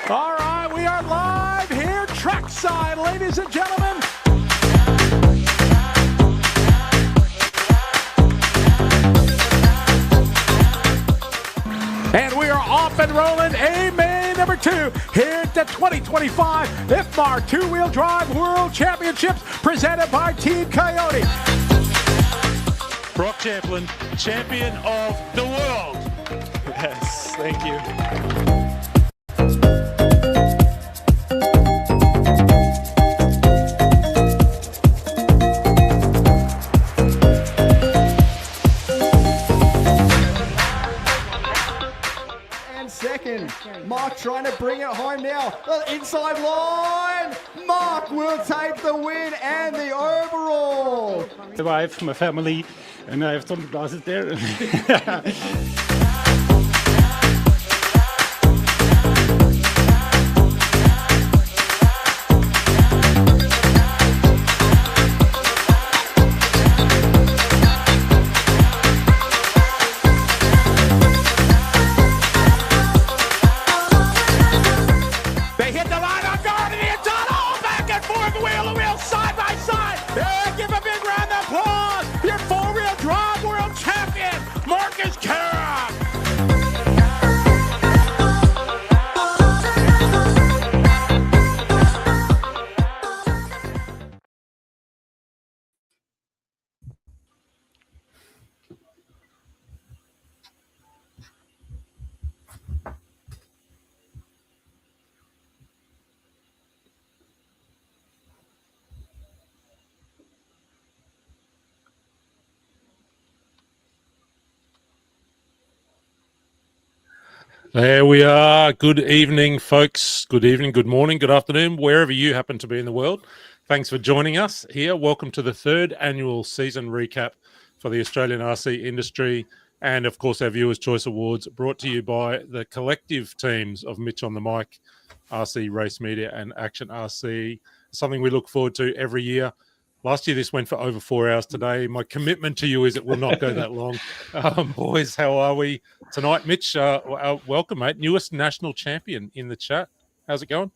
All right, we are live here trackside, ladies and gentlemen. And we are off and rolling. Amen. Number 2 here at the 2025 IFMAR Two-Wheel Drive World Championships presented by Team Coyote. Brock Champlin, champion of the world. Yes, thank you. Mark trying to bring it home now. Inside line. Mark will take the win and the overall. The wife, my family, and I have some glasses there. There we are. Good evening, folks. Good evening, good morning, good afternoon, wherever you happen to be in the world. Thanks for joining us here. Welcome to the 3rd annual season recap for the Australian RC industry and, of course, our Viewers' Choice Awards, brought to you by the collective teams of Mitch on the Mic, RC Race Media and Action RC. Something we look forward to every year. Last year, this went for over 4 hours. Today, my commitment to you is it will not go that long. Boys, how are we tonight? Mitch, welcome, mate. Newest national champion in the chat. How's it going?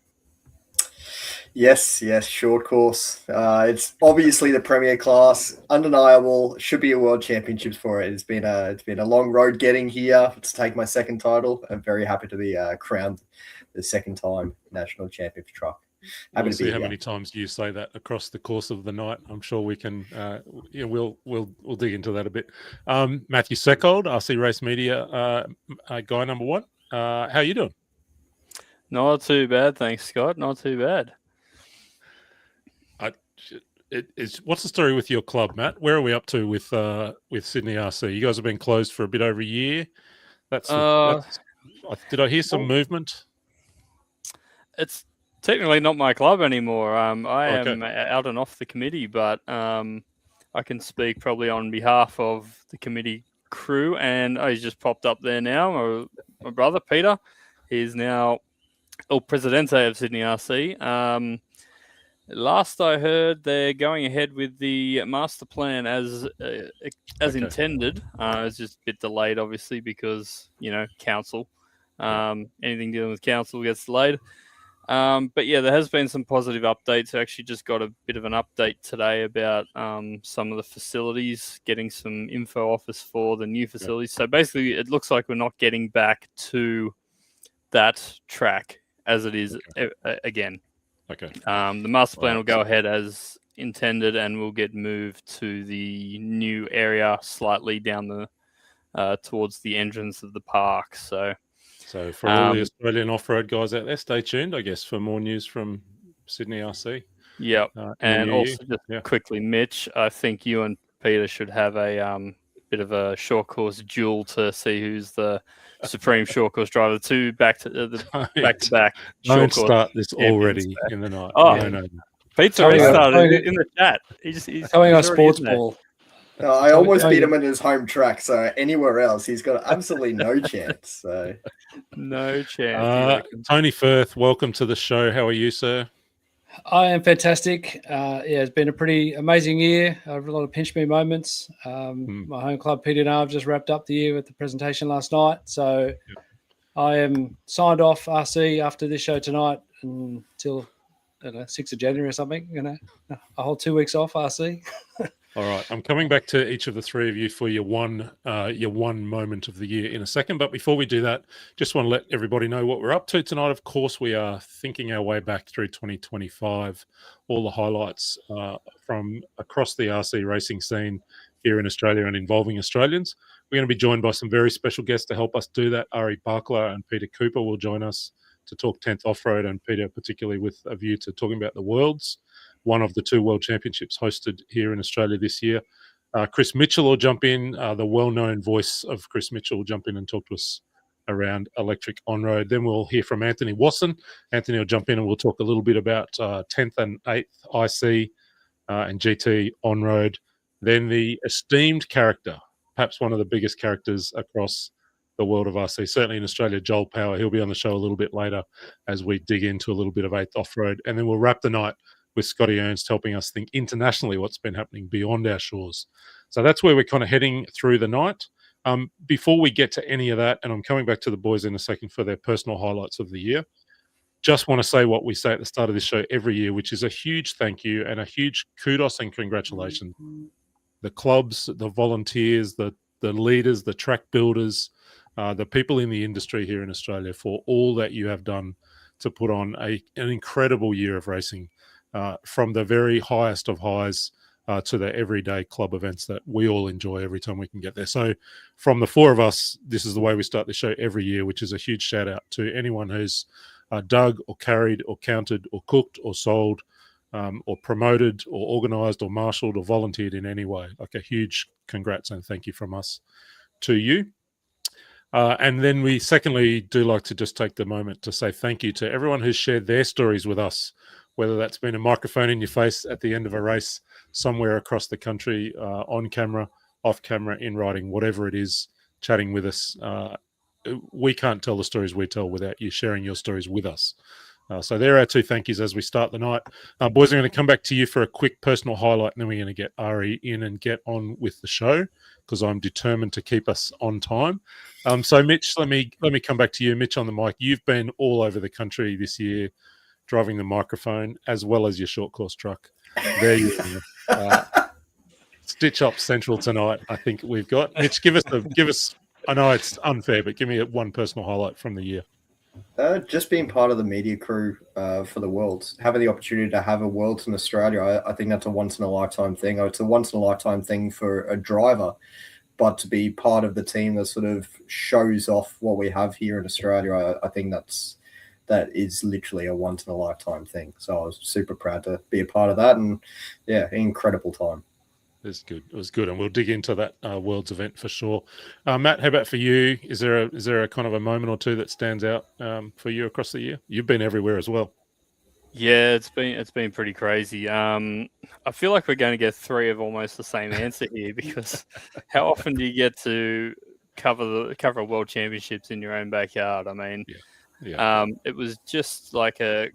Yes, short course. It's obviously the premier class, undeniable. Should be a world championships for it. It's been a long road getting here to take my second title. I'm very happy to be crowned the second time national champion for truck. We'll see how many times you say that across the course of the night. I'm sure we can. We'll dig into that a bit. Matthew Seckold, RC Race Media guy number 1. How you doing? Not too bad, thanks, Scott. Not too bad. What's the story with your club, Matt? Where are we up to with Sydney RC? You guys have been closed for a bit over a year. Did I hear some movement? It's technically not my club anymore. I am out and off the committee, but I can speak probably on behalf of the committee crew. And he's just popped up there now. My brother, Peter, is now El Presidente of Sydney RC. Last I heard, they're going ahead with the master plan as intended. It's just a bit delayed, obviously, because, council. Anything dealing with council gets delayed. But yeah, there has been some positive updates. I actually just got a bit of an update today about some of the facilities, getting some info office for the new facilities. So basically, it looks like we're not getting back to that track as it is again. Okay. The master plan will go ahead as intended, and we'll get moved to the new area slightly down the towards the entrance of the park. So for all the Australian off-road guys out there, stay tuned, I guess, for more news from Sydney RC. Yep. And also just quickly, Mitch, I think you and Peter should have a bit of a short course duel to see who's the supreme short course driver. Two back to back. Don't start this already in the night. Oh, no. Pete's already started in the chat. He's going on sports ball. I almost beat him in his home track, so anywhere else he's got absolutely no chance. So no chance. Tony Firth, welcome to the show. How are you, sir? I am fantastic. It's been a pretty amazing year. I have a lot of pinch me moments. My home club, PDNR, have just wrapped up the year with the presentation last night. So I am signed off RC after this show tonight until 6th of January or something. A whole 2 weeks off RC. All right, I'm coming back to each of the three of you for your one moment of the year in a second. But before we do that, just want to let everybody know what we're up to tonight. Of course, we are thinking our way back through 2025, all the highlights from across the RC racing scene here in Australia and involving Australians. We're going to be joined by some very special guests to help us do that. Ari Barkla and Peter Cooper will join us to talk 10th Off-Road, and Peter particularly with a view to talking about the Worlds, one of the two World Championships hosted here in Australia this year. Chris Mitchell will jump in. The well-known voice of Chris Mitchell will jump in and talk to us around electric on-road. Then we'll hear from Anthony Wasson. Anthony will jump in and we'll talk a little bit about 10th and 8th IC and GT on-road. Then the esteemed character, perhaps one of the biggest characters across the world of RC, certainly in Australia, Joel Power. He'll be on the show a little bit later as we dig into a little bit of 8th Off-Road. And then we'll wrap the night with Scotty Ernst helping us think internationally what's been happening beyond our shores. So that's where we're kind of heading through the night. Before we get to any of that, and I'm coming back to the boys in a second for their personal highlights of the year, just want to say what we say at the start of this show every year, which is a huge thank you and a huge kudos and congratulations. The clubs, the volunteers, the leaders, the track builders, the people in the industry here in Australia for all that you have done to put on an incredible year of racing. From the very highest of highs to the everyday club events that we all enjoy every time we can get there. So from the four of us, this is the way we start the show every year, which is a huge shout out to anyone who's dug or carried or counted or cooked or sold or promoted or organised or marshalled or volunteered in any way. Like a huge congrats and thank you from us to you. And then we secondly do like to just take the moment to say thank you to everyone who's shared their stories with us, whether that's been a microphone in your face at the end of a race somewhere across the country, on camera, off camera, in writing, whatever it is, chatting with us. We can't tell the stories we tell without you sharing your stories with us. So there are our two thank yous as we start the night. Boys, I'm going to come back to you for a quick personal highlight, and then we're going to get Ari in and get on with the show because I'm determined to keep us on time. So Mitch, let me come back to you. Mitch on the mic. You've been all over the country this year, driving the microphone as well as your short course truck. There you go. Stitch Up Central tonight. I think we've got. Mitch, give us. I know it's unfair, but give me one personal highlight from the year. Just being part of the media crew for the Worlds, having the opportunity to have a Worlds in Australia, I think that's a once in a lifetime thing. It's a once in a lifetime thing for a driver, but to be part of the team that sort of shows off what we have here in Australia, I think that is literally a once in a lifetime thing. So I was super proud to be a part of that, and yeah, incredible time. It was good, and we'll dig into that Worlds event for sure. Matt, how about for you? Is there a kind of a moment or two that stands out for you across the year? You've been everywhere as well. Yeah, it's been pretty crazy. I feel like we're going to get three of almost the same answer here because how often do you get to cover World Championships in your own backyard? I mean, it was just like a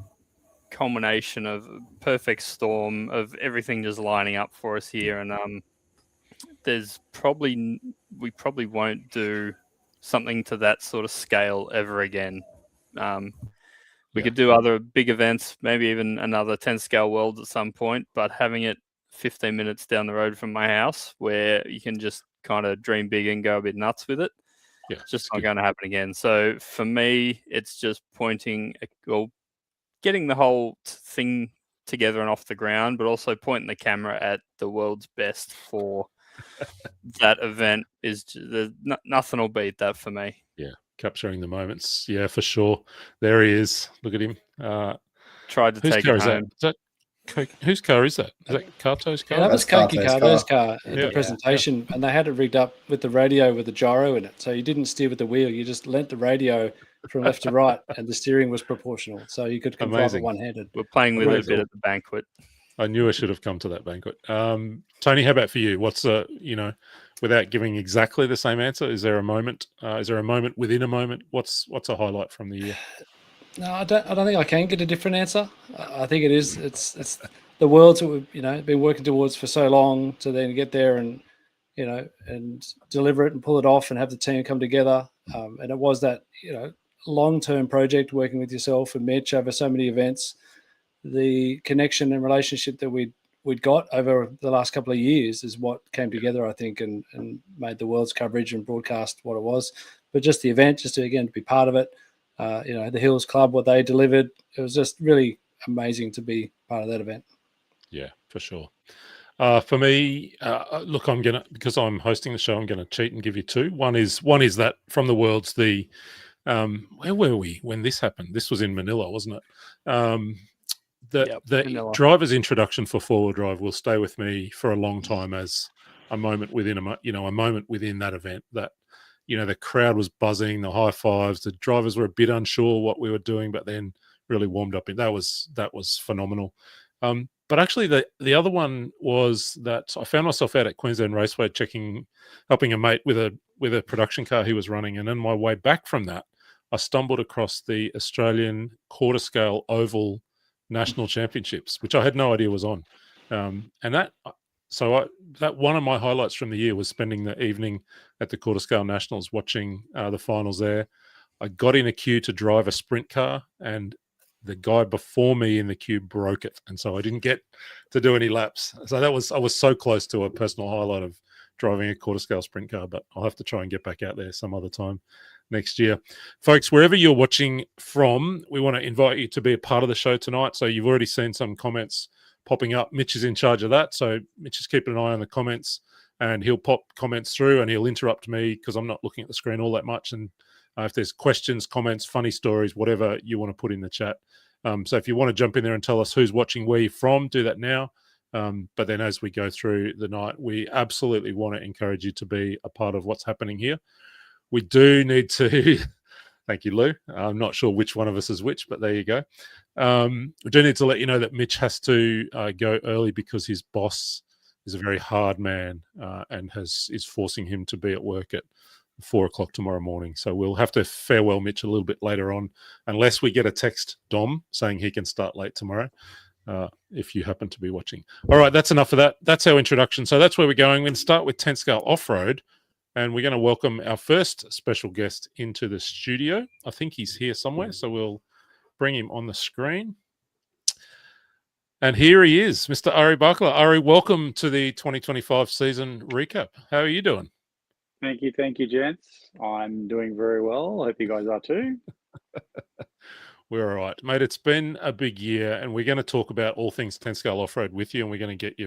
culmination of perfect storm of everything just lining up for us here, and we probably won't do something to that sort of scale ever again. We could do other big events, maybe even another 10 scale Worlds at some point, but having it 15 minutes down the road from my house where you can just kind of dream big and go a bit nuts with it, it's just not going to happen again. So for me, it's just getting the whole thing together and off the ground, but also pointing the camera at the world's best for that event is nothing will beat that for me. Yeah, capturing the moments. Yeah, for sure. There he is. Look at him. tried to Whose take car it is that? home. Is that whose car is that? Is that Kato's car? Yeah, that was That's Koki Kato's Cardo's car at Yeah. the presentation, and they had it rigged up with the radio with the gyro in it. So you didn't steer with the wheel; you just lent the radio from left to right, and the steering was proportional, so you could drive it Amazing. one-handed. We're playing with it a Amazing. bit at the banquet. I knew I should have come to that banquet. Tony, how about for you? What's without giving exactly the same answer, is there a moment? Is there a moment within a moment? What's a highlight from the year? No, I don't think I can get a different answer. I think it is. It's the worlds that we've been working towards for so long to then get there and and deliver it and pull it off and have the team come together. And it was that long-term project working with yourself and Mitch over so many events. The connection and relationship that we'd got over the last couple of years is what came together, I think, and made the world's coverage and broadcast what it was. But just the event, just to be part of it. The Hills Club, what they delivered, it was just really amazing to be part of that event. Yeah, for sure. For me, look, because I'm hosting the show, I'm gonna cheat and give you two. One is that from the Worlds, the where were we when this happened? This was in Manila, wasn't it? The Manila. driver's introduction for four-wheel drive will stay with me for a long time as a moment within a moment within that event. That the crowd was buzzing, the high fives, the drivers were a bit unsure what we were doing, but then really warmed up. That was phenomenal. But actually, the other one was that I found myself out at Queensland Raceway helping a mate with a production car he was running, and on my way back from that, I stumbled across the Australian quarter scale oval national championships, which I had no idea was on, that one of my highlights from the year was spending the evening at the quarter scale nationals watching the finals there. I got in a queue to drive a sprint car, and the guy before me in the queue broke it, and so I didn't get to do any laps. So I was so close to a personal highlight of driving a quarter scale sprint car, but I'll have to try and get back out there some other time next year. Folks, wherever you're watching from, we want to invite you to be a part of the show tonight. So you've already seen some comments popping up. Mitch is in charge of that, so Mitch is keeping an eye on the comments, and he'll pop comments through and he'll interrupt me because I'm not looking at the screen all that much. And if there's questions, comments, funny stories, whatever you want to put in the chat. So if you want to jump in there and tell us who's watching where you're from, do that now. But then as we go through the night, we absolutely want to encourage you to be a part of what's happening here. We do need to, thank you, Lou. I'm not sure which one of us is which, but there you go. We do need to let you know that Mitch has to go early because his boss is a very hard man and is forcing him to be at work at 4 o'clock tomorrow morning. So we'll have to farewell Mitch a little bit later on, unless we get a text, Dom, saying he can start late tomorrow, if you happen to be watching. All right, that's enough of that. That's our introduction. So that's where we're going. We're going to start with 10 Scale Off-Road, and we're going to welcome our first special guest into the studio. I think he's here somewhere, so we'll bring him on the screen. And here he is, Mr. Ari Bakala. Ari, welcome to the 2025 season recap. How are you doing? Thank you, gents. I'm doing very well. I hope you guys are too. We're all right, mate. It's been a big year, and we're going to talk about all things 10 Scale Off-Road with you, and we're going to get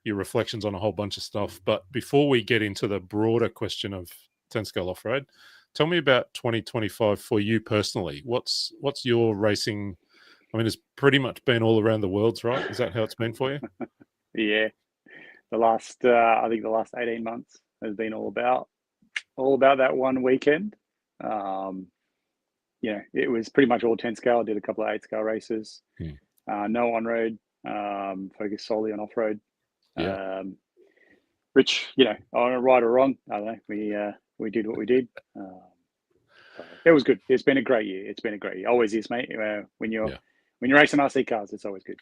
your reflections on a whole bunch of stuff. But before we get into the broader question of 10 Scale Off-Road, tell me about 2025 for you personally. What's your racing? I mean, it's pretty much been all around the world, right? Is that how it's been for you? Yeah. I think the last 18 months has been all about that one weekend. It was pretty much all 10 scale. I did a couple of 8 scale races. No on road, focused solely on off road. Yeah. Which, right or wrong, I don't know. We did what we did. It was good. It's been a great year. Always is, mate. When you're racing RC cars, it's always good.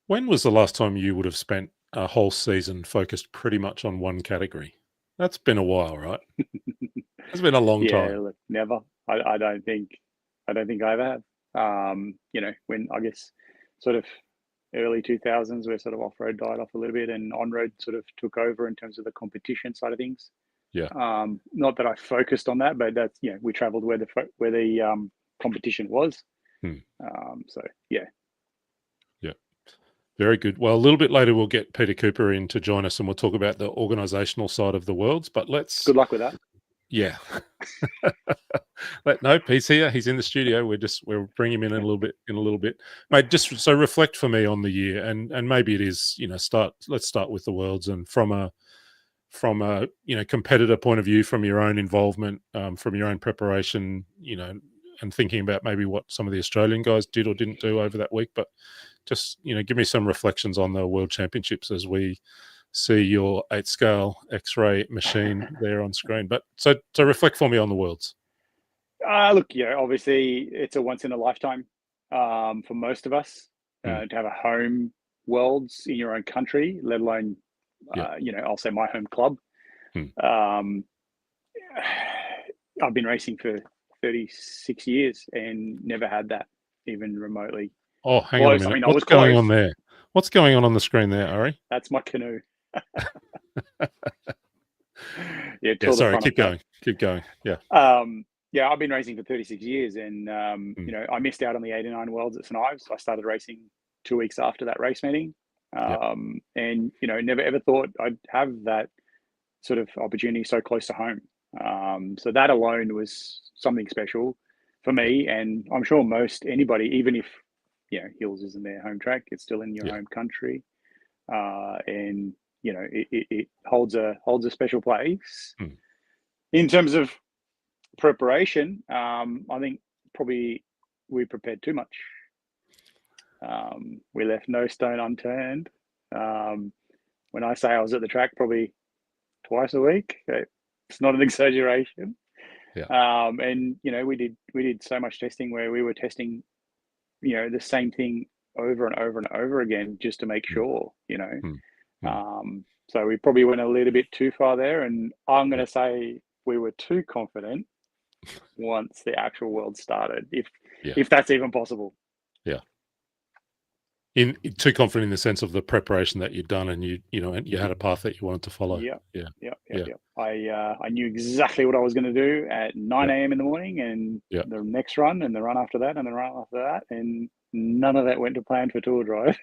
When was the last time you would have spent a whole season focused pretty much on one category? That's been a while, right? It's been a long time. Yeah, look, never. I don't think I ever have. When I guess sort of early 2000s, where sort of off-road died off a little bit and on-road sort of took over in terms of the competition side of things. Yeah. Not that I focused on that, but that's, we traveled where the competition was. So yeah. Yeah. Very good. Well, a little bit later, we'll get Peter Cooper in to join us, and we'll talk about the organisational side of the worlds. But good luck with that. Yeah. No, he's here. He's in the studio. We'll bring him in a little bit. Mate, just so reflect for me on the year, and maybe it is, let's start with the Worlds, and from a competitor point of view, from your own involvement, from your own preparation, and thinking about maybe what some of the Australian guys did or didn't do over that week. But just, give me some reflections on the World Championships as we see your 8-scale X-ray machine there on screen. But so reflect for me on the Worlds. Look, obviously it's a once in a lifetime for most of us to have a home Worlds in your own country, let alone, I'll say my home club. I've been racing for 36 years and never had that even remotely. Oh, hang on a minute. What's going on there? What's going on the screen there, Ari? That's my canoe. Sorry, keep going. Yeah. I've been racing for 36 years, and I missed out on the 89 Worlds at St Ives. I started racing 2 weeks after that race meeting, and never ever thought I'd have that sort of opportunity so close to home. So that alone was something special for me, and I'm sure anybody, even if Hills isn't their home track, it's still in your home country, and it holds a special place. In terms of preparation, I think probably we prepared too much. We left no stone unturned. When I say I was at the track probably twice a week, it's not an exaggeration. And we did so much testing where we were testing the same thing over and over and over again just to make sure. So we probably went a little bit too far there, and I'm going to say we were too confident once the actual World started, if that's even possible. Too confident in the sense of the preparation that you'd done, and you had a path that you wanted to follow. I knew exactly what I was going to do at 9 a.m. in the morning, and the next run, and the run after that, and the run after that, and none of that went to plan for Tour Drive.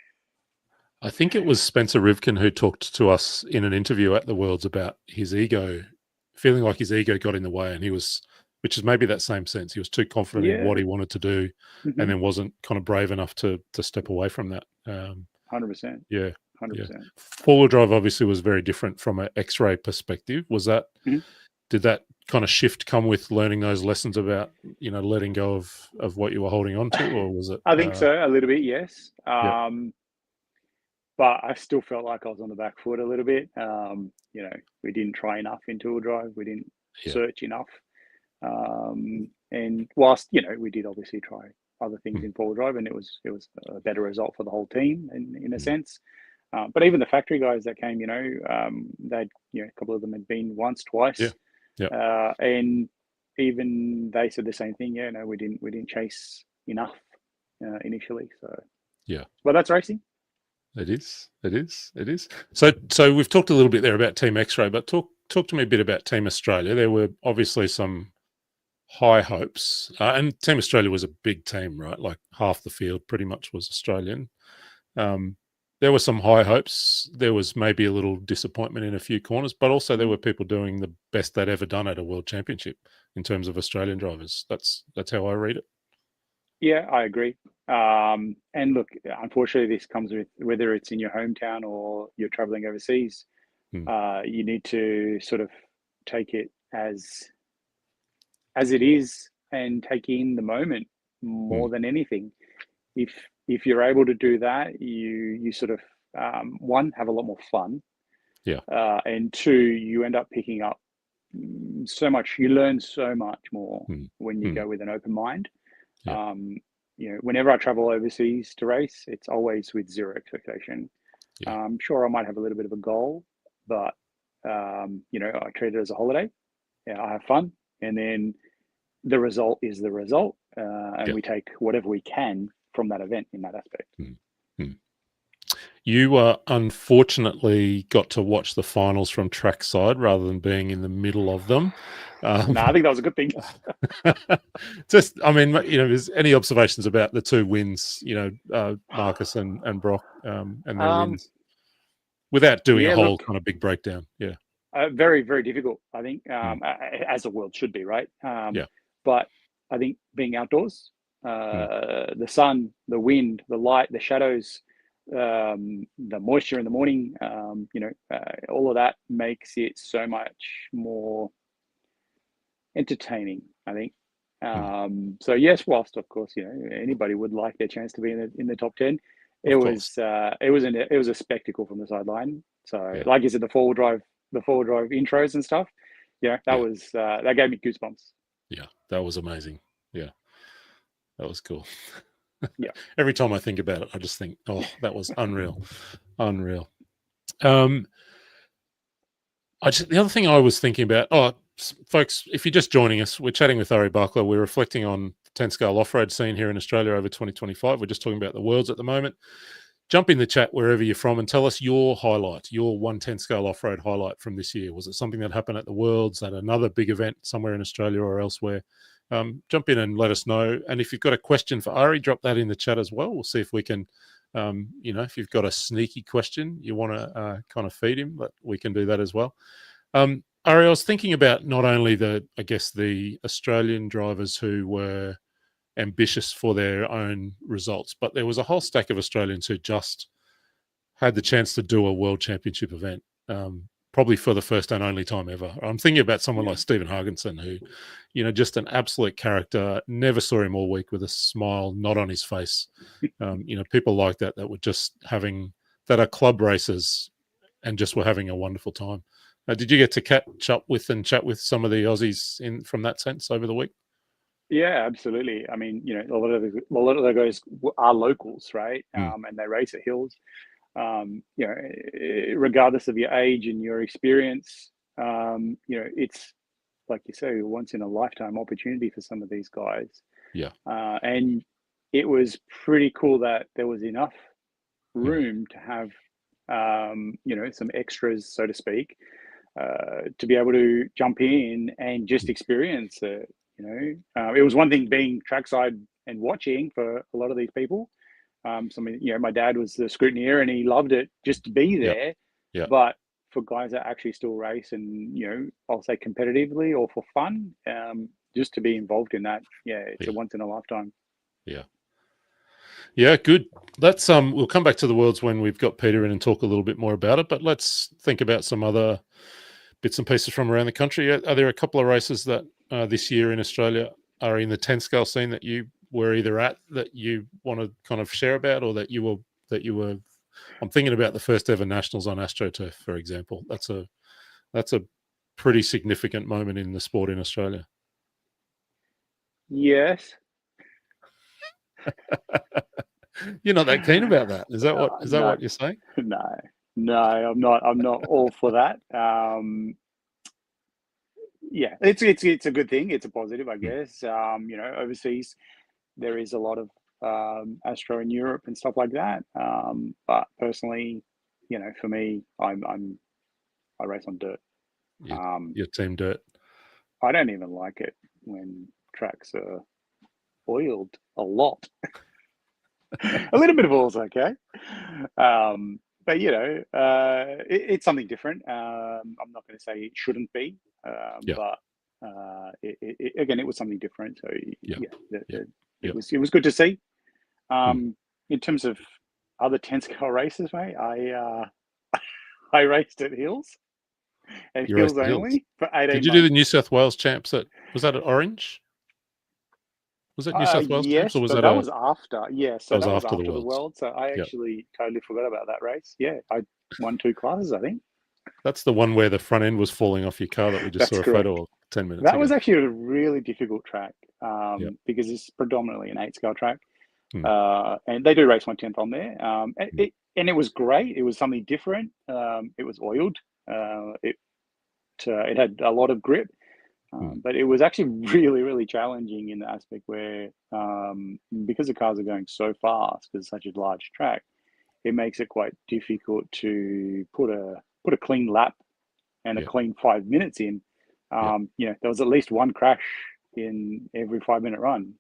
I think it was Spencer Rivkin who talked to us in an interview at the Worlds about his ego, feeling like his ego got in the way, and he was, which is maybe that same sense. He was too confident in what he wanted to do, and then wasn't kind of brave enough to step away from that. 100%. Yeah. 100%. Four-wheel drive obviously was very different from an X-ray perspective. Was that, did that kind of shift come with learning those lessons about, letting go of what you were holding on to, or was it? I think so, a little bit, yes. But I still felt like I was on the back foot a little bit. We didn't try enough in two-wheel drive. We didn't search enough. And whilst, we did obviously try other things in four-wheel drive, and it was a better result for the whole team in a sense. But even the factory guys that came, they'd, a couple of them had been once, twice. And even they said the same thing. We didn't chase enough initially. So well, that's racing. It is. So we've talked a little bit there about Team X-Ray, but talk to me a bit about Team Australia. There were obviously some high hopes, and Team Australia was a big team, right? Like half the field pretty much was Australian. There were some high hopes. There was maybe a little disappointment in a few corners, but also there were people doing the best they'd ever done at a World Championship in terms of Australian drivers. That's how I read it. Yeah, I agree. And look, unfortunately, this comes with whether it's in your hometown or you're traveling overseas. You need to sort of take it as it is and take in the moment more than anything. If you're able to do that, you sort of one, have a lot more fun. And two, you end up picking up so much. You learn so much more when you go with an open mind. Whenever I travel overseas to race, it's always with zero expectation. Sure, I might have a little bit of a goal, but I treat it as a holiday. I have fun, and then the result is the result, and we take whatever we can from that event in that aspect. You unfortunately got to watch the finals from trackside rather than being in the middle of them. No, I think that was a good thing. Is any observations about the two wins, Marcus and Brock, and their wins, without doing a whole kind of big breakdown? very, very difficult, I think, as the world should be, right? But I think being outdoors, the sun, the wind, the light, the shadows, the moisture in the morning, all of that makes it so much more entertaining, I think. So yes, whilst of course anybody would like their chance to be in the top 10, it was a spectacle from the sideline. So like you said, the four-wheel drive intros and stuff, that gave me goosebumps. Yeah, that was amazing. Yeah, that was cool. Yeah. Every time I think about it, I just think, oh, that was unreal. The other thing I was thinking about, folks, if you're just joining us, we're chatting with Ari Buckler. We're reflecting on the 10-scale off-road scene here in Australia over 2025. We're just talking about the Worlds at the moment. Jump in the chat wherever you're from and tell us your highlight, your 110-scale off-road highlight from this year. Was it something that happened at the Worlds, at another big event somewhere in Australia or elsewhere? Jump in and let us know. And if you've got a question for Ari, drop that in the chat as well. We'll see if we can, if you've got a sneaky question you want to kind of feed him, but we can do that as well. Ari, I was thinking about not only the Australian drivers who were ambitious for their own results, but there was a whole stack of Australians who just had the chance to do a World Championship event, probably for the first and only time ever. I'm thinking about someone like Stephen Hagensen, who, just an absolute character. Never saw him all week with a smile not on his face. People like that were just that are club racers and just were having a wonderful time. Did you get to catch up with and chat with some of the Aussies from that sense over the week? Yeah, absolutely. I mean, a lot of the guys are locals, right? And they race at Hills. Regardless of your age and your experience, it's like you say, a once in a lifetime opportunity for some of these guys. Yeah. And it was pretty cool that there was enough room to have, some extras, so to speak, to be able to jump in and just experience it. It was one thing being trackside and watching for a lot of these people. My dad was the scrutineer and he loved it just to be there. Yeah. But for guys that actually still race and, I'll say competitively or for fun, just to be involved in that, it's a once in a lifetime. Yeah. Yeah, good. Let's we'll come back to the Worlds when we've got Peter in and talk a little bit more about it, but let's think about some other bits and pieces from around the country. Are there a couple of races that this year in Australia are in the 10-scale scene that you were either at that you want to kind of share about, or that you were I'm thinking about the first ever nationals on AstroTurf, for example. That's a pretty significant moment in the sport in Australia. Yes. You're not that keen about that. Is that what you're saying? No, I'm not all for that. Yeah, it's a good thing. It's a positive, I guess. Overseas there is a lot of Astro in Europe and stuff like that. But personally, for me, I race on dirt. Your team dirt. I don't even like it when tracks are oiled a lot. A little bit of oil's okay. But it's something different. I'm not going to say it shouldn't be, but it was something different. So it was good to see. In terms of other 10-scale races, mate, I raced at Hills, and Hills only for 18 months. Did you do the New South Wales champs? Was that at Orange? Was it New South Wales champs, or was that was after? Yeah, so that was after the World. So I actually totally forgot about that race. Yeah, I won 2 classes, I think. That's the one where the front end was falling off your car that we just saw a photo of 10 minutes ago. That was actually a really difficult track because it's predominantly an 8-scale track. And they do race 1/10 on there. And it was great. It was something different. It was oiled. It had a lot of grip. But it was actually really, really challenging in the aspect where, because the cars are going so fast, because it's such a large track, it makes it quite difficult to put a clean lap and a clean 5 minutes in. There was at least one crash in every 5-minute run.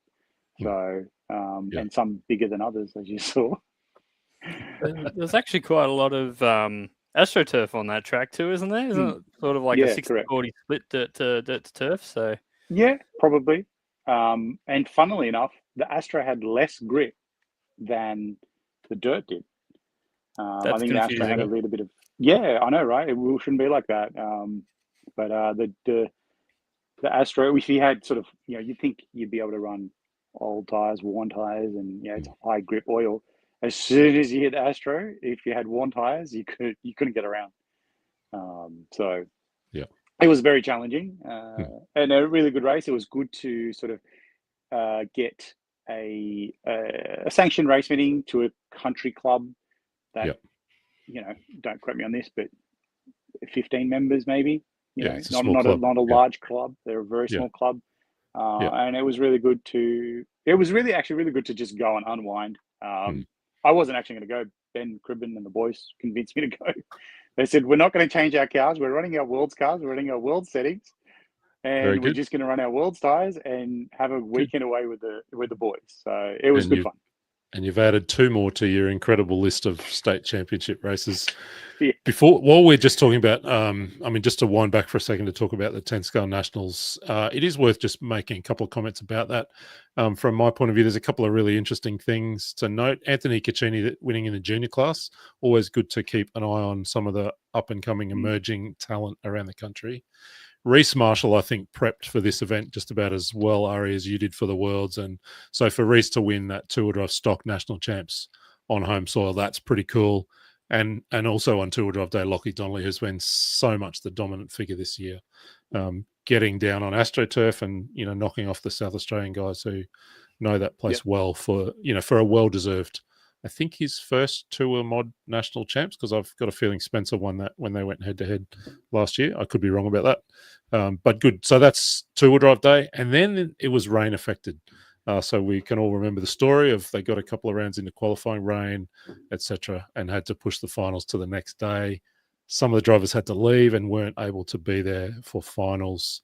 So, and some bigger than others, as you saw. There's actually quite a lot of AstroTurf on that track too, isn't there? Isn't it sort of like a 60-40 split dirt to turf? So yeah, probably. And funnily enough, the Astro had less grip than the dirt did. I think the Astro had a little bit of I know, right? It shouldn't be like that. But the Astro, if you had sort of, you'd think you'd be able to run old tires, worn tires, and it's high grip oil. As soon as you hit the Astro, if you had worn tires, you couldn't get around. So it was very challenging and a really good race. It was good to sort of get a sanctioned race meeting to a country club that don't quote me on this, but 15 members maybe. It's not a large club. They're a very small club, and it was really good to. It was actually really good to just go and unwind. I wasn't actually going to go. Ben Cribben and the boys convinced me to go. They said, we're not going to change our cars. We're running our World's cars. We're running our World settings. And we're just going to run our World's tires and have a weekend away with the boys. So it was good fun. And you've added 2 more to your incredible list of state championship races. While we're just talking about, just to wind back for a second to talk about the 10 Scale Nationals, it is worth just making a couple of comments about that. From my point of view, there's a couple of really interesting things to note. Anthony Caccini winning in the junior class, always good to keep an eye on some of the up-and-coming emerging talent around the country. Reece Marshall, I think, prepped for this event just about as well, Ari, as you did for the Worlds. And so for Reece to win that two-wheel drive stock national champs on home soil, that's pretty cool. And also on two-wheel drive day, Lockie Donnelly, who's been so much the dominant figure this year, getting down on AstroTurf and, knocking off the South Australian guys who know that place well for a well-deserved, I think his first two-wheel mod national champs, because I've got a feeling Spencer won that when they went head-to-head last year. I could be wrong about that. But good. So that's two-wheel drive day. And then it was rain affected. So we can all remember the story of they got a couple of rounds into qualifying, rain, etc., and had to push the finals to the next day. Some of the drivers had to leave and weren't able to be there for finals.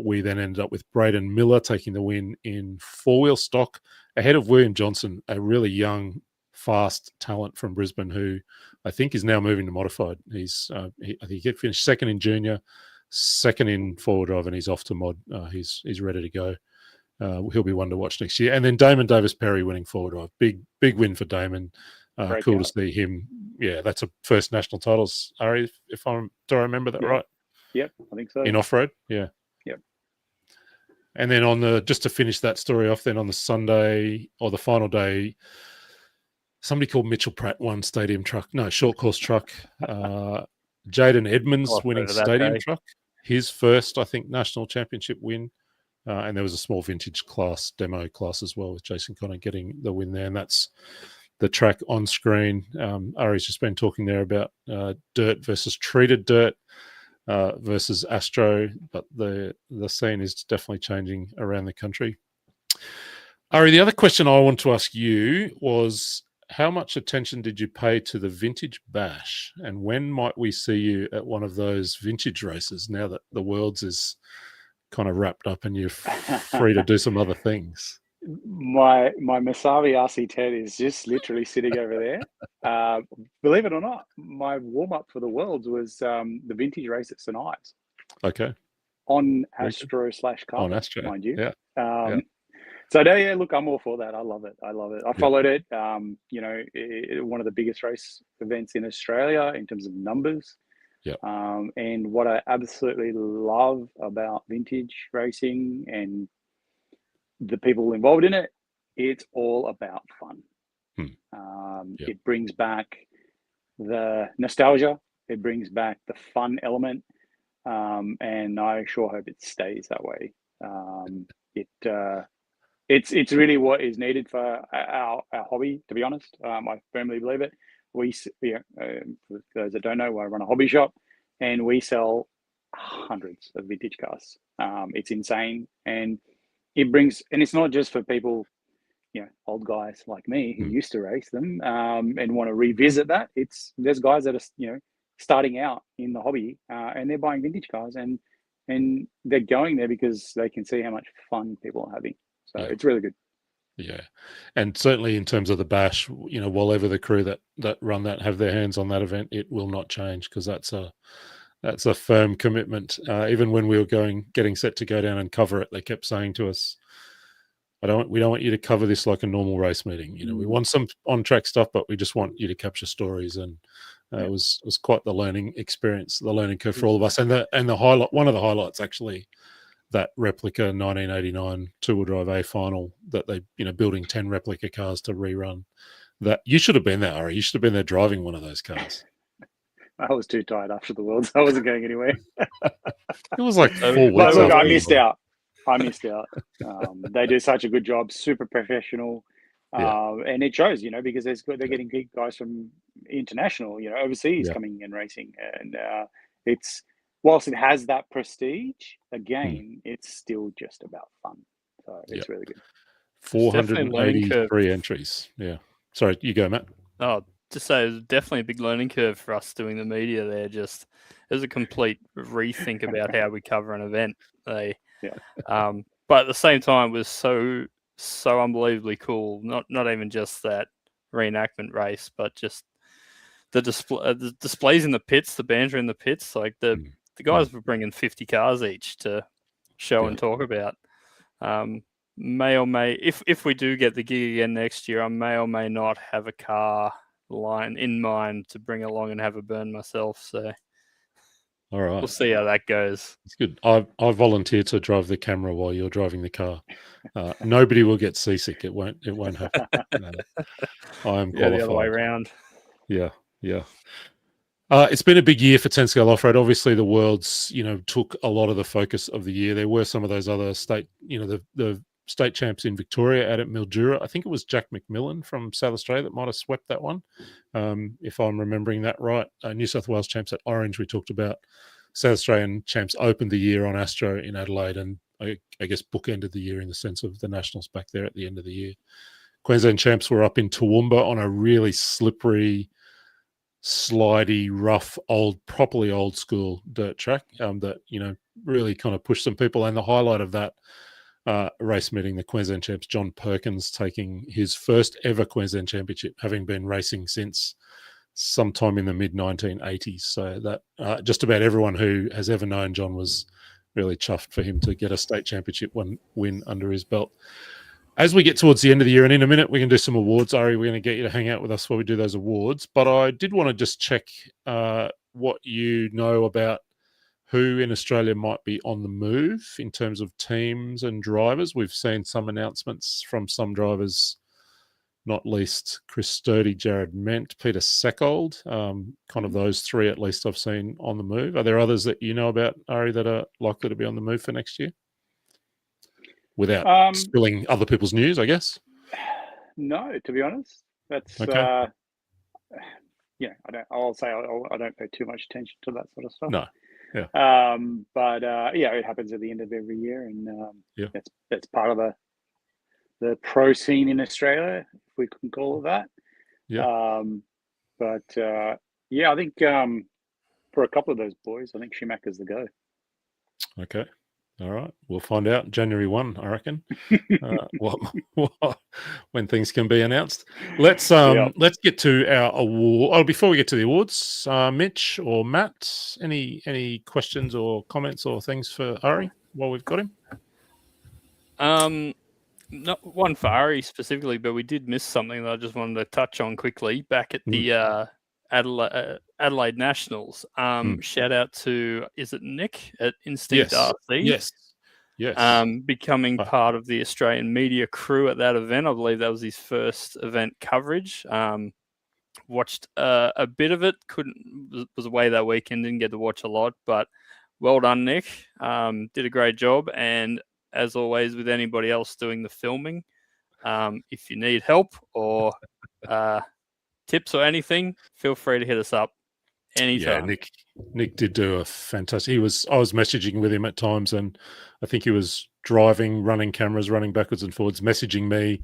We then ended up with Braden Miller taking the win in four-wheel stock ahead of William Johnson, a really young, fast talent from Brisbane who I think is now moving to modified. I think he finished second in junior, second in four-wheel drive, and he's off to mod. He's ready to go. He'll be one to watch next year. And then Damon Davis-Perry winning four-wheel drive. Big win for Damon. Cool to see him. Yeah, that's a first national titles, Ari, do I remember that right? Yep, I think so. In off-road? Yeah. Yep. And then just to finish that story off, then on the Sunday or the final day, somebody called Mitchell Pratt won stadium truck. No, short course truck. Jaden Edmonds winning stadium truck. His first, I think, national championship win. And there was a small vintage class, demo class as well, with Jason Connor getting the win there. And that's the track on screen. Ari's just been talking there about dirt versus treated dirt versus Astro, but the scene is definitely changing around the country. Ari, the other question I want to ask you was, how much attention did you pay to the Vintage Bash? And when might we see you at one of those vintage races now that the Worlds is kind of wrapped up and you're free to do some other things? My Masavi RC10 is just literally sitting over there. Believe it or not, my warm-up for the Worlds was the vintage race at St. Ives. Okay. On Astro/Car, on Astro, mind you. Yeah. So look, I'm all for that. I love it. I followed it. One of the biggest race events in Australia in terms of numbers. Yeah. And what I absolutely love about vintage racing and the people involved in it, it's all about fun. It brings back the nostalgia. It brings back the fun element. And I sure hope it stays that way. It's really what is needed for our hobby, to be honest. I firmly believe it. For those that don't know, I run a hobby shop and we sell hundreds of vintage cars. It's insane. And it's not just for people, old guys like me who used to race them and want to revisit that. There's guys that are, starting out in the hobby and they're buying vintage cars and they're going there because they can see how much fun people are having. So it's really good. Yeah, and certainly in terms of the bash, you know, while ever the crew that run that have their hands on that event, it will not change, because that's a firm commitment. Even when we were getting set to go down and cover it, they kept saying to us, we don't want you to cover this like a normal race meeting. You know, we want some on track stuff, but we just want you to capture stories. And it was quite the learning experience, the learning curve for all of us. And the highlight, one of the highlights actually, that replica 1989 two-wheel drive A final that they, you know, building 10 replica cars to rerun. That you should have been there, Ari. You should have been there driving one of those cars. I was too tired after the Worlds. I wasn't going anywhere. It was like 4 weeks. But look, I missed out. They do such a good job, super professional. And it shows, you know, because they're getting guys from international, you know, overseas coming and racing. And it's, whilst it has that prestige, again, it's still just about fun. So it's really good. 483 entries. Yeah. Sorry, you go, Matt. Oh, just say it was definitely a big learning curve for us doing the media there. It was a complete rethink about how we cover an event. But at the same time, it was so unbelievably cool. Not even just that reenactment race, but just the displays in the pits, the banter in the pits. Like the guys were bringing 50 cars each to show and talk about. May or may, if we do get the gig again next year, I may or may not have a car line in mind to bring along and have a burn myself. So all right, we'll see how that goes. It's good. I volunteer to drive the camera while you're driving the car. Nobody will get seasick. It won't happen. No. I am qualified. The other way around. Yeah. It's been a big year for 10 scale off-road. Obviously, the Worlds, you know, took a lot of the focus of the year. There were some of those other state, you know, the state champs in Victoria out at Mildura. I think it was Jack McMillan from South Australia that might have swept that one, if I'm remembering that right. New South Wales champs at Orange, we talked about. South Australian champs opened the year on Astro in Adelaide, and I guess bookended the year in the sense of the Nationals back there at the end of the year. Queensland champs were up in Toowoomba on a really slippery, slidey, rough, properly old school dirt track that, you know, really kind of pushed some people. And the highlight of that race meeting, the Queensland champs, John Perkins, taking his first ever Queensland championship, having been racing since sometime in the mid-1980s. So that just about everyone who has ever known John was really chuffed for him to get a state championship win under his belt. As we get towards the end of the year, and in a minute we can do some awards, Ari, we're going to get you to hang out with us while we do those awards. But I did want to just check what you know about who in Australia might be on the move in terms of teams and drivers. We've seen some announcements from some drivers, not least Chris Sturdy, Jared Ment, Peter Seckold, kind of those three at least I've seen on the move. Are there others that you know about, Ari, that are likely to be on the move for next year? Without spilling other people's news, I guess. No, to be honest, that's okay. I don't pay too much attention to that sort of stuff. No, yeah. But it happens at the end of every year, and that's part of the pro scene in Australia, if we can call it that. Yeah. I think for a couple of those boys, I think Schumacher's the go. Okay. All right. We'll find out January 1, I reckon, when things can be announced. Let's get to our award. Oh, before we get to the awards, Mitch or Matt, any questions or comments or things for Ari while we've got him? Not one for Ari specifically, but we did miss something that I just wanted to touch on quickly. Back at the Adelaide Nationals. Shout out to, is it Nick at Instinct RC? Yes. Becoming part of the Australian media crew at that event. I believe that was his first event coverage. Watched a bit of it. Was away that weekend. Didn't get to watch a lot, but well done, Nick. Did a great job. And as always, with anybody else doing the filming, if you need help or tips or anything, feel free to hit us up anytime. Yeah, Nick did do a fantastic. I was messaging with him at times, and I think he was driving, running cameras, running backwards and forwards, messaging me.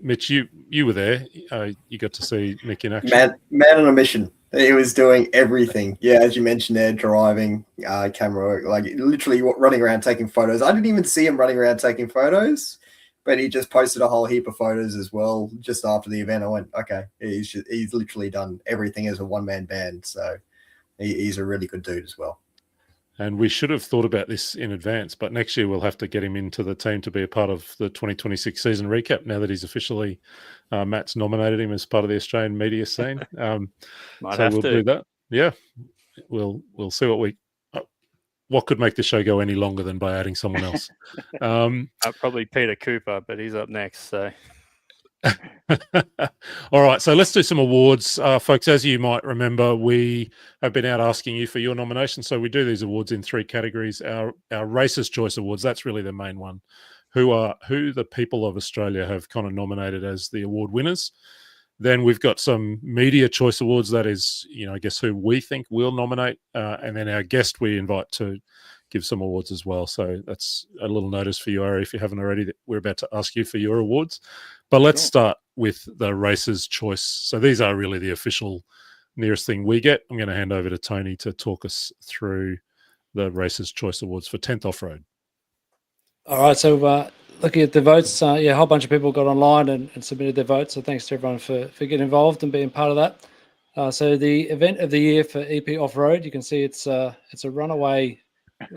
Mitch, you were there. You got to see Nick in action. Man on a mission. He was doing everything. Yeah, as you mentioned there, driving, camera, like literally running around taking photos. I didn't even see him running around taking photos. but he just posted a whole heap of photos as well just after the event. I went, okay, he's literally done everything as a one-man band. So he's a really good dude as well. And we should have thought about this in advance, but next year we'll have to get him into the team to be a part of the 2026 season recap now that he's officially, Matt's nominated him as part of the Australian media scene. So we'll do that. Yeah, we'll see what could make the show go any longer than by adding someone else. Probably Peter Cooper, but he's up next. So. All right, so let's do some awards, folks. As you might remember, we have been out asking you for your nomination. So we do these awards in 3 categories. Our Racers' Choice Awards, that's really the main one. Who the people of Australia have kind of nominated as the award winners. Then we've got some Media Choice Awards. That is, I guess who we think will nominate, and then our guest we invite to give some awards as well. So that's a little notice for you, Ari, if you haven't already, that we're about to ask you for your awards. But let's start with the Racers' Choice. So these are really the official nearest thing we get. I'm going to hand over to Tony to talk us through the Racers' Choice Awards for 10th Off-Road. All right, so looking at the votes, a whole bunch of people got online and submitted their votes. So thanks to everyone for getting involved and being part of that. So the event of the year for EP Off-Road, you can see it's a runaway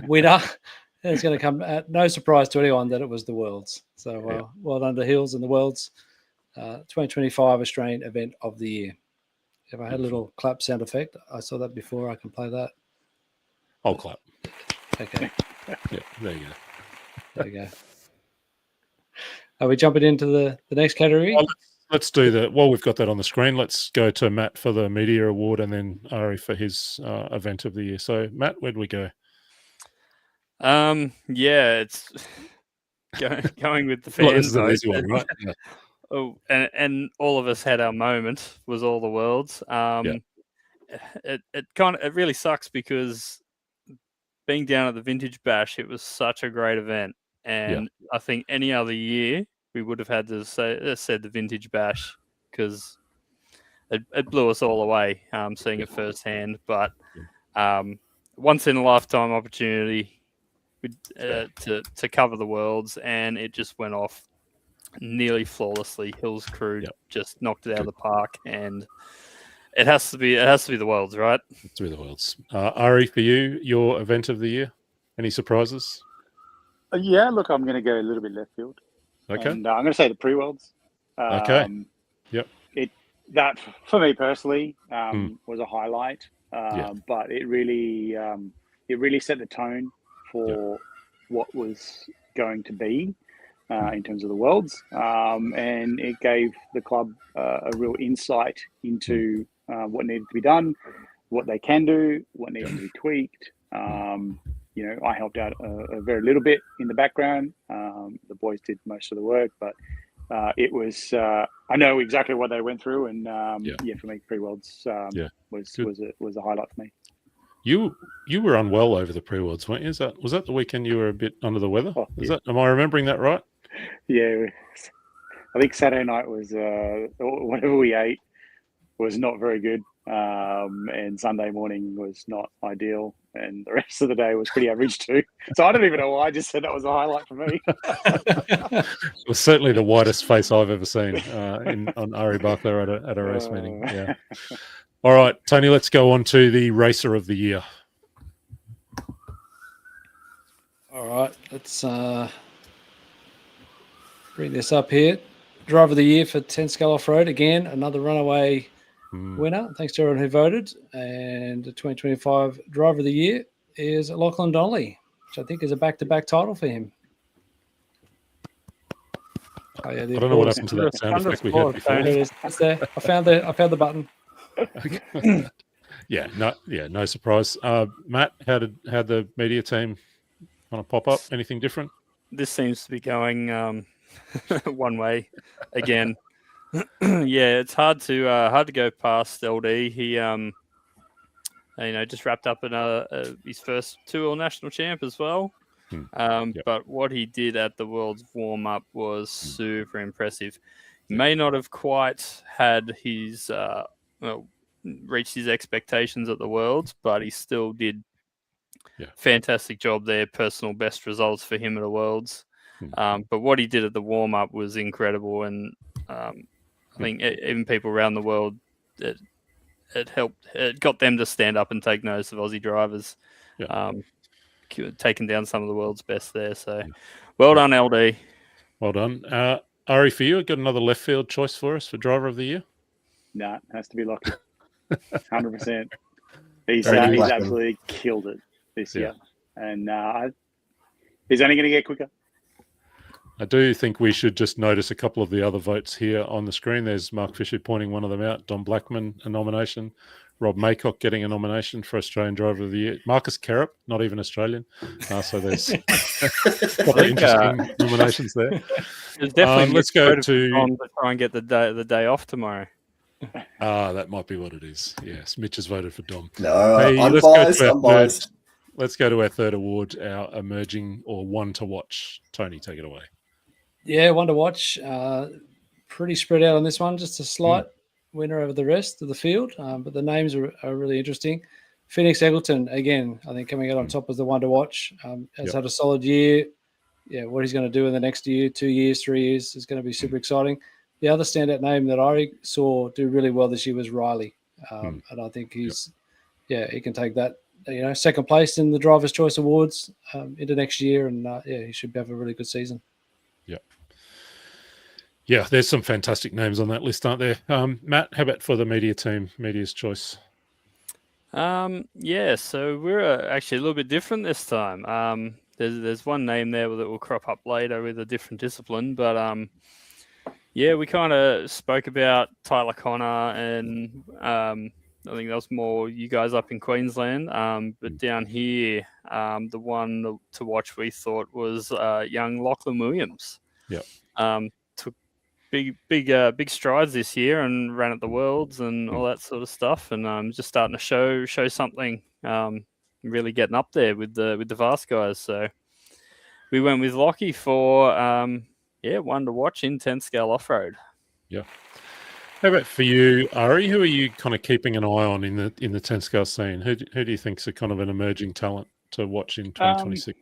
winner. It's going to come at no surprise to anyone that it was the Worlds. So well done to Hills and the Worlds. 2025 Australian Event of the Year. If I had a little clap sound effect, I saw that before. I can play that. I'll clap. Okay. Yeah, there you go. There you go. Are we jumping into the next category? Well, let's do while we've got that on the screen, let's go to Matt for the Media Award and then Ari for his Event of the Year. So, Matt, where do we go? It's going with the fans. Well, this is an easy one, right? Yeah. Oh, and all of us had our moment. Was all the Worlds. It really sucks because being down at the Vintage Bash, it was such a great event, and I think any other year we would have had to said the Vintage Bash because it blew us all away seeing it firsthand. But once in a lifetime opportunity. To cover the Worlds, and it just went off nearly flawlessly. Hills crew just knocked it out of the park, and it has to be the Worlds, right? It's to be the Worlds. Ari, for you, your Event of the Year, any surprises? Yeah, look, I'm going to go a little bit left field. Okay, and I'm going to say the pre-Worlds. Okay. Yep. That for me personally was a highlight, but it really set the tone for what was going to be in terms of the Worlds, and it gave the club a real insight into what needed to be done, what they can do, what needed to be tweaked. I helped out a very little bit in the background. The boys did most of the work, but it was I know exactly what they went through, and for me, pre-Worlds was a highlight for me. You were unwell over the pre-Worlds, weren't you? Was that the weekend you were a bit under the weather? Am I remembering that right? Yeah, I think Saturday night was whatever we ate was not very good, and Sunday morning was not ideal, and the rest of the day was pretty average too. So I don't even know why I just said that was a highlight for me. It was certainly the whitest face I've ever seen on Ari Buckler at a race meeting. Yeah. All right, Tony, let's go on to the Racer of the Year. All right, let's bring this up here. Driver of the Year for 10 Skull Off-Road. Again, another runaway winner. Thanks to everyone who voted. And the 2025 Driver of the Year is Lachlan Donnelly, which I think is a back-to-back title for him. I don't know what happened to that sound effect we had before. It's there. I found the button. No surprise. Matt, how did the media team kind of pop up? Anything different? This seems to be going one way again. It's hard to go past LD. He just wrapped up his first 2 national champ as well. But what he did at the World's warm up was super impressive. He may not have quite had his reached his expectations at the Worlds, but he still did fantastic job there. Personal best results for him at the Worlds. But what he did at the warm up was incredible, and I think even people around the world, it helped. It got them to stand up and take notice of Aussie drivers, taking down some of the world's best there. So, well done, LD. Well done, Ari. For you, got another left field choice for us for driver of the year? Nah, has to be Lockie. 100%. He's absolutely killed it this year, and he's only going to get quicker. I do think we should just notice a couple of the other votes here on the screen. There's Mark Fisher pointing one of them out. Don Blackman, a nomination. Rob Maycock getting a nomination for Australian Driver of the Year. Marcus Kerrup, not even Australian. So there's interesting nominations there. There's definitely let's go to try and get the day off tomorrow. That might be what it is. Yes, Mitch has voted for Dom. No, hey, unbiased. Let's go to our third award, our emerging or one to watch. Tony, take it away. Yeah, one to watch. Pretty spread out on this one. Just a slight winner over the rest of the field, but the names are really interesting. Phoenix Eggleton, again, I think coming out on top as the one to watch. Has had a solid year. Yeah, what he's going to do in the next year, 2 years, 3 years is going to be super exciting. The other standout name that I saw do really well this year was Riley. And I think he can take that, second place in the Driver's Choice Awards into next year. And he should have a really good season. Yeah, there's some fantastic names on that list, aren't there? Matt, how about for the media team, media's choice? So we're actually a little bit different this time. There's one name there that will crop up later with a different discipline, but we kind of spoke about Tyler Connor, and I think that was more you guys up in Queensland. But down here, the one to watch we thought was young Lachlan Williams. Yeah. Took big strides this year and ran at the Worlds and all that sort of stuff, and just starting to show something, really getting up there with the Vast guys. So we went with Lockie for one to watch in 10 scale off road. Yeah. How about for you, Ari? Who are you kind of keeping an eye on in the 10 scale scene? Who do you think's a kind of an emerging talent to watch in 2026?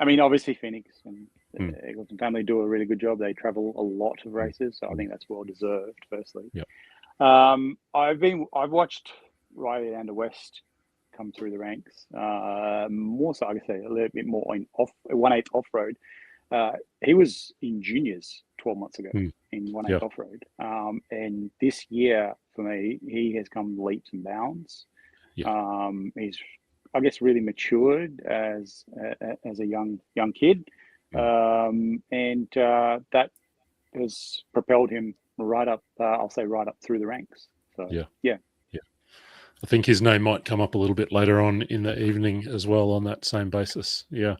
I mean, obviously Phoenix and the Eggleton family do a really good job. They travel a lot of races, so I think that's well deserved. Firstly, I've watched Riley Lander West come through the ranks. More so, I guess, a little bit more in 1/8 off road. He was in juniors 12 months ago in 1/8 off road, and this year for me, he has come leaps and bounds. He's, I guess, really matured as a young kid. And that has propelled him right up, right up through the ranks. So, I think his name might come up a little bit later on in the evening as well on that same basis. Yeah.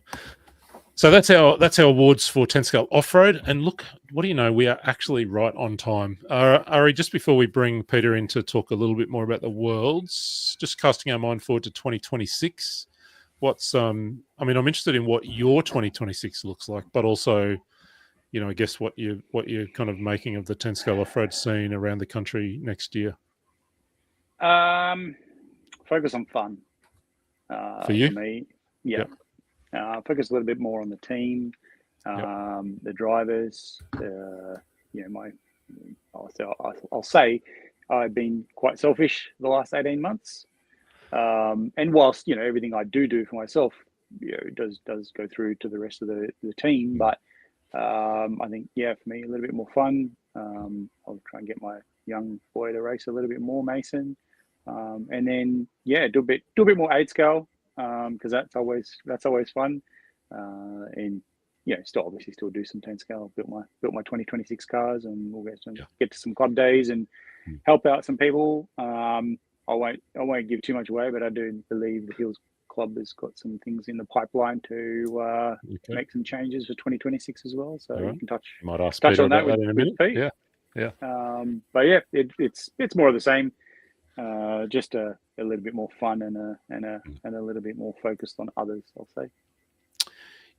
So that's our awards for 10 scale off-road. And look, what do you know? We are actually right on time. Ari, just before we bring Peter in to talk a little bit more about the Worlds, just casting our mind forward to 2026. I'm interested in what your 2026 looks like, but also, I guess what you're kind of making of the 10 scale off-road scene around the country next year. Focus on fun. For you? For me, focus a little bit more on the team, the drivers. I'll say I've been quite selfish the last 18 months. And whilst everything I do for myself, does go through to the rest of the team, but I think for me a little bit more fun. I'll try and get my young boy to race a little bit more, Mason, and then do a bit more 8 scale because that's always fun, and still do some 10 scale. Built my 2026 cars, and we'll get to some club days and help out some people. I won't give too much away, but I do believe the Hills Club has got some things in the pipeline to make some changes for 2026 as well. So you can touch on that in a minute. Pete. Yeah. But it's more of the same. Just a little bit more fun and a little bit more focused on others, I'll say.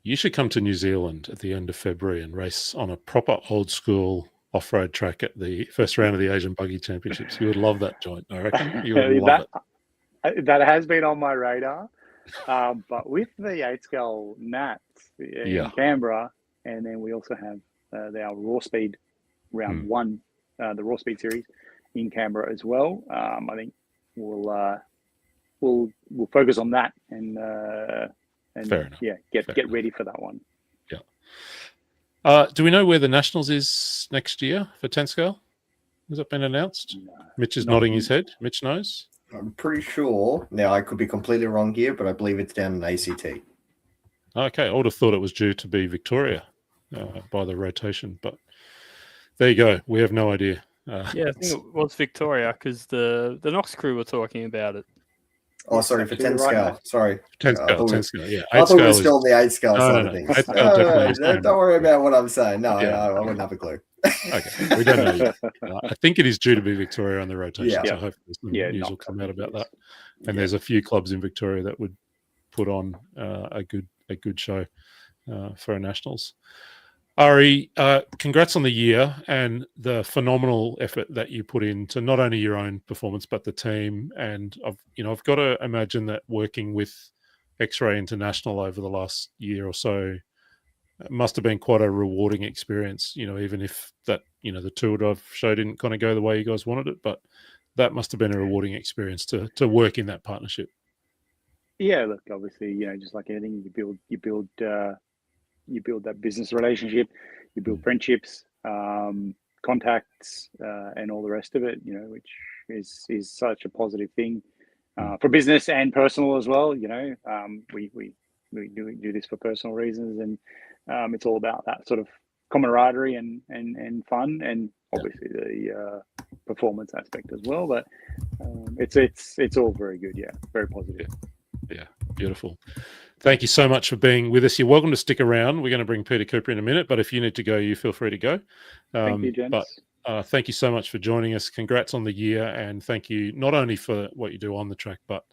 You should come to New Zealand at the end of February and race on a proper old school off-road track at the first round of the Asian Buggy Championships. You would love that joint, I reckon. You would love it. That has been on my radar. But with the 8 scale Nats in Canberra and then we also have our Raw Speed round one, the Raw Speed series in Canberra as well. I think we'll focus on that and Fair enough. get ready for that one. Do we know where the Nationals is next year for 10 scale? Has that been announced? No, Mitch is nodding his head. Mitch knows. I'm pretty sure. Now, I could be completely wrong here, but I believe it's down in ACT. Okay, I would have thought it was due to be Victoria by the rotation, but there you go. We have no idea. Yeah, I think it was Victoria because the Knox crew were talking about it. Oh, sorry, for 10 scale. Sorry. 10 scale, yeah. I thought we were is- still on the 8 scale side no, of things. 8 scale definitely is Don't worry about what I'm saying. No, Yeah. I wouldn't have a clue. Okay, we don't know yet. I think it is due to be Victoria on the rotation, Yeah. so hopefully some Yeah, news will Knox, come out about that. yes. And there's a few clubs in Victoria that would put on a good show for our nationals. Ari, congrats on the year and the phenomenal effort that you put into not only your own performance but the team. And I've got to imagine that working with X-Ray International over the last year or so must have been quite a rewarding experience. Even if that the tour dive show didn't kind of go the way you guys wanted it, but that must have been a rewarding experience to work in that partnership. Yeah, look, obviously, just like anything, you build that business relationship, you build friendships, contacts, and all the rest of it. Which is such a positive thing for business and personal as well. We do this for personal reasons, and it's all about that sort of camaraderie and fun, and obviously the performance aspect as well. But it's all very good. Yeah, very positive. Yeah, beautiful. Thank you so much for being with us. You're welcome to stick around. We're going to bring Peter Cooper in a minute, but if you need to go, you feel free to go. Thank you, gents. But thank you so much for joining us. Congrats on the year, and thank you not only for what you do on the track, but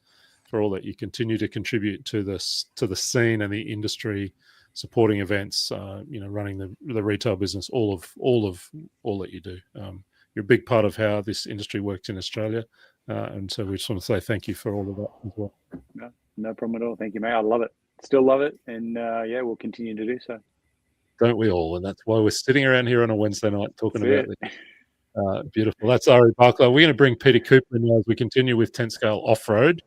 for all that you continue to contribute to the scene and the industry, supporting events, running the retail business, all that you do. You're a big part of how this industry works in Australia, and so we just want to say thank you for all of that as well. No problem at all. Thank you, mate. I love it. Still love it. And we'll continue to do so. Don't we all? And that's why we're sitting around here on a Wednesday night talking about this. Beautiful. That's Ari Barkla. We're going to bring Peter Cooper in now as we continue with 10 scale off-road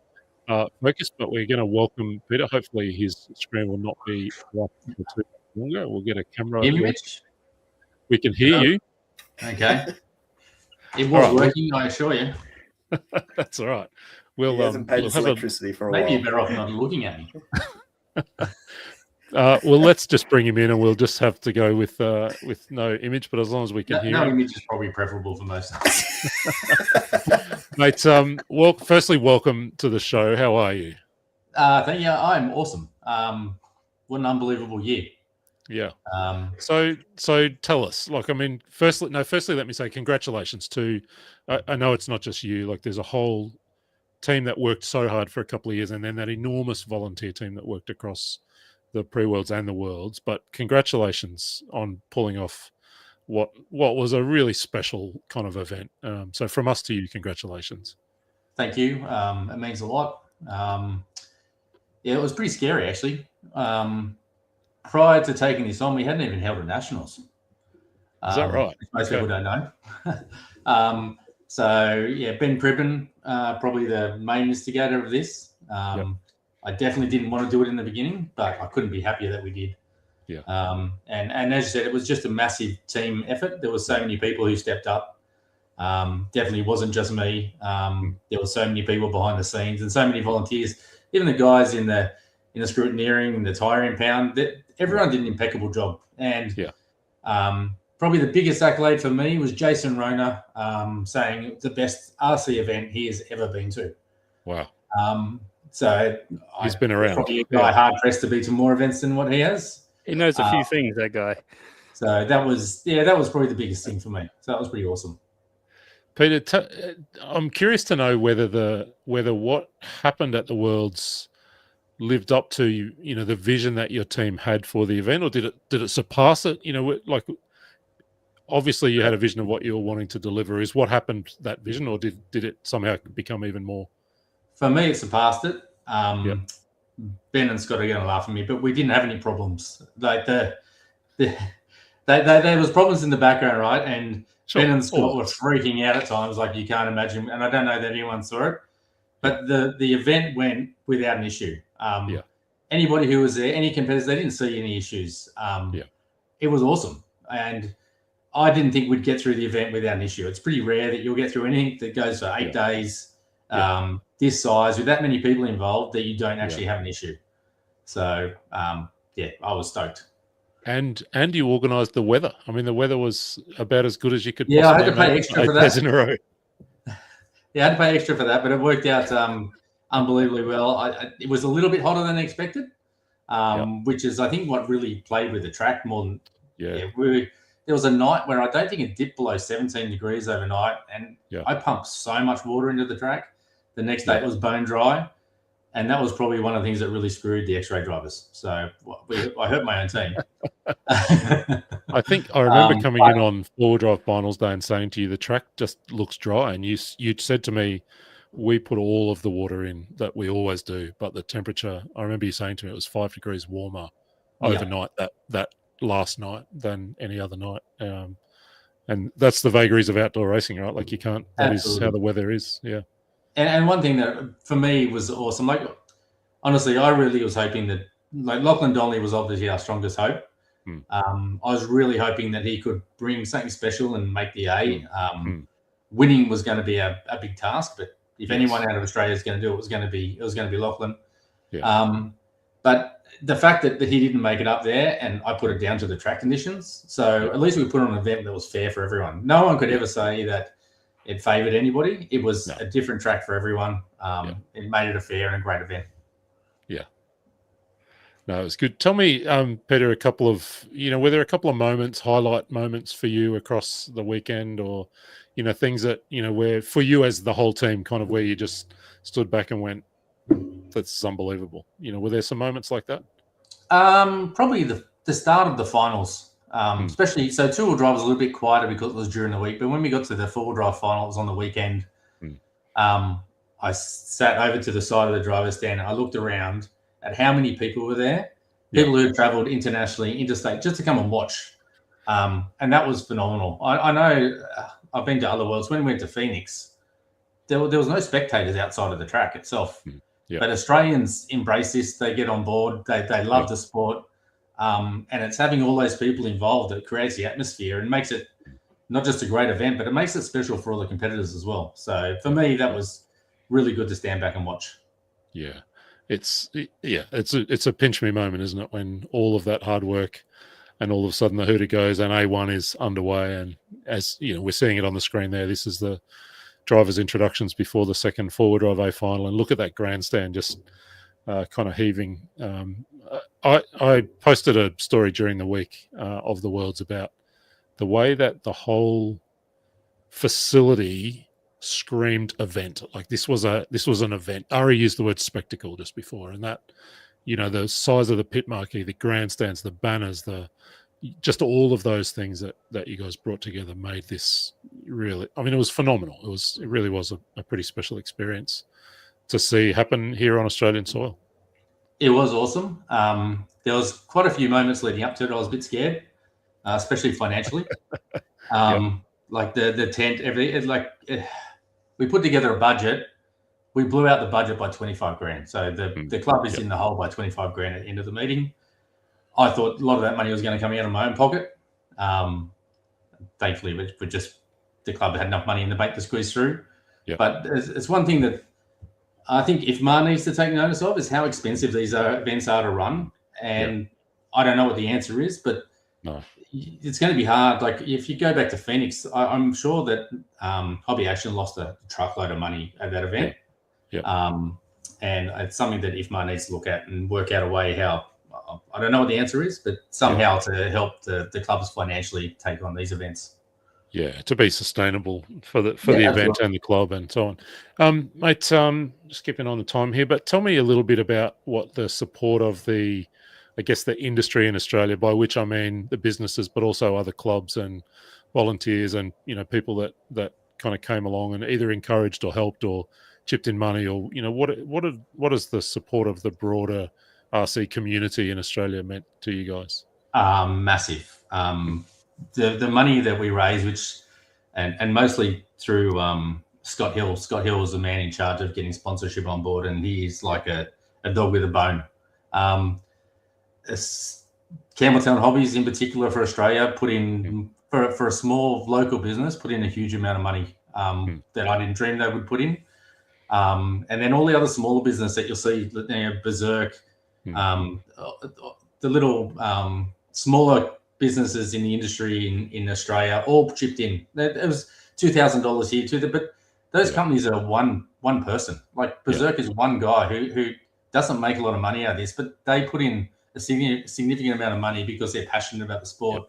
focus, but we're going to welcome Peter. Hopefully his screen will not be up for too longer. We'll get a camera. Image. We can hear you. Okay. It was working, I assure you. That's all right. He hasn't paid his electricity for a while. Maybe you're better off not looking at me. Well, let's just bring him in, and we'll just have to go with no image. But as long as we can hear no him. image is probably preferable for most of us. Mate, firstly, welcome to the show. How are you? Thank you. I'm awesome. What an unbelievable year. Yeah. So tell us, firstly, let me say congratulations to. I know it's not just you. There's a whole team that worked so hard for a couple of years, and then that enormous volunteer team that worked across the pre-worlds and the worlds. But congratulations on pulling off what was a really special kind of event. So from us to you, congratulations. Thank you. It means a lot. It was pretty scary actually. Prior to taking this on, we hadn't even held a nationals. Is that right? Most people don't know. Ben Pribben, probably the main instigator of this. Yep. I definitely didn't want to do it in the beginning, but I couldn't be happier that we did. Yeah. And as you said, it was just a massive team effort. There were so many people who stepped up. Definitely wasn't just me. There were so many people behind the scenes and so many volunteers. Even the guys in the scrutineering and the tire impound, everyone did an impeccable job. And probably the biggest accolade for me was Jason Rona saying it's the best RC event he has ever been to. Wow. So he's been around. Probably a guy hard pressed to be to more events than what he has. He knows a few things, that guy. So that was probably the biggest thing for me. So that was pretty awesome. Peter, I'm curious to know whether what happened at the Worlds lived up to the vision that your team had for the event, or did it surpass it? Obviously you had a vision of what you were wanting to deliver. Is what happened to that vision, or did it somehow become even more? For me, it surpassed it. Ben and Scott are going to laugh at me, but we didn't have any problems. The there was problems in the background, right? And Sure. Ben and Scott were freaking out at times, like you can't imagine. And I don't know that anyone saw it, but the event went without an issue. Anybody who was there, any competitors, they didn't see any issues. It was awesome. And I didn't think we'd get through the event without an issue. It's pretty rare that you'll get through anything that goes for 8 days, this size, with that many people involved, that you don't actually have an issue. So, I was stoked. And you organised the weather. I mean, the weather was about as good as you could. Yeah, I had to pay extra for that. In a row. Yeah, I had to pay extra for that, but it worked out unbelievably well. It was a little bit hotter than expected, which is, I think, what really played with the track more than. There was a night where I don't think it dipped below 17 degrees overnight, and I pumped so much water into the track. The next day it was bone dry, and that was probably one of the things that really screwed the X-ray drivers. So I hurt my own team. I think I remember coming in on four-wheel drive finals day and saying to you, the track just looks dry, and you said to me, we put all of the water in that we always do, but the temperature, I remember you saying to me, it was 5 degrees warmer overnight that last night than any other night. And that's the vagaries of outdoor racing, right? Like, you can't, that is how the weather is. Yeah. And one thing that for me was awesome, like, honestly, I really was hoping that, like, Lachlan Donnelly was obviously our strongest hope. I was really hoping that he could bring something special and make the A. Winning was going to be a big task, but if anyone out of Australia is going to do it, it was going to be Lachlan. But the fact that he didn't make it up there, and I put it down to the track conditions. So at least we put on an event that was fair for everyone. No one could ever say that it favoured anybody. It was a different track for everyone. It made it a fair and a great event. Yeah. No, it was good. Tell me, Peter, were there a couple of moments, highlight moments for you across the weekend, or, things that, where for you as the whole team, kind of where you just stood back and went, that's unbelievable. Were there some moments like that? Probably the start of the finals, especially. So two-wheel drive was a little bit quieter because it was during the week, but when we got to the four-wheel drive finals on the weekend, I sat over to the side of the driver's stand. I looked around at how many people were there, people who had travelled internationally, interstate, just to come and watch. And that was phenomenal. I know I've been to other worlds. When we went to Phoenix, there was no spectators outside of the track itself. But Australians embrace this. They get on board. They love the sport. And it's having all those people involved that creates the atmosphere and makes it not just a great event, but it makes it special for all the competitors as well. So for me, that was really good to stand back and watch. Yeah. It's a pinch me moment, isn't it? When all of that hard work and all of a sudden the hooter goes and A1 is underway. And as we're seeing it on the screen there, this is the drivers' introductions before the second four-wheel drive A final, and look at that grandstand just kind of heaving. I posted a story during the week of the Worlds about the way that the whole facility screamed event. Like, this was an event. Ari used the word spectacle just before, and that, the size of the pit marquee, the grandstands, the banners, just all of those things that you guys brought together made this really, it was phenomenal. It really was a pretty special experience to see happen here on Australian soil. It was awesome. There was quite a few moments leading up to it. I was a bit scared, especially financially. Like the tent, everything. We put together a budget. We blew out the budget by 25 grand. So the club is in the hole by 25 grand at the end of the meeting. I thought a lot of that money was going to come out of my own pocket. Thankfully, the club had enough money in the bank to squeeze through. But it's one thing that I think IFMAR needs to take notice of, is how expensive these events are to run. And I don't know what the answer is, but it's going to be hard. Like, if you go back to Phoenix, I'm sure that Hobby Action lost a truckload of money at that event. And it's something that IFMAR needs to look at and work out a way how, I don't know what the answer is, but somehow to help the clubs financially take on these events. Yeah, to be sustainable for the event and the club and so on. Mate, just keeping on the time here, but tell me a little bit about what the support of the industry in Australia, by which I mean the businesses, but also other clubs and volunteers and, people that kind of came along and either encouraged or helped or chipped in money, or, what is the support of the broader RC community in Australia meant to you guys? Massive. The money that we raise, which and mostly through Scott Hill. Scott Hill was the man in charge of getting sponsorship on board, and he's like a dog with a bone. Campbelltown Hobbies, in particular for Australia, put in for a small local business, put in a huge amount of money that I didn't dream they would put in. And then all the other smaller business that you'll see, Berserk, the little smaller businesses in the industry in Australia all chipped in. It was $2,000 here too, but those companies are one person. Like Berserk is one guy who doesn't make a lot of money out of this, but they put in a significant amount of money because they're passionate about the sport.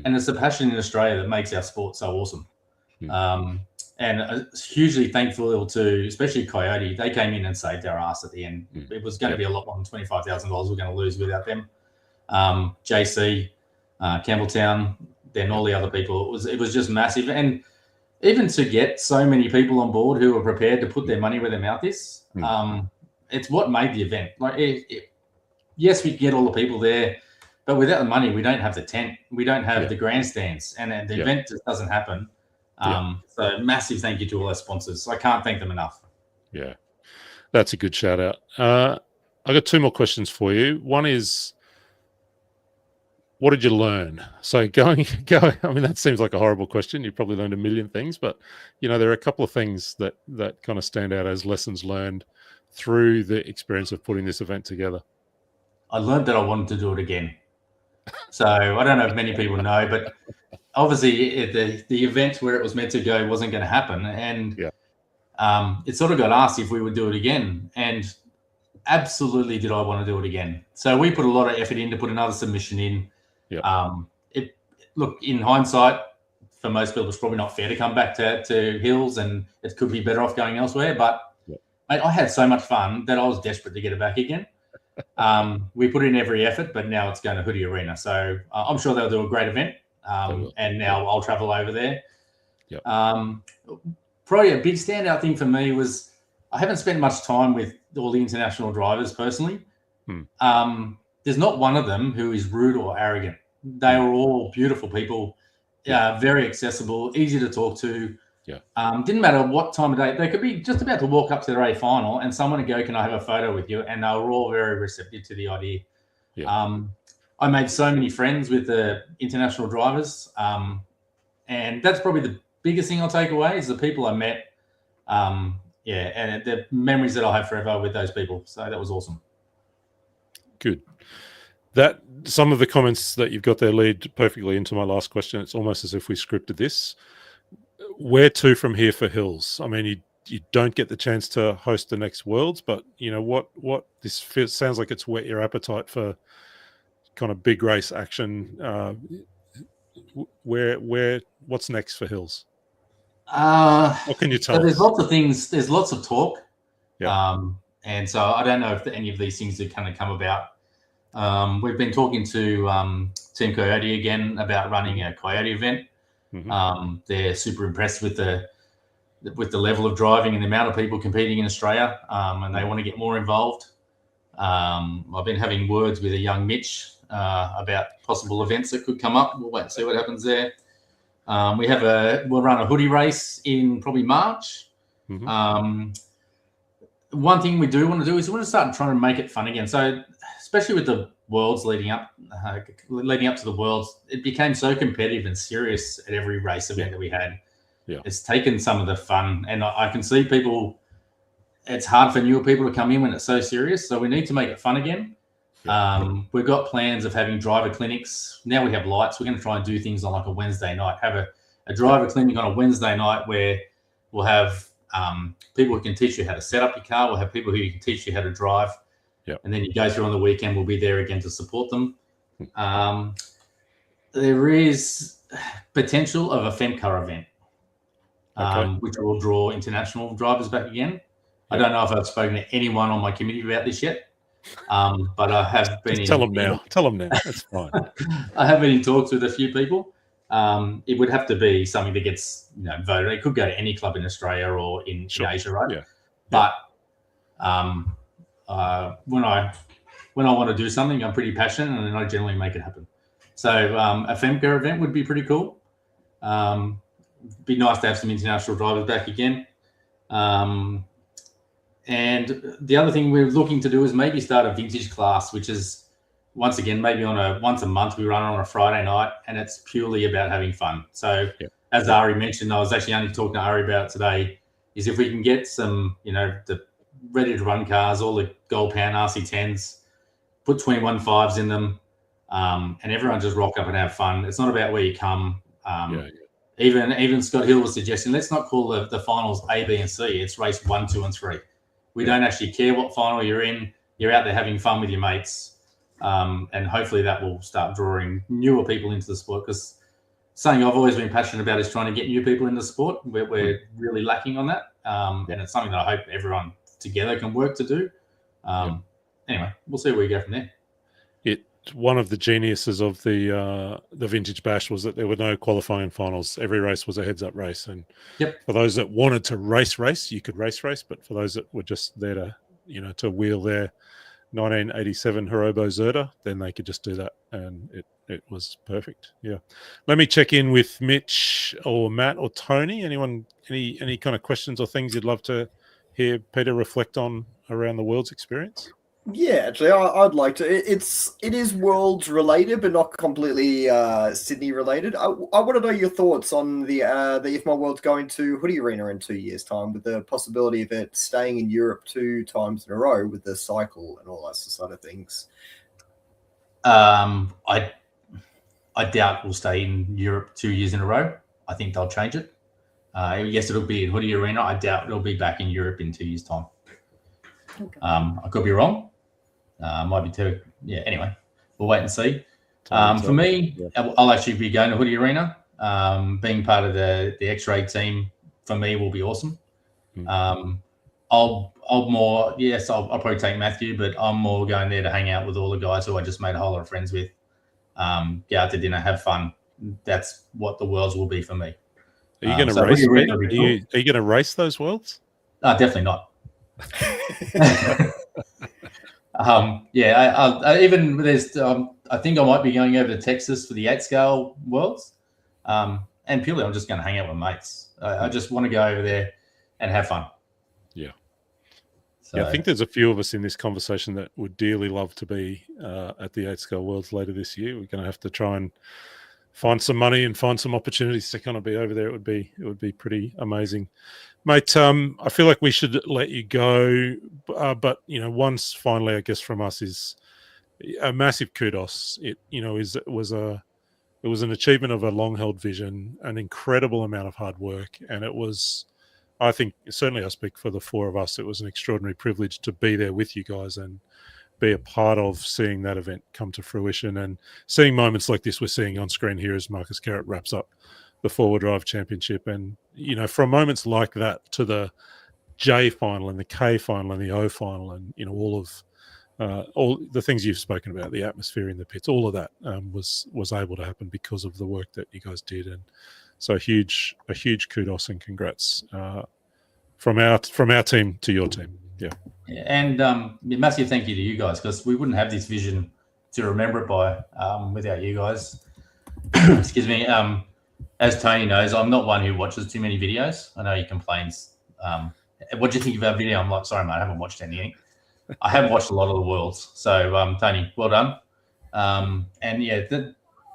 And it's the passion in Australia that makes our sport so awesome. And hugely thankful to, especially Coyote, they came in and saved our ass at the end. It was going to be a lot more than $25,000 we're going to lose without them. JC, Campbelltown, then all the other people. It was just massive. And even to get so many people on board who are prepared to put their money where their mouth is, it's what made the event. Like, yes, we get all the people there, but without the money, we don't have the tent, we don't have the grandstands, and the event just doesn't happen. So massive thank you to all our sponsors. I can't thank them enough. Yeah, that's a good shout out. I got two more questions for you. One is, what did you learn? So going. I mean, that seems like a horrible question. You probably learned a million things, but there are a couple of things that kind of stand out as lessons learned through the experience of putting this event together. I learned that I wanted to do it again. So I don't know if many people know, but obviously the event where it was meant to go wasn't going to happen. And it sort of got asked if we would do it again. And absolutely did I want to do it again. So we put a lot of effort in to put another submission in. Look, in hindsight, for most people, it's probably not fair to come back to Hills, and it could be better off going elsewhere. But mate, I had so much fun that I was desperate to get it back again. We put in every effort, but now it's going to Hoodie Arena. So I'm sure they'll do a great event. And now I'll travel over there. Probably a big standout thing for me was I haven't spent much time with all the international drivers personally. There's not one of them who is rude or arrogant. They were all beautiful people, very accessible, easy to talk to. Didn't matter what time of day. They could be just about to walk up to their A final and someone would go, "Can I have a photo with you?" And they were all very receptive to the idea. I made so many friends with the international drivers. And that's probably the biggest thing I'll take away is the people I met. And the memories that I'll have forever with those people. So that was awesome. Good. That some of the comments that you've got there lead perfectly into my last question. It's almost as if we scripted this. Where to from here for Hills? I mean, you don't get the chance to host the next Worlds, but what this sounds like it's whet your appetite for kind of big race action. What's next for Hills? What can you tell us? There's lots of things. There's lots of talk. And so I don't know if any of these things are going to come about. We've been talking to Team Coyote again about running a Coyote event. They're super impressed with the level of driving and the amount of people competing in Australia, and they want to get more involved. I've been having words with a young Mitch about possible events that could come up. We'll wait and see what happens there. We'll run a hoodie race in probably March. One thing we do want to do is we want to start trying to make it fun again. So especially with the Worlds leading up to the Worlds, it became so competitive and serious at every race event that we had. It's taken some of the fun, and I can see people. It's hard for newer people to come in when it's so serious. So we need to make it fun again. We've got plans of having driver clinics. Now we have lights. We're going to try and do things on like a Wednesday night. Have a driver clinic on a Wednesday night where we'll have people who can teach you how to set up your car. We'll have people who can teach you how to drive. And then you go through on the weekend. We'll be there again to support them. There is potential of a FemCar event, which will draw international drivers back again. I don't know if I've spoken to anyone on my committee about this yet, but I have been. Tell them now. That's fine. I have been in talks with a few people. It would have to be something that gets voted. It could go to any club in Australia or in Asia, right? But when I want to do something, I'm pretty passionate, and I generally make it happen. So a Femca event would be pretty cool. Be nice to have some international drivers back again. And the other thing we're looking to do is maybe start a vintage class, which is once again maybe once a month we run on a Friday night, and it's purely about having fun. So as Ari mentioned, I was actually only talking to Ari about it today, is if we can get some, the ready to run cars, all the Gold Pound RC10s, put 21.5s in them, and everyone just rock up and have fun. It's not about where you come. Even Scott Hill was suggesting, let's not call the finals A, B, and C. It's race 1, 2, and 3. We don't actually care what final you're in. You're out there having fun with your mates. And hopefully that will start drawing newer people into the sport, because something I've always been passionate about is trying to get new people into the sport. We're really lacking on that. And it's something that I hope everyone together can work to do. Anyway, we'll see where we go from there. One of the geniuses of the Vintage Bash was that there were no qualifying finals. Every race was a heads-up race, and for those that wanted to race, you could race. But for those that were just there to, to wheel their 1987 Hirobo Zerda, then they could just do that, and it was perfect. Yeah. Let me check in with Mitch or Matt or Tony. Anyone, any kind of questions or things you'd love to hear Peter reflect on around the World's experience? Yeah, actually, I'd like to. It is Worlds related, but not completely Sydney related. I want to know your thoughts on the IFMA Worlds going to Hoodie Arena in 2 years' time, with the possibility of it staying in Europe 2 times in a row with the cycle and all that sort of things. I doubt we'll stay in Europe 2 years in a row. I think they'll change it. Yes, it'll be in Hoodie Arena. I doubt it'll be back in Europe in 2 years' time. Okay. I could be wrong. Might be too. Yeah. Anyway, we'll wait and see. For me, I'll actually be going to Hoodie Arena. Being part of the X-Ray team for me will be awesome. I'll probably take Matthew, but I'm more going there to hang out with all the guys who I just made a whole lot of friends with. Get out to dinner, have fun. That's what the Worlds will be for me. Are you going to race? Are you going to race those Worlds? Definitely not. Even there's I think I might be going over to Texas for the 8-scale Worlds, and purely I'm just going to hang out with mates. I just want to go over there and have fun. I think there's a few of us in this conversation that would dearly love to be at the 8-scale Worlds later this year. We're going to have to try and find some money and find some opportunities to kind of be over there. It would be pretty amazing. Mate, I feel like we should let you go, but once finally, I guess from us is a massive kudos. It was an achievement of a long-held vision, an incredible amount of hard work, and it was, I think, certainly I speak for the four of us, it was an extraordinary privilege to be there with you guys and be a part of seeing that event come to fruition, and seeing moments like this we're seeing on screen here as Marcus Garrett wraps up the 4-wheel drive championship. And from moments like that to the J final and the K final and the O final, and all the things you've spoken about, the atmosphere in the pits, all of that was able to happen because of the work that you guys did. And so a huge kudos and congrats from our team to your team. And massive thank you to you guys, because we wouldn't have this vision to remember it by without you guys. Excuse me. As Tony knows, I'm not one who watches too many videos. I know he complains. What do you think of our video? I'm like, sorry, mate, I haven't watched anything. I haven't watched a lot of the Worlds. So, Tony, well done.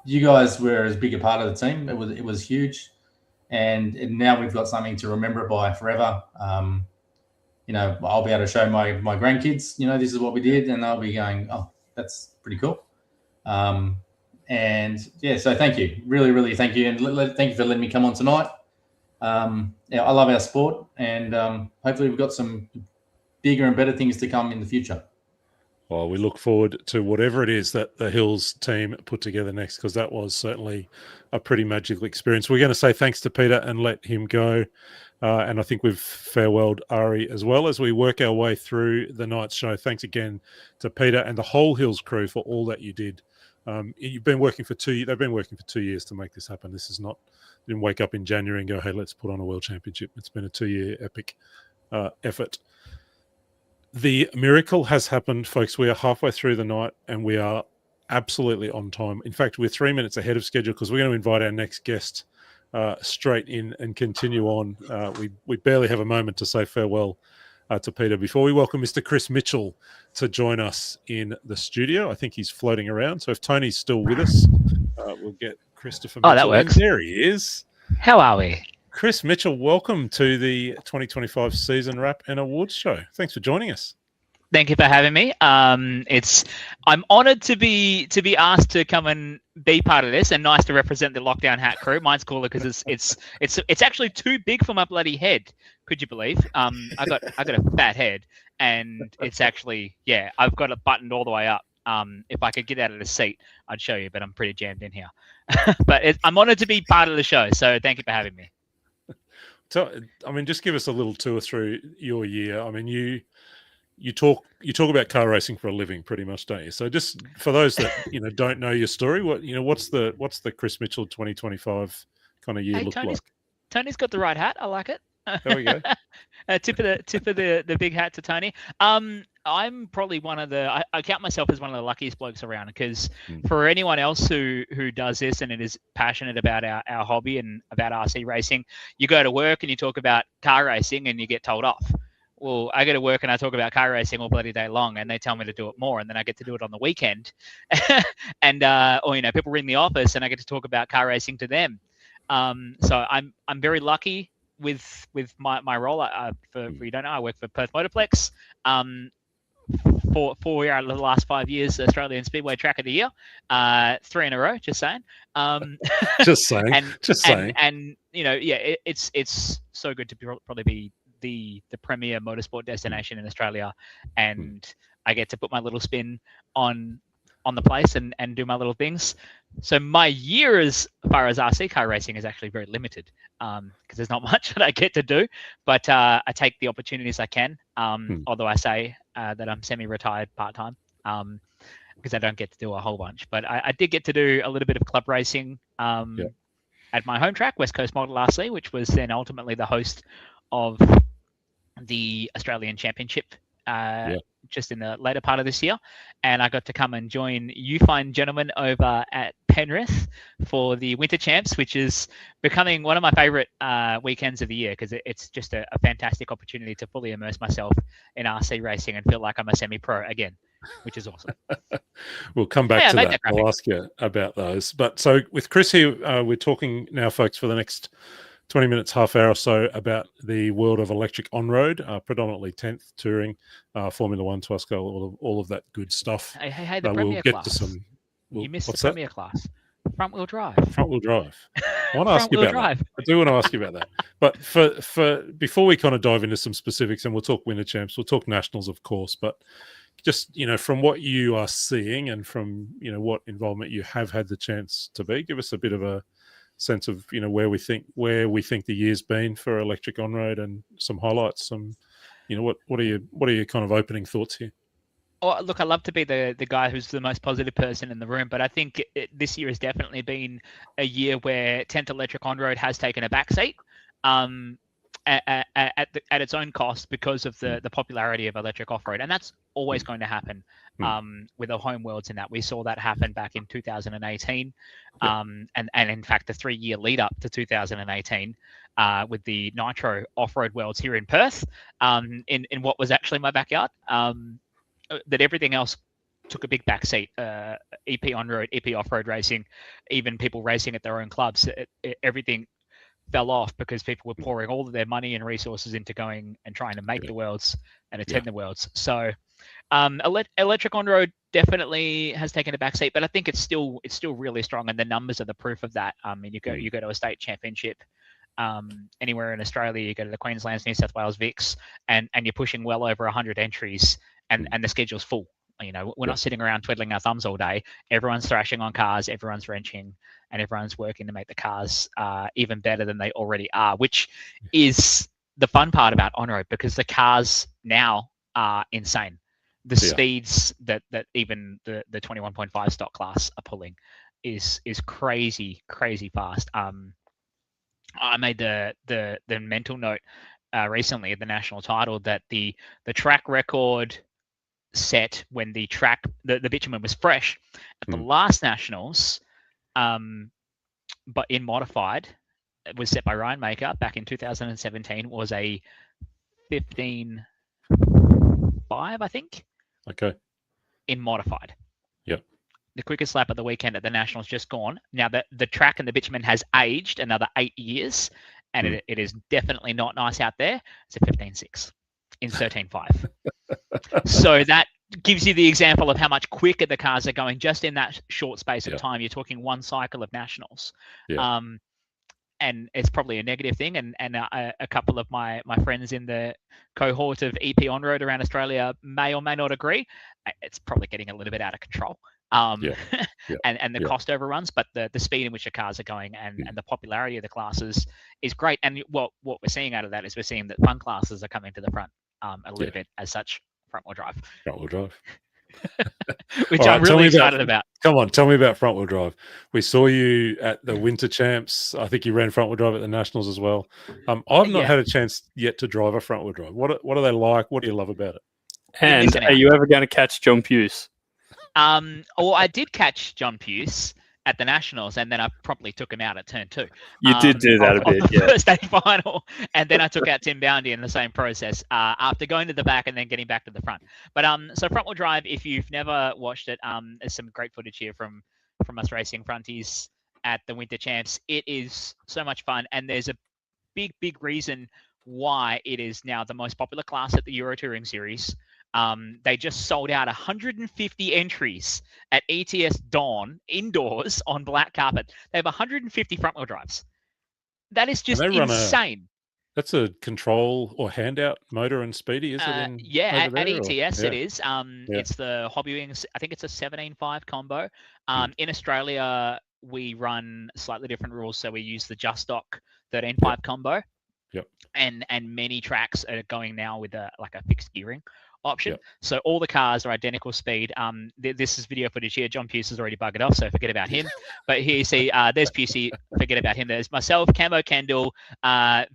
You guys were as big a part of the team. It was huge. And now we've got something to remember it by forever. I'll be able to show my grandkids, this is what we did, and they'll be going, oh, that's pretty cool. So thank you. Really, really thank you. And thank you for letting me come on tonight. I love our sport, and hopefully we've got some bigger and better things to come in the future. Well, we look forward to whatever it is that the Hills team put together next, because that was certainly a pretty magical experience. We're going to say thanks to Peter and let him go. And I think we've farewelled Ari as well as we work our way through the night's show. Thanks again to Peter and the whole Hills crew for all that you did. You've been working for 2 years. They've been working for 2 years to make this happen. This is not, didn't wake up in January and go, hey, let's put on a world championship. It's been a 2-year epic effort. The miracle has happened, folks. We are halfway through the night, and we are absolutely on time. In fact, we're 3 minutes ahead of schedule because we're going to invite our next guest straight in and continue on. We barely have a moment to say farewell to Peter before we welcome Mr. Chris Mitchell to join us in the studio. I think he's floating around. So if Tony's still with us, we'll get Christopher Mitchell. Oh, that works. And there he is. How are we? Chris Mitchell, welcome to the 2025 season wrap and awards show. Thanks for joining us. Thank you for having me. I'm honoured to be asked to come and be part of this, and nice to represent the Lockdown Hat crew. Mine's cooler because it's actually too big for my bloody head. Could you believe? I got a fat head, and it's actually I've got it buttoned all the way up. If I could get out of the seat, I'd show you, but I'm pretty jammed in here. But I'm honoured to be part of the show, so thank you for having me. So, I mean, just give us a little tour through your year. I mean, you talk about car racing for a living, pretty much, don't you? So, just for those that don't know your story, what's the Chris Mitchell 2025 kind of year look like? Tony's got the right hat. I like it. There we go. Tip of the big hat to Tony. I'm probably one of the. I count myself as one of the luckiest blokes around, because for anyone else who does this and is passionate about our hobby and about RC racing, you go to work and you talk about car racing and you get told off. Well, I go to work and I talk about car racing all bloody day long, and they tell me to do it more, and then I get to do it on the weekend. And people ring the office and I get to talk about car racing to them. So I'm very lucky with my role. For you don't know, I work for Perth Motorplex. For 4 out of the last 5 years, Australian Speedway Track of the Year, 3 in a row. Just saying. Just saying. And it's so good to probably be the premier motorsport destination in Australia, and I get to put my little spin on the place and do my little things. So my year as far as RC car racing is actually very limited, because there's not much that I get to do, but I take the opportunities I can, although I say that I'm semi-retired part-time, because I don't get to do a whole bunch. But I did get to do a little bit of club racing at my home track, West Coast Model RC, which was then ultimately the host of the Australian Championship just in the later part of this year. And I got to come and join you fine gentlemen over at Penrith for the Winter Champs, which is becoming one of my favourite weekends of the year, because it's just a fantastic opportunity to fully immerse myself in RC racing and feel like I'm a semi-pro again, which is awesome. We'll come back to that. I'll ask you about those. But so with Chris here, we're talking now, folks, for the next 20 minutes, half hour or so, about the world of electric on-road, predominantly 10th touring, Formula One, Twasco, all of that good stuff. Hey, the Premier class. You missed the Premier class. Front-wheel drive. Front-wheel drive. I want to ask you about that. I do want to ask you about that. But for before we kind of dive into some specifics, and we'll talk Winter Champs, we'll talk Nationals, of course, but just, from what you are seeing and from, what involvement you have had the chance to be, give us a bit of a sense of where we think the year's been for electric on-road, and some highlights. What are your kind of opening thoughts here? Oh, look, I love to be the guy who's the most positive person in the room, but I think this year has definitely been a year where 10th electric on-road has taken a backseat at its own cost, because of the popularity of electric off-road, and that's always going to happen with the home worlds. In that we saw that happen back in 2018, and in fact the 3-year lead up to 2018 with the Nitro off-road worlds here in Perth, in what was actually my backyard, that everything else took a big backseat. EP on-road, EP off-road racing, even people racing at their own clubs, everything fell off because people were pouring all of their money and resources into going and trying to make the worlds and attend the worlds. So electric on-road definitely has taken a backseat, but I think it's still really strong, and the numbers are the proof of that. I mean, you go to a state championship anywhere in Australia, you go to the Queensland's, New South Wales Vics, and you're pushing well over 100 entries, and the schedule's full. We're not sitting around twiddling our thumbs all day. Everyone's thrashing on cars, everyone's wrenching, and everyone's working to make the cars even better than they already are, which is the fun part about on-road, because the cars now are insane. The speeds that even the 21.5 stock class are pulling is crazy fast. I made the mental note recently at the national title that the track record set when the track, the bitumen was fresh. At the last Nationals, but in modified, it was set by Ryan Maker back in 2017, was a 15.5, I think. Okay. In modified. Yep. The quickest lap of the weekend at the Nationals just gone. Now the track and the bitumen has aged another 8 years, and it is definitely not nice out there. It's a 15.6 in 13.5. So that gives you the example of how much quicker the cars are going just in that short space of time. You're talking one cycle of Nationals. Yeah. And it's probably a negative thing. And a couple of my friends in the cohort of EP on-road around Australia may or may not agree. It's probably getting a little bit out of control. And the cost overruns, but the speed in which the cars are going and the popularity of the classes is great. And what we're seeing out of that is we're seeing that fun classes are coming to the front a little bit as such. Front-wheel drive. Front-wheel drive. Which I'm really excited about. Come on, tell me about front-wheel drive. We saw you at the Winter Champs. I think you ran front-wheel drive at the Nationals as well. I've not had a chance yet to drive a front-wheel drive. What are they like? What do you love about it? And are you ever going to catch John Puce? Well, I did catch John Puce at the Nationals, and then I promptly took him out at turn 2. You did do that a bit, the first day final, and then I took out Tim Boundy in the same process after going to the back and then getting back to the front. But so front wheel drive, if you've never watched it, there's some great footage here from us racing fronties at the Winter Champs. It is so much fun, and there's a big reason why it is now the most popular class at the Euro Touring Series. They just sold out 150 entries at ETS Dawn indoors on black carpet. They have 150 front-wheel drives. That is just insane. That's a control or handout motor and speedy, is it? At ETS it is. It's the Hobbywings. I think it's a 17.5 combo. In Australia, we run slightly different rules, so we use the Just Stock 13.5 combo. Yep. And many tracks are going now with a fixed gearing option. So all the cars are identical speed. This is video footage here. John Puce has already buggered off, so forget about him. But here you see, there's Pusey, forget about him. There's myself, Camo Kendall,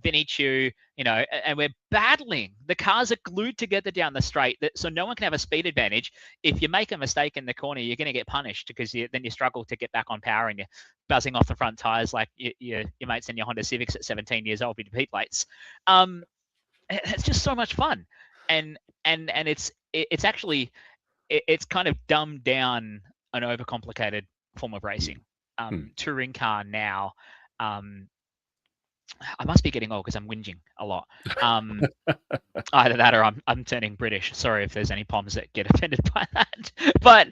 Vinny Chu, and we're battling. The cars are glued together down the straight, so no one can have a speed advantage. If you make a mistake in the corner, you're going to get punished because then you struggle to get back on power and you're buzzing off the front tires like your mates in your Honda Civics at 17 years old with your P-plates. It's just so much fun. And it's actually it's kind of dumbed down an overcomplicated form of racing. Touring car now. I must be getting old because I'm whinging a lot. Either that or I'm turning British. Sorry if there's any Poms that get offended by that. But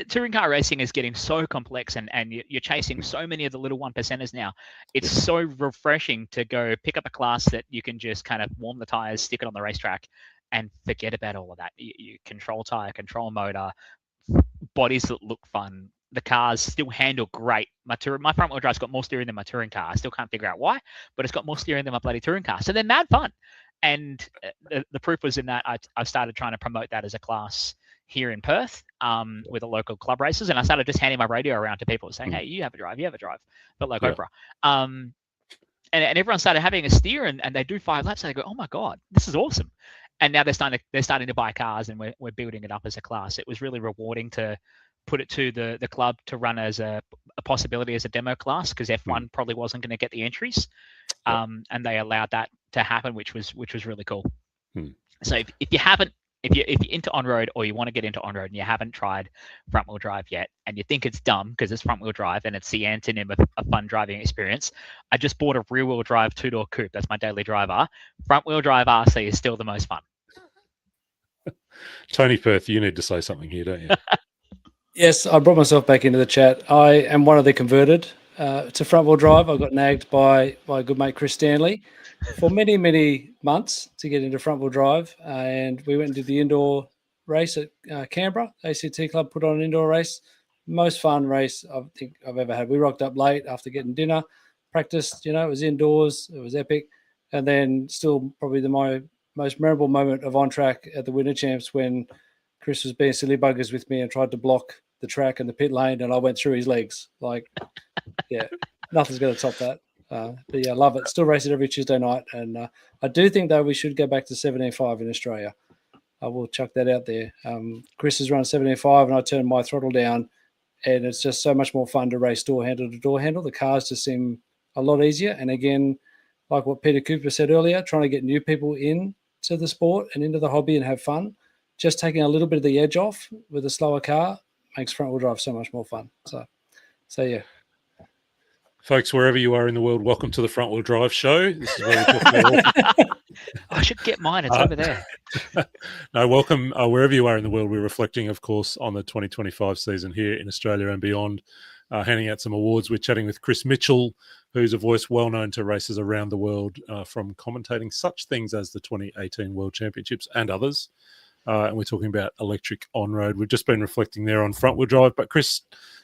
touring car racing is getting so complex, and you're chasing so many of the little 1%ers now. It's so refreshing to go pick up a class that you can just kind of warm the tires, stick it on the racetrack, and forget about all of that. You control tire, control motor, bodies that look fun. The cars still handle great. My front wheel drive's got more steering than my touring car. I still can't figure out why, but it's got more steering than my bloody touring car. So they're mad fun. And the proof was in that I started trying to promote that as a class here in Perth with the local club races. And I started just handing my radio around to people saying, hey, you have a drive, but like Oprah. And everyone started having a steer and they do 5 laps and they go, oh my God, this is awesome. And now they're starting to buy cars and we're building it up as a class. It was really rewarding to put it to the club to run as a possibility as a demo class because F1 probably wasn't going to get the entries, and they allowed that to happen, which was really cool. So if you're into on-road or you want to get into on-road and you haven't tried front-wheel drive yet and you think it's dumb because it's front-wheel drive and it's the antonym of a fun driving experience, I just bought a rear-wheel drive 2-door coupe. That's my daily driver. Front-wheel drive RC is still the most fun. Tony Perth, you need to say something here, don't you? Yes, I brought myself back into the chat. I am one of the converted to front-wheel drive. I got nagged by my good mate Chris Stanley for many, many months to get into front-wheel drive, and we went and did the indoor race at Canberra. ACT Club put on an indoor race. Most fun race I think I've ever had. We rocked up late after getting dinner, practiced, it was indoors. It was epic. And then still probably my most memorable moment of on-track at the Winter Champs when Chris was being silly buggers with me and tried to block the track and the pit lane, and I went through his legs. Nothing's going to top that. But yeah, I love it. Still race it every Tuesday night, and I do think though we should go back to 17.5 in Australia. I will chuck that out there. Chris is running 17.5 and I turned my throttle down, and it's just so much more fun to race door handle to door handle. The cars just seem a lot easier. And again, like what Peter Cooper said earlier, trying to get new people in to the sport and into the hobby and have fun, just taking a little bit of the edge off with a slower car makes front wheel drive so much more fun. So yeah. Folks, wherever you are in the world, welcome to the Front Wheel Drive Show. This is where we talk about I should get mine. It's over there. No, welcome. Wherever you are in the world, we're reflecting, of course, on the 2025 season here in Australia and beyond, handing out some awards. We're chatting with Chris Mitchell, who's a voice well known to racers around the world from commentating such things as the 2018 World Championships and others. And we're talking about electric on-road. We've just been reflecting there on front wheel drive. But Chris,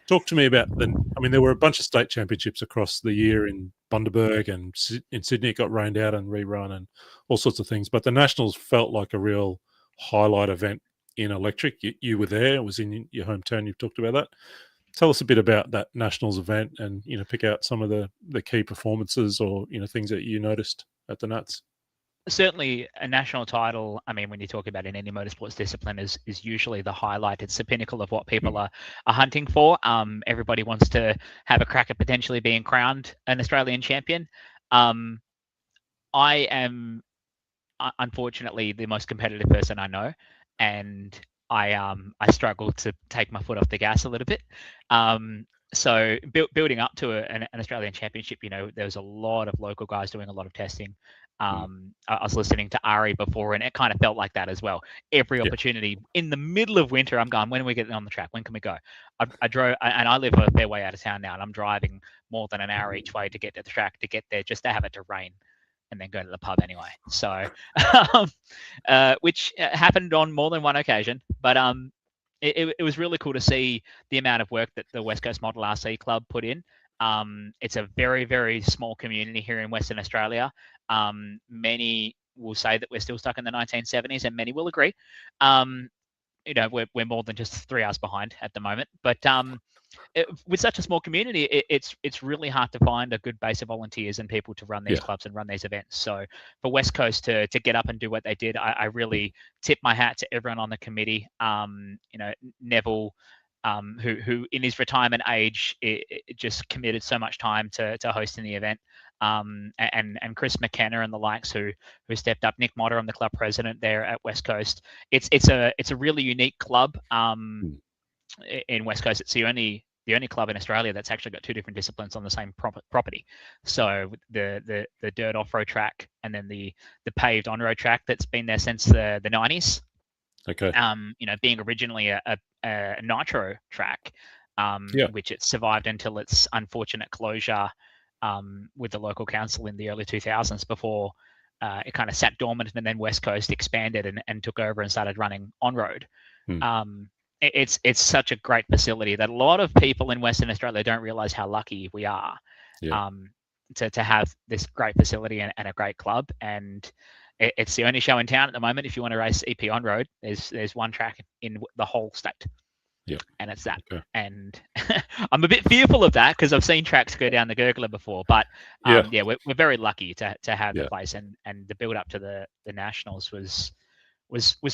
talk to me about there were a bunch of state championships across the year in Bundaberg, and in Sydney it got rained out and rerun and all sorts of things. But the Nationals felt like a real highlight event in electric. You were there. It was in your hometown. You've talked about that. Tell us a bit about that Nationals event and, pick out some of the key performances or, things that you noticed at the Nats. Certainly a national title, when you talk about in any motorsports discipline, is usually the highlight. It's the pinnacle of what people are hunting for. Everybody wants to have a crack at potentially being crowned an Australian champion. I am unfortunately the most competitive person I know, and I struggle to take my foot off the gas a little bit. So building up to an Australian championship, there was a lot of local guys doing a lot of testing. I was listening to Ari before, and it kind of felt like that as well. Every opportunity in the middle of winter, I'm going, when are we getting on the track? When can we go? I drove, and I live a fair way out of town now, and I'm driving more than an hour each way to get to the track, to get there, just to have it to rain and then go to the pub anyway. So, which happened on more than one occasion, but it was really cool to see the amount of work that the West Coast Model RC Club put in. It's a very, very small community here in Western Australia. Many will say that we're still stuck in the 1970s, and many will agree. We're more than just 3 hours behind at the moment. But with such a small community, it's really hard to find a good base of volunteers and people to run these clubs and run these events. So for West Coast to get up and do what they did, I really tip my hat to everyone on the committee. Neville, who in his retirement age it just committed so much time to hosting the event, and Chris McKenna and the likes who stepped up. Nick Motter, I'm the club president there at West Coast. It's a really unique club in West Coast. It's the only club in Australia that's actually got two different disciplines on the same property. So the dirt off-road track and then the paved on-road track that's been there since the 90s. Okay. Being originally a nitro track, which it survived until its unfortunate closure with the local council in the early 2000s before it kind of sat dormant, and then West Coast expanded and took over and started running on-road. It's such a great facility that a lot of people in Western Australia don't realize how lucky we are to have this great facility and a great club. And it's the only show in town at the moment. If you want to race EP on road, there's one track in the whole state. Yeah, and it's that. Okay. And I'm a bit fearful of that because I've seen tracks go down the Gurgler before. But we're very lucky to have the place, and the build up to the Nationals was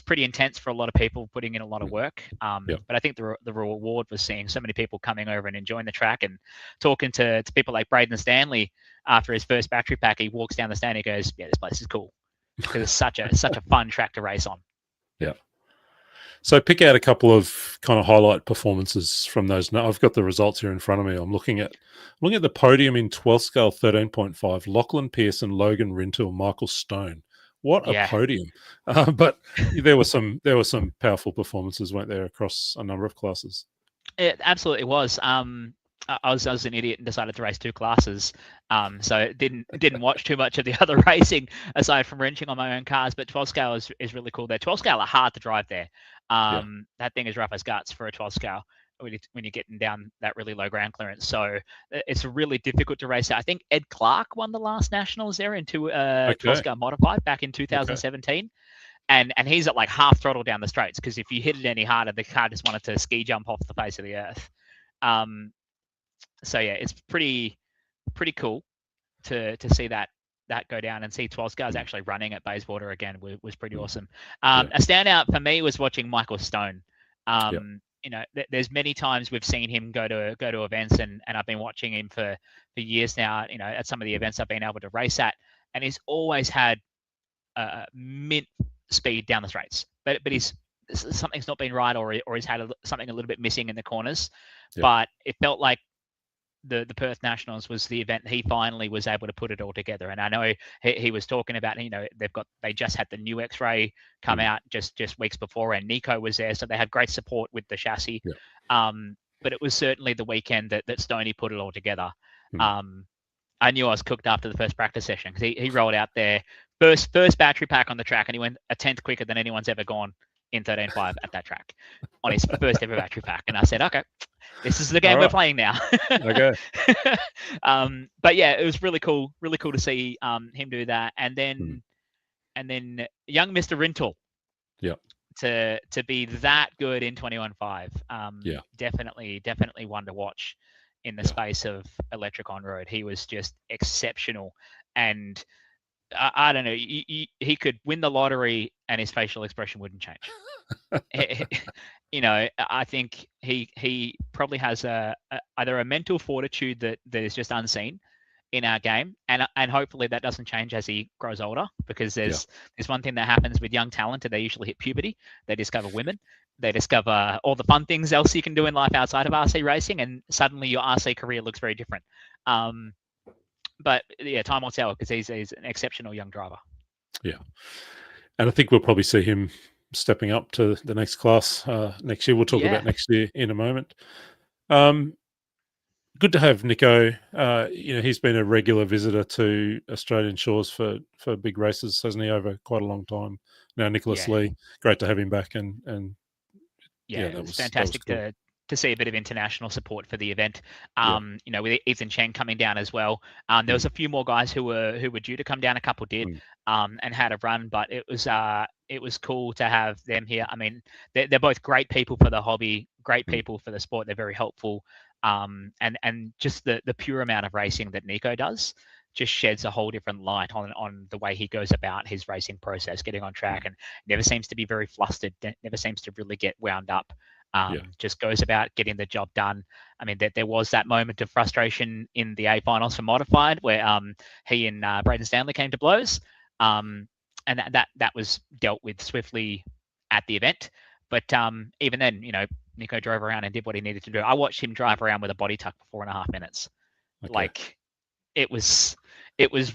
pretty intense for a lot of people, putting in a lot of work. But I think the reward was seeing so many people coming over and enjoying the track, and talking to people like Braden Stanley after his first battery pack. He walks down the stand and he goes, "Yeah, this place is cool," because it's such a fun track to race on. Yeah. So pick out a couple of kind of highlight performances from those. Now, I've got the results here in front of me. I'm looking at the podium in 12 scale 13.5. Lachlan Pearson, Logan Rintoul, Michael Stone. What a podium! But there were some powerful performances, weren't there, across a number of classes? It absolutely was. I was an idiot and decided to race two classes, so didn't watch too much of the other racing aside from wrenching on my own cars. But 12 scale is really cool there. 12 scale are hard to drive there. That thing is rough as guts for a 12 scale when you're getting down that really low ground clearance. So it's really difficult to race. I think Ed Clark won the last Nationals there in 12 scale modified back in 2017. Okay. And he's at like half throttle down the straights, because if you hit it any harder, the car just wanted to ski jump off the face of the earth. So yeah, it's pretty cool to see that that go down and see 12 guys actually running at Bayswater again was pretty awesome. A standout for me was watching Michael Stone. You know, there's many times we've seen him go to events, and I've been watching him for years now. You know, at some of the events I've been able to race at, and he's always had mint speed down the straights, but something's not been right, or he's had something a little bit missing in the corners. But it felt like the Perth Nationals was the event he finally was able to put it all together. And I know he was talking about, you know, they just had the new X-Ray come out just weeks before, and Nico was there, so they had great support with the chassis. But it was certainly the weekend that Stoney put it all together. I knew I was cooked after the first practice session, because he rolled out there first battery pack on the track, and he went a tenth quicker than anyone's ever gone in 13.5 at that track on his first ever battery pack. And I said, okay, this is the game we're playing now. Okay. But yeah, it was really cool to see him do that. And then young Mr. Rintoul. To be that good in 21.5. Definitely one to watch in the space of electric on road. He was just exceptional. And I don't know, he could win the lottery and his facial expression wouldn't change. You know, I think he probably has either a mental fortitude that is just unseen in our game, and hopefully that doesn't change as he grows older, because there's one thing that happens with young talent, and they usually hit puberty. They discover women, they discover all the fun things else you can do in life outside of RC racing, and suddenly your RC career looks very different. But yeah, time will tell, because he's an exceptional young driver. Yeah, and I think we'll probably see him stepping up to the next class next year. We'll talk about next year in a moment. Good to have Nico. You know, he's been a regular visitor to Australian shores for big races, hasn't he, over quite a long time now. Nicholas Lee, great to have him back, and it was fantastic cool to see a bit of international support for the event. You know, with Ethan Cheng coming down as well. There was a few more guys who were due to come down. A couple did and had a run, but it was cool to have them here. I mean, they're both great people for the hobby, great people for the sport. They're very helpful. And just the pure amount of racing that Nico does just sheds a whole different light on the way he goes about his racing process, getting on track, and never seems to be very flustered, never seems to really get wound up. Just goes about getting the job done. I mean, there was that moment of frustration in the A finals for modified, where he and Braden Stanley came to blows, and that was dealt with swiftly at the event. But even then, you know, Nico drove around and did what he needed to do. I watched him drive around with a body tuck for 4.5 minutes. Okay. Like, it was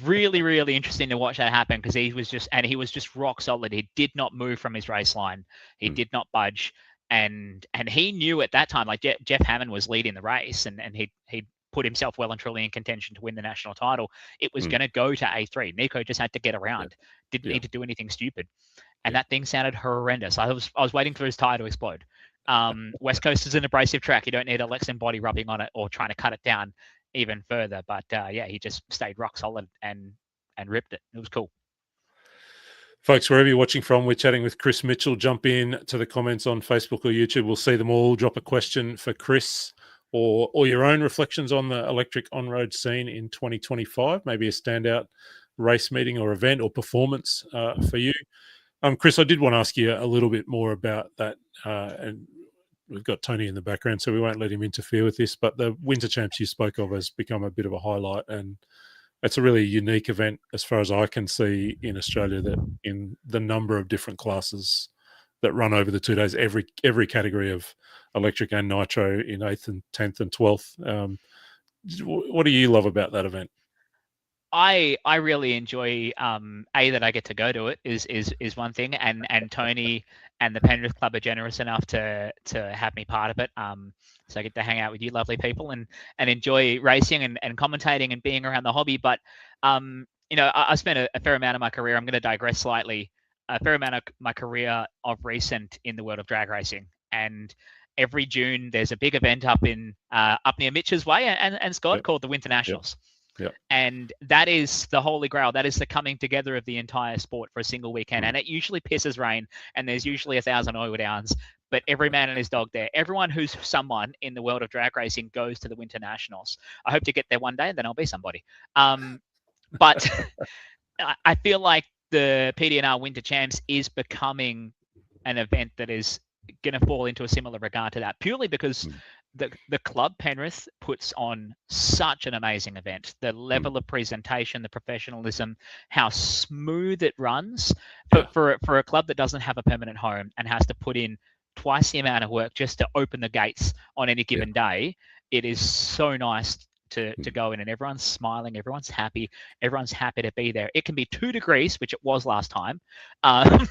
really, really interesting to watch that happen, because he was just rock solid. He did not move from his race line. He did not budge. And he knew at that time, like Jeff Hammond was leading the race, and he'd put himself well and truly in contention to win the national title. It was going to go to A3. Nico just had to get around. Didn't need to do anything stupid. And that thing sounded horrendous. I was waiting for his tire to explode. West Coast is an abrasive track. You don't need a Lexan body rubbing on it or trying to cut it down even further. But he just stayed rock solid and ripped it. It was cool. Folks, wherever you're watching from, we're chatting with Chris Mitchell. Jump in to the comments on Facebook or YouTube. We'll see them all. Drop a question for Chris, or your own reflections on the electric on-road scene in 2025. Maybe a standout race meeting or event or performance for you. Chris, I did want to ask you a little bit more about that. And we've got Tony in the background, so we won't let him interfere with this. But the Winter Champs you spoke of has become a bit of a highlight, and it's a really unique event as far as I can see in Australia, that in the number of different classes that run over the 2 days, every category of electric and nitro in 8th and 10th and 12th. What do you love about that event? I really enjoy that I get to go to it is one thing, and Tony and the Penrith Club are generous enough to have me part of it. So I get to hang out with you lovely people and enjoy racing and commentating and being around the hobby. But you know, I spent a fair amount of my career, I'm going to digress slightly, a fair amount of my career of recent in the world of drag racing. And every June there's a big event up near Mitch's Way and Scott called the Winter Nationals. Yep. And that is the holy grail. That is the coming together of the entire sport for a single weekend. And it usually pisses rain, and there's usually 1,000 oil downs, but every man and his dog there. Everyone who's someone in the world of drag racing goes to the Winter Nationals. I hope to get there one day, and then I'll be somebody. But I feel like the PDNR Winter Champs is becoming an event that is going to fall into a similar regard to that, purely because the club Penrith puts on such an amazing event. The level of presentation, the professionalism, how smooth it runs. For a club that doesn't have a permanent home and has to put in twice the amount of work just to open the gates on any given day, it is so nice to go in, and everyone's smiling, everyone's happy to be there. It can be 2 degrees, which it was last time, and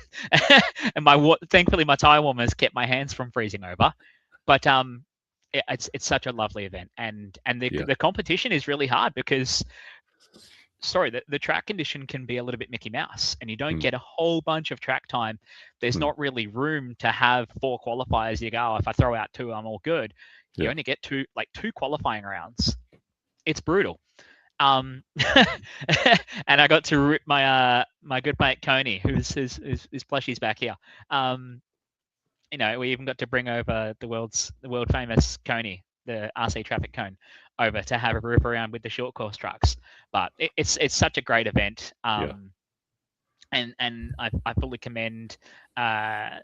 thankfully my tire warmers kept my hands from freezing over. But it's such a lovely event, and the competition is really hard because, the track condition can be a little bit Mickey Mouse, and you don't get a whole bunch of track time. There's not really room to have 4 qualifiers. You go, if I throw out 2, I'm all good. You only get two qualifying rounds. It's brutal. And I got to rip my good mate Coney, who's plushie's back here. We even got to bring over the world famous Coney, the RC traffic cone, over to have a rip around with the short course trucks. But it's such a great event. And I fully commend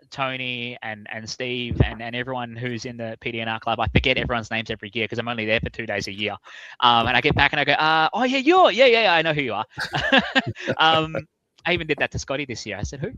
Tony and Steve and everyone who's in the PDNR club. I forget everyone's names every year because I'm only there for 2 days a year. And I get back and I go, oh yeah, I know who you are. I even did that to Scotty this year. I said, who?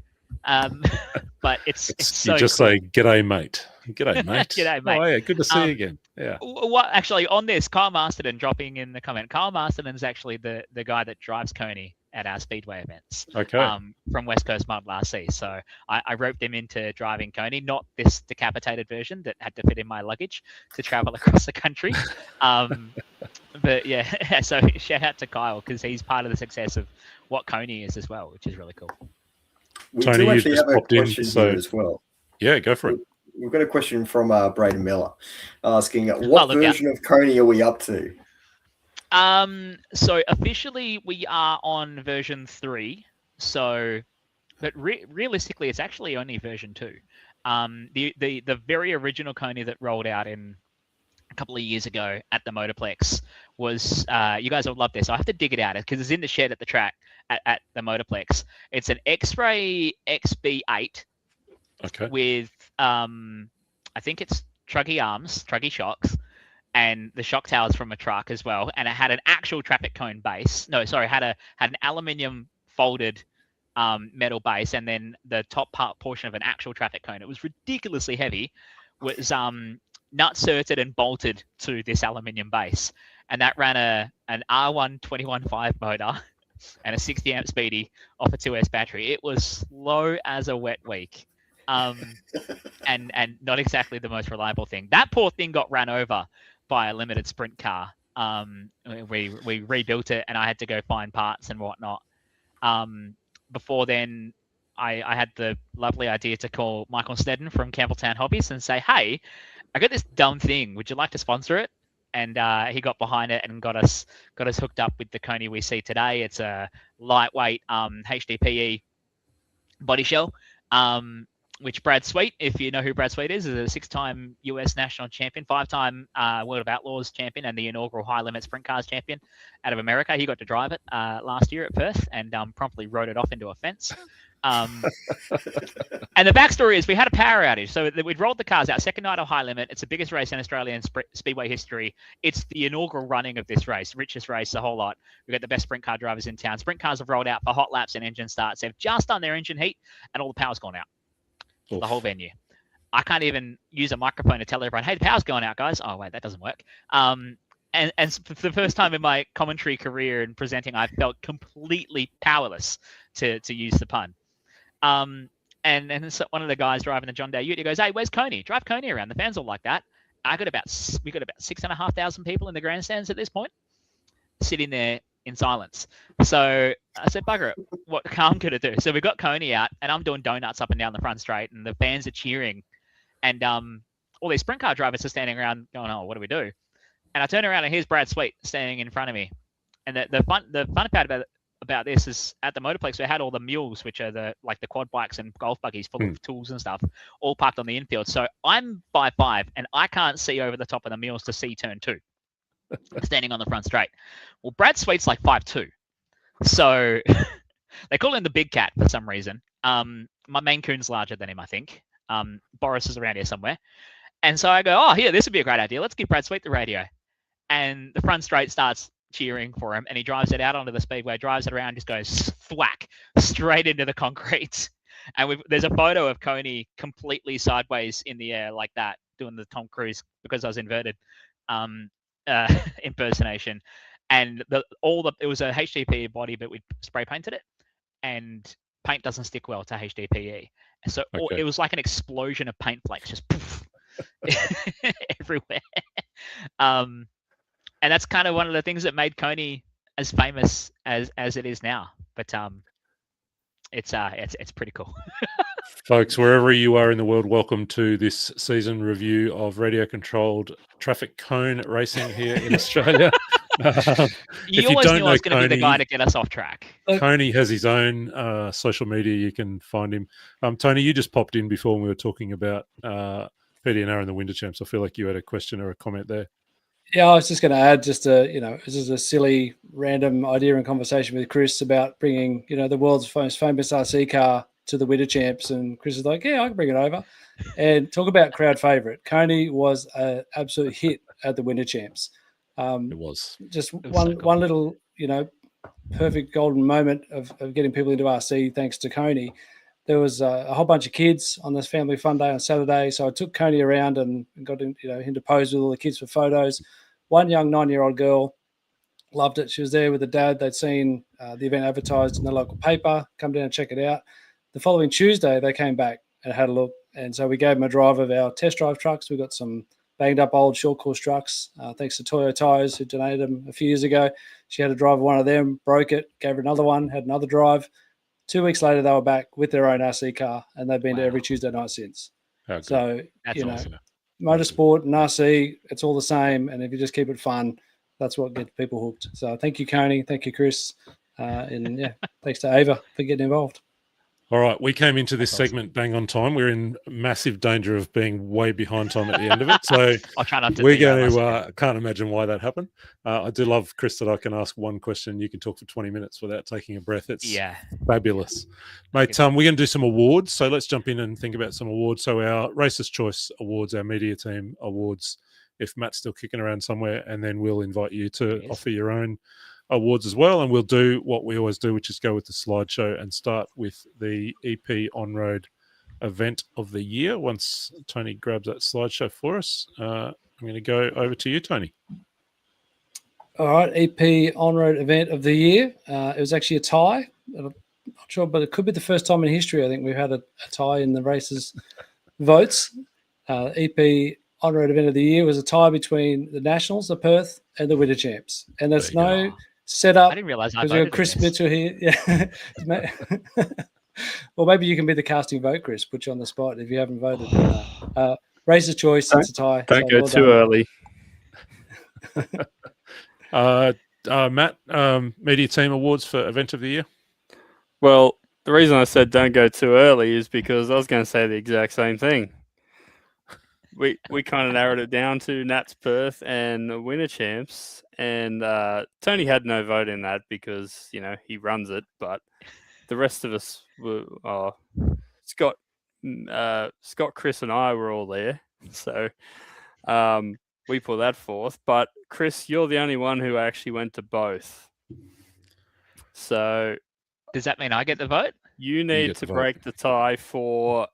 But it's so you just cool. say, "G'day, mate." G'day, mate. G'day, mate. Oh, yeah, good to see you again. Yeah. What actually on this, Kyle Masterton dropping in the comment. Kyle Masterton's actually the guy that drives Coney at our speedway events. Okay. From West Coast Model RC. So I roped him into driving Coney, not this decapitated version that had to fit in my luggage to travel across the country. But yeah, so shout out to Kyle because he's part of the success of what Coney is as well, which is really cool. We Tony, do you actually just have a popped in, question so- here as well. Yeah, go for it. We've got a question from Braden Miller asking, what version of Coney are we up to? So officially we are on version 3. So, but realistically, it's actually only version 2. The very original Coney that rolled out in a couple of years ago at the Motorplex was, you guys will love this. I have to dig it out because it's in the shed at the track at the Motorplex. It's an X-Ray XB8 with, I think it's Truggy shocks, and the shock towers from a truck as well. And it had an actual traffic cone base. No, sorry, had an aluminium folded metal base, and then the top portion of an actual traffic cone. It was ridiculously heavy. Was nut certed and bolted to this aluminium base, and that ran an R1 21.5 motor and a 60 amp speedy off a 2S battery. It was slow as a wet week, and not exactly the most reliable thing. That poor thing got ran over by a limited sprint car. We rebuilt it, and I had to go find parts and whatnot. Before then, I had the lovely idea to call Michael Snedden from Campbelltown Hobbies and say, hey, I got this dumb thing. Would you like to sponsor it? And he got behind it and got us hooked up with the Coney we see today. It's a lightweight HDPE body shell, which Brad Sweet, if you know who Brad Sweet is a 6-time US national champion, 5-time World of Outlaws champion, and the inaugural high limit sprint cars champion out of America. He got to drive it last year at Perth and promptly rode it off into a fence. And the backstory is we had a power outage. So we'd rolled the cars out, second night of high limit. It's the biggest race in Australian speedway history. It's the inaugural running of this race, richest race, the whole lot. We've got the best sprint car drivers in town. Sprint cars have rolled out for hot laps and engine starts. They've just done their engine heat and all the power's gone out. The whole venue. I can't even use a microphone to tell everyone, hey, the power's going out, guys. Oh, wait, that doesn't work. And for the first time in my commentary career and presenting, I felt completely powerless, to use the pun. And so one of the guys driving the John Day Ute, he goes, hey, where's Coney? Drive Coney around. The fans all like that. We got about 6,500 people in the grandstands at this point, sitting there in silence. So I said, bugger it, what I'm going to do? So we got Coney out, and I'm doing donuts up and down the front straight, and the fans are cheering. And all these sprint car drivers are standing around going, oh, what do we do? And I turn around, and here's Brad Sweet standing in front of me. And the fun part about this is at the Motorplex, we had all the mules, which are the quad bikes and golf buggies full of tools and stuff, all parked on the infield. So I'm 5'5", and I can't see over the top of the mules to see turn 2, standing on the front straight. Well, Brad Sweet's like 5'2". So they call him the big cat for some reason. My Maine Coon's larger than him, I think. Boris is around here somewhere. And so I go, oh, here, this would be a great idea. Let's give Brad Sweet the radio. And the front straight starts cheering for him, and he drives it out onto the speedway, drives it around, just goes thwack straight into the concrete. And there's a photo of Coney completely sideways in the air like that, doing the Tom Cruise, because I was inverted, impersonation. And it was a HDPE body, but we spray painted it, and paint doesn't stick well to HDPE. And so it was like an explosion of paint flakes, just poof, everywhere. And that's kind of one of the things that made Coney as famous as it is now. But it's pretty cool. Folks, wherever you are in the world, welcome to this season review of radio-controlled traffic cone racing here in Australia. You always knew I was going to be the guy to get us off track. Coney has his own social media. You can find him. Tony, you just popped in before when we were talking about PDNR and the Winter Champs. I feel like you had a question or a comment there. Yeah, I was just going to add this is a silly, random idea and conversation with Chris about bringing, the world's most famous RC car to the Winter Champs. And Chris is like, yeah, I can bring it over. And talk about crowd favourite. Coney was an absolute hit at the Winter Champs. It was. One little, perfect golden moment of getting people into RC thanks to Coney. There was a whole bunch of kids on this family fun day on Saturday. So I took Coney around and got him to pose with all the kids for photos. One young 9-year-old girl loved it. She was there with the dad. They'd seen the event advertised in the local paper, come down and check it out. The following Tuesday, they came back and had a look. And so we gave them a drive of our test drive trucks. We got some banged up old short course trucks, thanks to Toyo Tires, who donated them a few years ago. She had a drive of one of them, broke it, gave her another one, had another drive. 2 weeks later, they were back with their own RC car, and they've been to every Tuesday night since. So, that's awesome. Motorsport and RC, it's all the same. And if you just keep it fun, that's what gets people hooked. So thank you, Coney. Thank you, Chris. And thanks to Ava for getting involved. All right, we came into this segment bang on time. We're in massive danger of being way behind time at the end of it. So I'll try not to. We're going to can't imagine why that happened. I do love, Chris, that I can ask one question. You can talk for 20 minutes without taking a breath. It's fabulous. Mate, we're going to do some awards. So let's jump in and think about some awards. So our Racist Choice Awards, our Media Team Awards, if Matt's still kicking around somewhere, and then we'll invite you to offer your own awards as well, and we'll do what we always do, which is go with the slideshow and start with the EP On-Road event of the year. Once Tony grabs that slideshow for us, I'm going to go over to you, Tony. All right, EP On-Road event of the year. It was actually a tie. I'm not sure, but it could be the first time in history I think we've had a tie in the races votes. EP On-Road event of the year was a tie between the Nationals, the Perth, and the Winter Champs. And there's no setup. I didn't realize I because we got Chris Mitchell here. Yeah. Well, maybe you can be the casting vote, Chris. Put you on the spot if you haven't voted. Racer's choice. It's a tie. Don't go too early. Matt, Media Team Awards for Event of the Year. Well, the reason I said don't go too early is because I was going to say the exact same thing. We kind of narrowed it down to Nats Perth and the Winter Champs, and Tony had no vote in that because he runs it, but the rest of us were Scott, Chris, and I were all there, so we put that forth. But Chris, you're the only one who actually went to both. So does that mean I get the vote? You need to break the tie for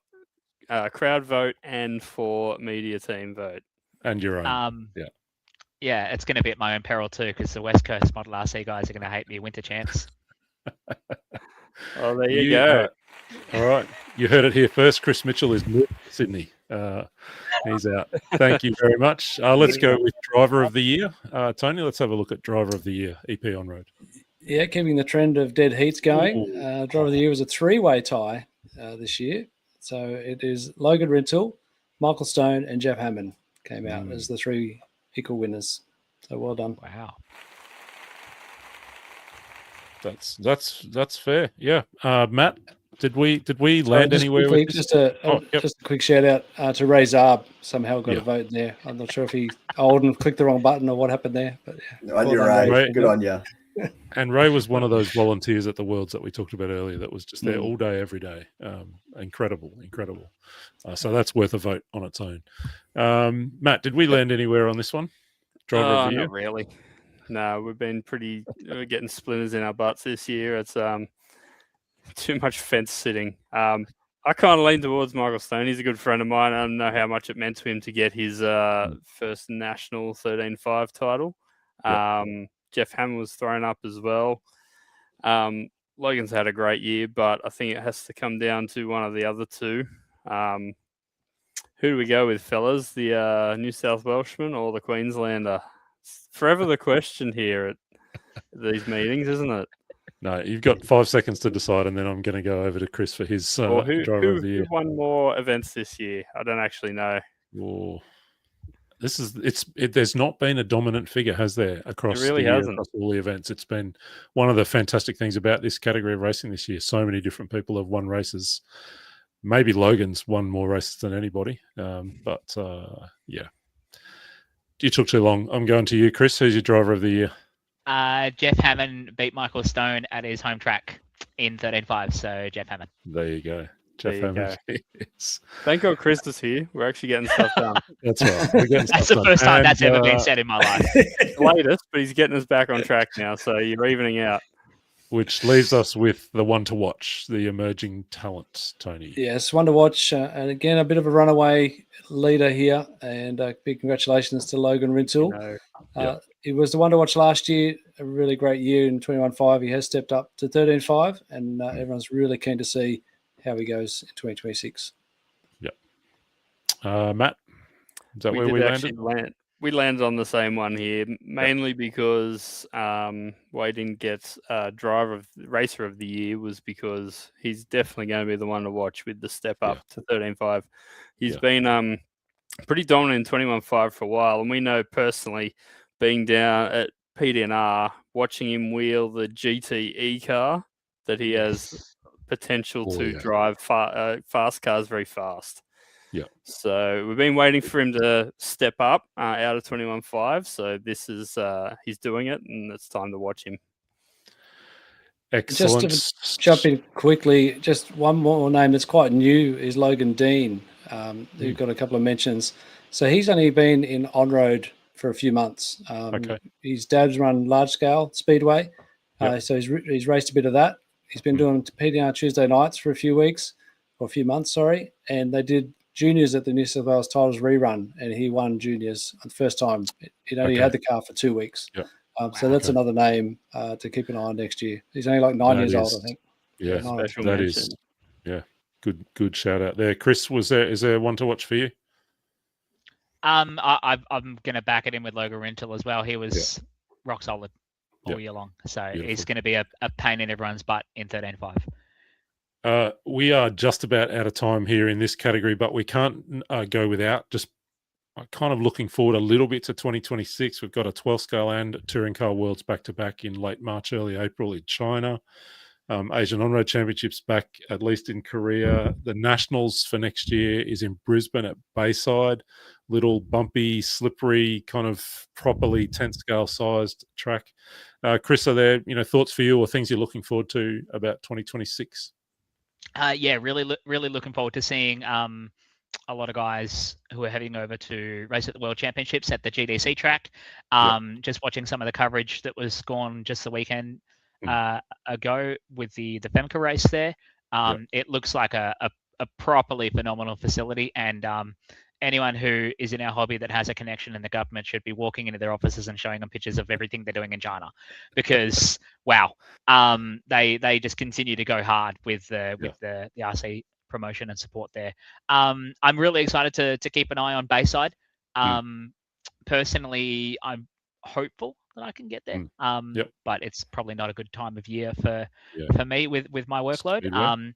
crowd vote and for Media Team vote. And your own. Yeah, it's going to be at my own peril too, because the West Coast Model RC guys are going to hate me. Winter Champs. Oh, there you go. All right. You heard it here first. Chris Mitchell is moving to Sydney. He's out. Thank you very much. Let's go with Driver of the Year. Tony, let's have a look at Driver of the Year, EP On-Road. Yeah, keeping the trend of dead heats going. Driver of the Year was a three-way tie this year. So it is Logan Rintoul, Michael Stone, and Jeff Hammond came out as the three equal winners. So well done. Wow. That's fair. Yeah. Matt, did we land anywhere? Quickly, just a quick shout out to Ray Zarb. Somehow got a vote in there. I'm not sure if he old and clicked the wrong button or what happened there. But on your Ray. Good on you. And Ray was one of those volunteers at the Worlds that we talked about earlier that was just there all day, every day. Incredible. So that's worth a vote on its own. Matt, did we land anywhere on this one? Driver of the year? Not really. No, we're getting splinters in our butts this year. It's too much fence sitting. I kind of lean towards Michael Stone. He's a good friend of mine. I don't know how much it meant to him to get his first national 13.5 title. Jeff Hammond was thrown up as well. Logan's had a great year, but I think it has to come down to one of the other two. Who do we go with, fellas? The New South Welshman or the Queenslander? It's forever the question here at these meetings, isn't it? No, you've got 5 seconds to decide, and then I'm going to go over to Chris for his driver of the year. Who won more events this year? I don't actually know. Oh, there's not been a dominant figure, has there, across across all the events? It's been one of the fantastic things about this category of racing this year. So many different people have won races. Maybe Logan's won more races than anybody, but yeah. You took too long. I'm going to you, Chris. Who's your driver of the year? Jeff Hammond beat Michael Stone at his home track in 13.5, so Jeff Hammond. There you go. Jeff Hammond. Yes. Thank God Chris is here. We're actually getting stuff done. That's right. That's the first time that's ever been said in my life. The latest, but he's getting us back on track now, so you're evening out. Which leaves us with the one to watch, the emerging talent, Tony. Yes, one to watch. And again, a bit of a runaway leader here. And big congratulations to Logan Rintoul. He was the one to watch last year, a really great year in 21.5. He has stepped up to 13.5, and everyone's really keen to see how he goes in 2026. Yeah. Matt, is that where we landed? We landed on the same one here, mainly because why he didn't get racer of the year was because he's definitely going to be the one to watch with the step up to 13.5. He's been pretty dominant in 21.5 for a while, and we know personally, being down at PDNR, watching him wheel the GTE car, that he has potential to drive fast cars very fast. Yeah. So we've been waiting for him to step up out of 21.5. So this is he's doing it, and it's time to watch him. Excellent. Just to jump in quickly, just one more name that's quite new is Logan Dean. Who've got a couple of mentions. So he's only been in on-road for a few months. His dad's run large scale speedway, so he's raced a bit of that. He's been doing PDR Tuesday nights for a few months, and they did juniors at the New South Wales Titles rerun, and he won juniors the first time. He'd only had the car for 2 weeks. So that's another name to keep an eye on next year. He's only like 9 years old, I think. Yeah, that is. Yeah, good shout out there. Chris, is there one to watch for you? I'm going to back it in with Logan Rintoul as well. He was rock solid all year long. So he's going to be a pain in everyone's butt in 13.5. We are just about out of time here in this category, but we can't go without just kind of looking forward a little bit to 2026. We've got a 12 scale and Touring Car Worlds back-to-back in late March, early April in China. Asian On-Road Championships back at least in Korea. The Nationals for next year is in Brisbane at Bayside. Little bumpy, slippery, kind of properly 10 scale sized track. Chris, are there thoughts for you or things you're looking forward to about 2026? Really looking forward to seeing a lot of guys who are heading over to race at the World Championships at the GDC track. Just watching some of the coverage that was gone just the weekend ago with the FEMCA race there. It looks like a properly phenomenal facility, and anyone who is in our hobby that has a connection in the government should be walking into their offices and showing them pictures of everything they're doing in China, because they just continue to go hard with the RC promotion and support there. I'm really excited to keep an eye on Bayside. Personally, I'm hopeful that I can get there. But it's probably not a good time of year for me with my workload.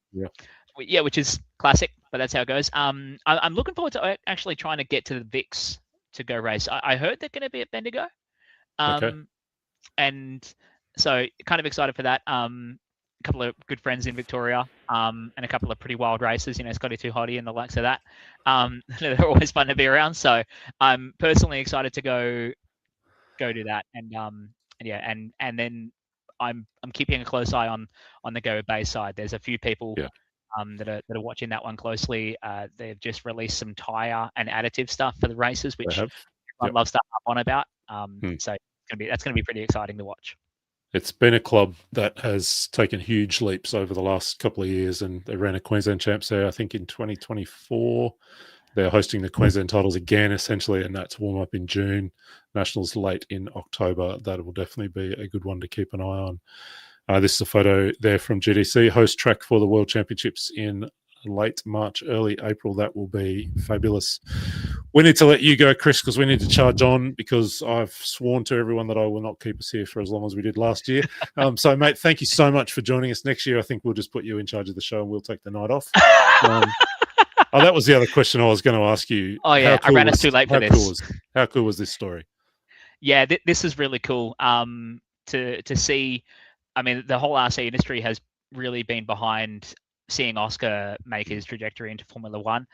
Which is classic, but that's how it goes. I'm looking forward to actually trying to get to the VIX to go race. I heard they're going to be at Bendigo. And so kind of excited for that. A couple of good friends in Victoria, and a couple of pretty wild races, Scotty Too Hotty and the likes of that. They're always fun to be around. So I'm personally excited to go do that. And then I'm keeping a close eye on the Go Bay side. There's a few people that are watching that one closely. They've just released some tire and additive stuff for the races, which everyone loves to up on about. So that's gonna be pretty exciting to watch. It's been a club that has taken huge leaps over the last couple of years, and they ran a Queensland Champs there, I think, in 2024. They're hosting the Queensland titles again, essentially, and that's warm up in June. Nationals late in October. That will definitely be a good one to keep an eye on. This is a photo there from GDC, host track for the World Championships in late March, early April. That will be fabulous. We need to let you go, Chris, because we need to charge on, because I've sworn to everyone that I will not keep us here for as long as we did last year. So, mate, thank you so much for joining us. Next year, I think we'll just put you in charge of the show and we'll take the night off. That was the other question I was going to ask you. Oh, yeah. I ran us too late for this. How cool was this story? Yeah, this is really cool to see. I mean, the whole RC industry has really been behind seeing Oscar make his trajectory into Formula One.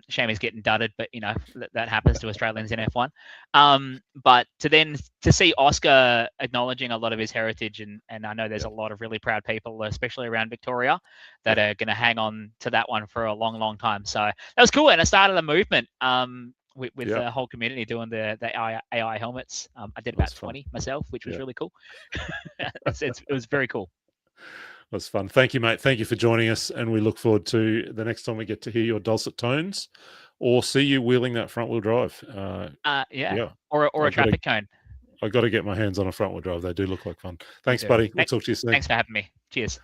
Shame he's getting dudded, but you know that happens to Australians in F1. But to see Oscar acknowledging a lot of his heritage, and I know there's a lot of really proud people, especially around Victoria, that are going to hang on to that one for a long, long time. So that was cool, and it started a movement with the whole community doing the AI helmets. I did about 20 myself, which was really cool. It was very cool. That's fun. Thank you, mate. Thank you for joining us, and we look forward to the next time we get to hear your dulcet tones or see you wheeling that front-wheel drive. Or a traffic cone. I've got to get my hands on a front-wheel drive. They do look like fun. Thanks, buddy. We'll talk to you soon. Thanks for having me. Cheers.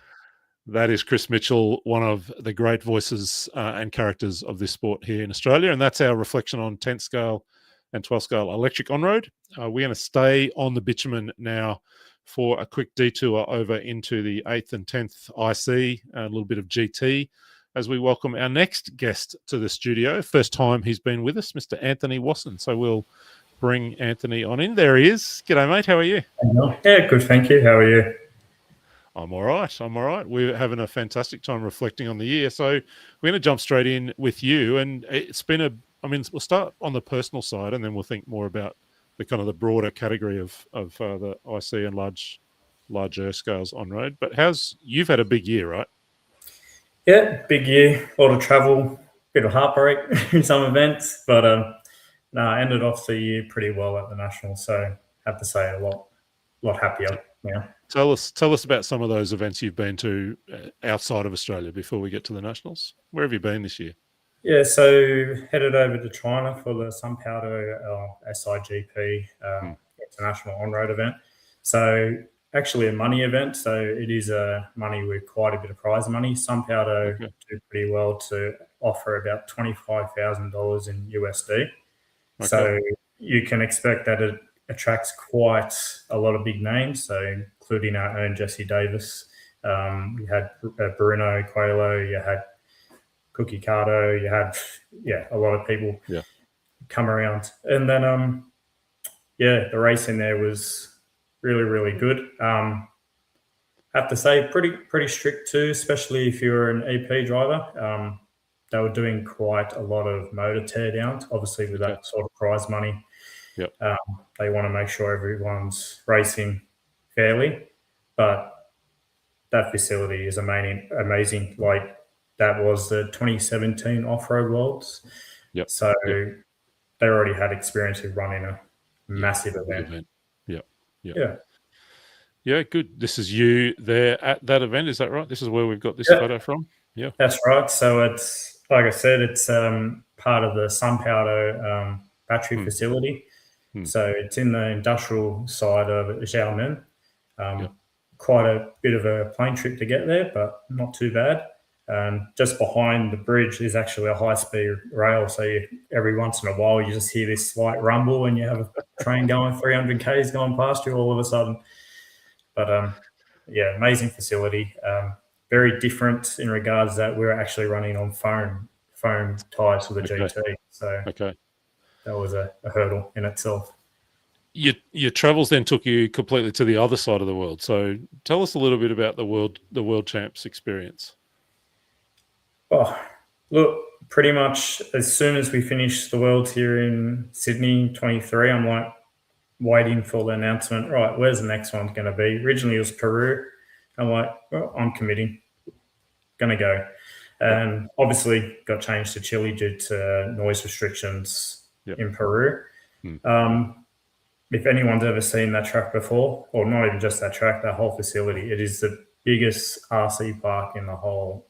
That is Chris Mitchell, one of the great voices and characters of this sport here in Australia, and that's our reflection on 10th scale and 12th scale electric on-road. We're going to stay on the bitumen now for a quick detour over into the 8th and 10th IC, a little bit of GT, as we welcome our next guest to the studio. First time he's been with us, Mr. Anthony Wasson. So we'll bring Anthony on in. There he is. G'day, mate. How are you? Yeah, good, thank you. How are you? I'm all right. We're having a fantastic time reflecting on the year. So we're going to jump straight in with you. And it's been we'll start on the personal side, and then we'll think more about the kind of the broader category of the IC and larger scales on road. But you've had a big year, right? Yeah, big year, a lot of travel, bit of heartbreak in some events, but I ended off the year pretty well at the Nationals, so I have to say a lot happier now. Tell us about some of those events you've been to outside of Australia before we get to the Nationals. Where have you been this year? Yeah, so headed over to China for the Sunpowder SIGP International On-Road event. So actually a money event. So it is a money with quite a bit of prize money. Sunpowder do pretty well to offer about $25,000 in USD. Okay. So you can expect that it attracts quite a lot of big names. So including our own Jesse Davis. You had Bruno Coelho, you had Cookie Cardo, you had a lot of people come around, and then the racing there was really, really good. I have to say pretty strict too, especially if you're an EP driver. They were doing quite a lot of motor teardowns, obviously with that sort of prize money. They want to make sure everyone's racing fairly, but that facility is amazing. Like, that was the 2017 Off-Road Worlds. So they already had experience of running a massive event. Yeah, good. This is you there at that event, is that right? This is where we've got this photo from? Yeah. That's right. So it's, like I said, it's part of the Sunpowder battery facility. So it's in the industrial side of Xiamen. Quite a bit of a plane trip to get there, but not too bad. Just behind the bridge is actually a high-speed rail, so every once in a while you just hear this slight rumble and you have a train going 300 k's going past you all of a sudden. But amazing facility. Very different in regards that we're actually running on foam tyres for the GT. So that was a hurdle in itself. Your travels then took you completely to the other side of the world. So tell us a little bit about the World Champs experience. Oh, look, pretty much as soon as we finished the Worlds here in Sydney 23, I'm like, waiting for the announcement. Right, where's the next one going to be? Originally, it was Peru. I'm like, well, I'm committing. Going to go. And obviously got changed to Chile due to noise restrictions in Peru. If anyone's ever seen that track before, or not even just that track, that whole facility, it is the biggest RC park in the whole,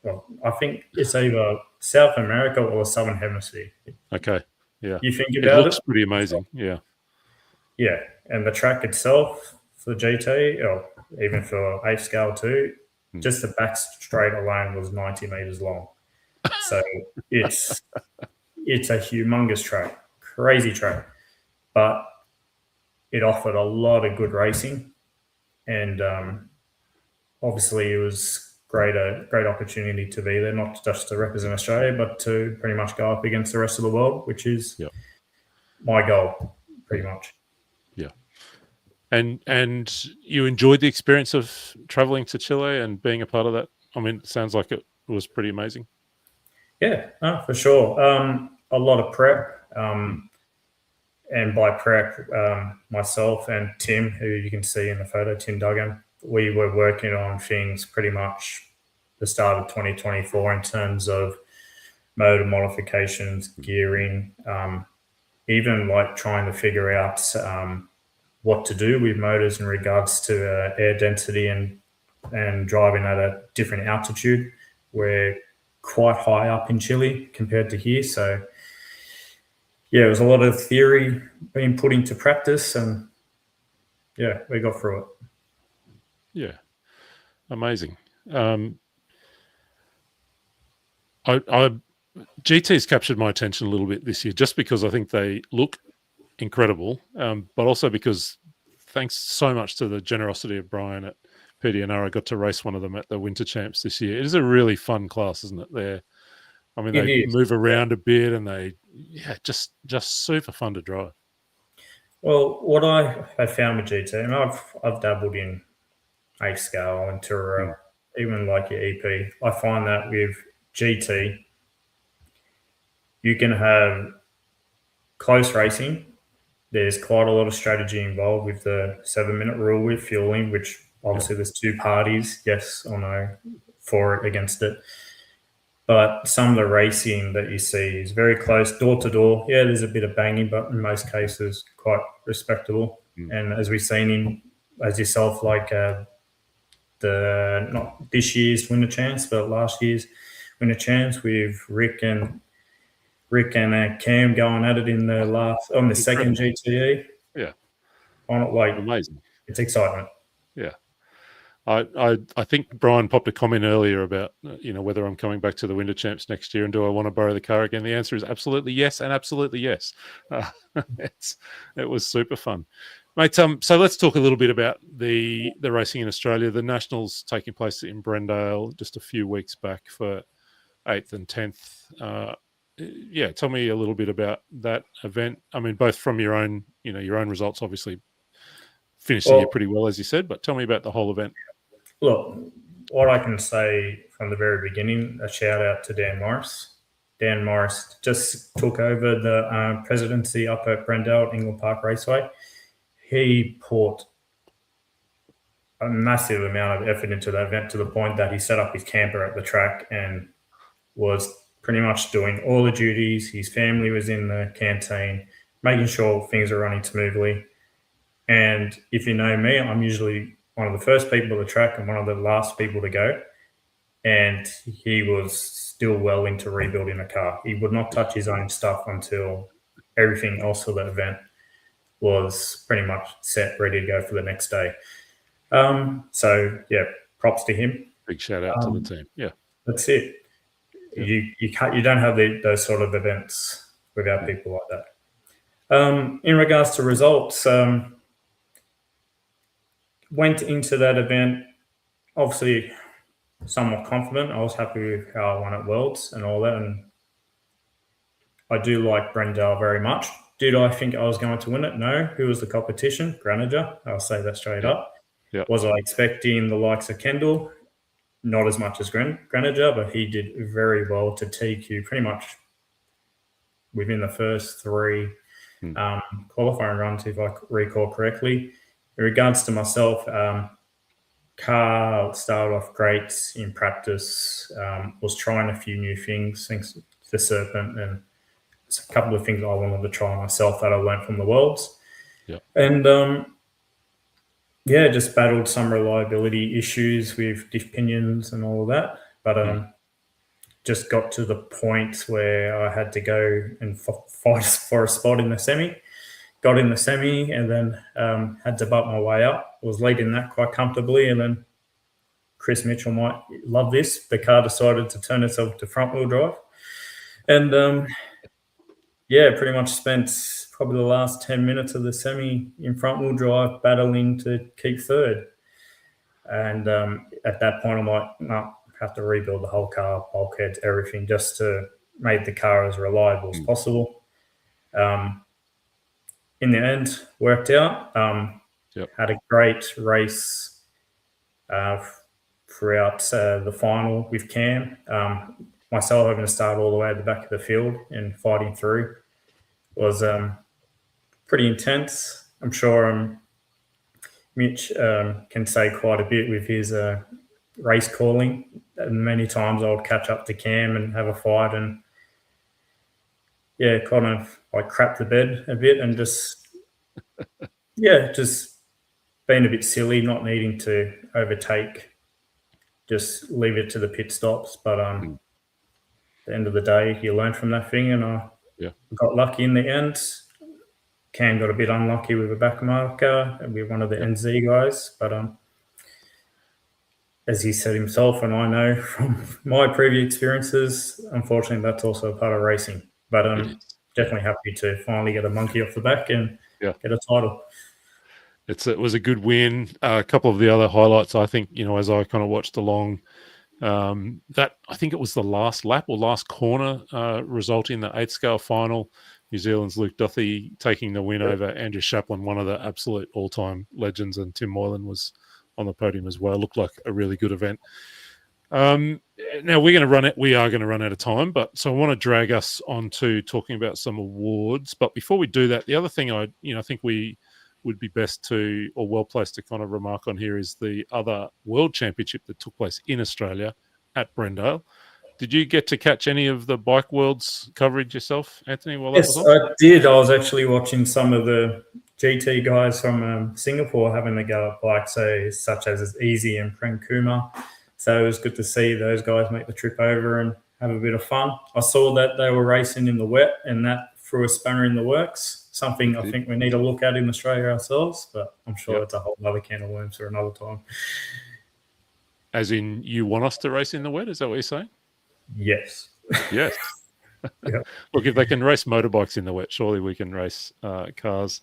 well, I think it's either South America or the Southern Hemisphere. Okay, yeah. You think it about it? Looks pretty amazing, yeah. Yeah, and the track itself for GT, or even for 8 scale too, just the back straight alone was 90 meters long. So it's a humongous track, crazy track, but it offered a lot of good racing, and obviously it was great opportunity to be there, not just to represent Australia, but to pretty much go up against the rest of the world, which is my goal, pretty much. Yeah. And you enjoyed the experience of traveling to Chile and being a part of that? I mean, it sounds like it was pretty amazing. Yeah, for sure. A lot of prep. And by prep, myself and Tim, who you can see in the photo, Tim Duggan, we were working on things pretty much the start of 2024 in terms of motor modifications, gearing, even like trying to figure out what to do with motors in regards to air density and driving at a different altitude. We're quite high up in Chile compared to here. So, yeah, it was a lot of theory being put into practice, and, yeah, we got through it. Yeah, amazing. GT's captured my attention a little bit this year just because I think they look incredible, but also because thanks so much to the generosity of Brian at PDNR, I got to race one of them at the Winter Champs this year. It is a really fun class, isn't it? I mean, they move around a bit, and just super fun to drive. Well, what I have found with GT, and I've dabbled in 8 scale and Turo, even like your EP. I find that with GT, you can have close racing. There's quite a lot of strategy involved with the 7-minute rule with fueling, which obviously there's 2 parties, yes or no, for it, against it. But some of the racing that you see is very close, door to door. Yeah, there's a bit of banging, but in most cases, quite respectable. And as we've seen as yourself, like not this year's Winter Champs, but last year's Winter Champs with Rick and Cam going at it on the second GTE. Yeah, on it, like amazing. It's excitement. Yeah. I think Brian popped a comment earlier about whether I'm coming back to the Winter Champs next year and do I want to borrow the car again. The answer is absolutely yes and absolutely yes. It was super fun, mate. So let's talk a little bit about the racing in Australia. The Nationals taking place in Brendale just a few weeks back for 8th and 10th. Tell me a little bit about that event. I mean, both from your own results, obviously finishing it pretty well, as you said, but tell me about the whole event. Look, what I can say from the very beginning, a shout out to Dan Morris. Dan Morris just took over the presidency up at Brendale, Ingle Park Raceway. He put a massive amount of effort into that event to the point that he set up his camper at the track and was pretty much doing all the duties. His family was in the canteen, making sure things are running smoothly. And if you know me, I'm usually one of the first people to the track and one of the last people to go. And he was still well into rebuilding a car. He would not touch his own stuff until everything else for the event was pretty much set, ready to go for the next day. So, yeah, props to him. Big shout out to the team. Yeah. That's it. Yeah. You don't have those sort of events without people like that. In regards to results, went into that event obviously somewhat confident. I was happy with how I won at Worlds and all that, and I do like Brendale very much. Did I think I was going to win it? No. Who was the competition? Graniger. I'll say that straight up. Yep. Was I expecting the likes of Kendall? Not as much as Graniger, but he did very well to TQ pretty much within the first 3 qualifying runs, if I recall correctly. In regards to myself, car started off great in practice. Was trying a few new things, the Serpent, and a couple of things I wanted to try myself that I learned from the Worlds. Yeah. And just battled some reliability issues with diff pinions and all of that. But just got to the point where I had to go and fight for a spot in the semi. Got in the semi and then had to bump my way up. Was leading that quite comfortably, and then Chris Mitchell might love this. The car decided to turn itself to front-wheel drive. And, pretty much spent probably the last 10 minutes of the semi in front-wheel drive battling to keep third. And at that point, I'm like, no, have to rebuild the whole car, bulkheads, everything, just to make the car as reliable as possible. In the end, worked out. Had a great race throughout the final with Cam. Myself having to start all the way at the back of the field and fighting through was pretty intense. I'm sure Mitch can say quite a bit with his race calling. And many times I would catch up to Cam and have a fight and kind of like crap the bed a bit and just being a bit silly, not needing to overtake, just leave it to the pit stops. But at the end of the day, you learn from that thing, and I got lucky in the end. Cam got a bit unlucky with a back marker and with one of the NZ guys, but as he said himself, and I know from my previous experiences, unfortunately, that's also a part of racing. But I'm definitely happy to finally get a monkey off the back and get a title. It was a good win. A couple of the other highlights, I think, as I kind of watched along, that I think it was the last lap or last corner resulting in the 8th scale final. New Zealand's Luke Duthie taking the win over Andrew Shaplin, one of the absolute all-time legends, and Tim Moylan was on the podium as well. Looked like a really good event. Now we are going to run out of time, so I want to drag us on to talking about some awards. But before we do that, the other thing I think we would be best to, or well placed to kind of remark on here, is the other World Championship that took place in Australia at Brendale. Did you get to catch any of the Bike Worlds coverage yourself, Anthony? Yes, I did. I was actually watching some of the GT guys from Singapore having a go at bikes, such as Easy and Prem Kumar. So it was good to see those guys make the trip over and have a bit of fun. I saw that they were racing in the wet, and that threw a spanner in the works, something I think we need to look at in Australia ourselves, but I'm sure it's a whole other can of worms for another time. As in, you want us to race in the wet? Is that what you're saying? Yes. Yes. Look, if they can race motorbikes in the wet, surely we can race cars.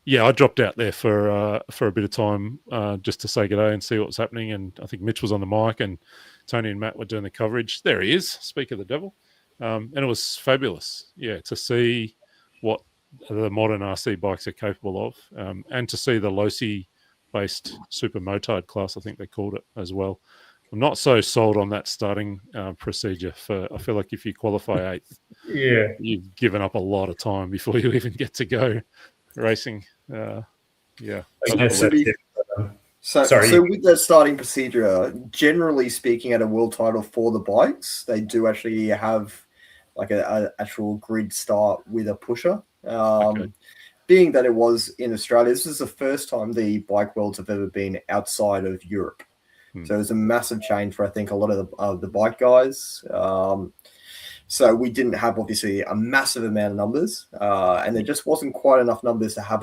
Yeah, I dropped out there for a bit of time just to say good day and see what was happening. And I think Mitch was on the mic and Tony and Matt were doing the coverage. There he is, speak of the devil. And it was fabulous, to see what the modern RC bikes are capable of, and to see the Losi-based super motard class, I think they called it as well. I'm not so sold on that starting procedure. I feel like if you qualify 8th, you've given up a lot of time before you even get to go racing. So with that starting procedure, generally speaking, at a world title for the bikes, they do actually have like an actual grid start with a pusher. Being that it was in Australia, this is the first time the Bike Worlds have ever been outside of Europe. So it was a massive change for, I think, a lot of the bike guys. So we didn't have, obviously, a massive amount of numbers, and there just wasn't quite enough numbers to have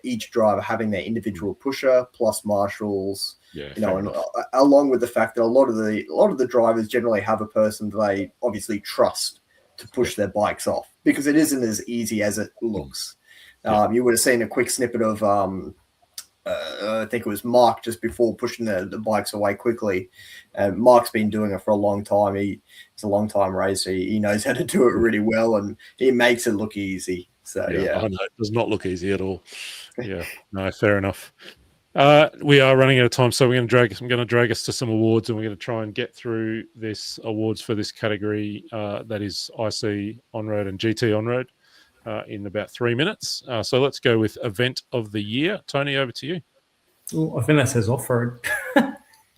each driver having their individual pusher plus marshals. And along with the fact that a lot of the drivers generally have a person that they obviously trust to push their bikes off, because it isn't as easy as it looks. You would have seen a quick snippet of I think it was Mark just before pushing the bikes away quickly. And Mark's been doing it for a long time. He's a long time racer. He knows how to do it really well, and he makes it look easy. So I know it does not look easy at all. No, fair enough. We are running out of time, so I'm going to drag us to some awards, and we're going to try and get through this awards for this category that is IC on-road and GT on-road. in about 3 minutes. So let's go with event of the year. Tony, over to you. Ooh, I think that says off-road.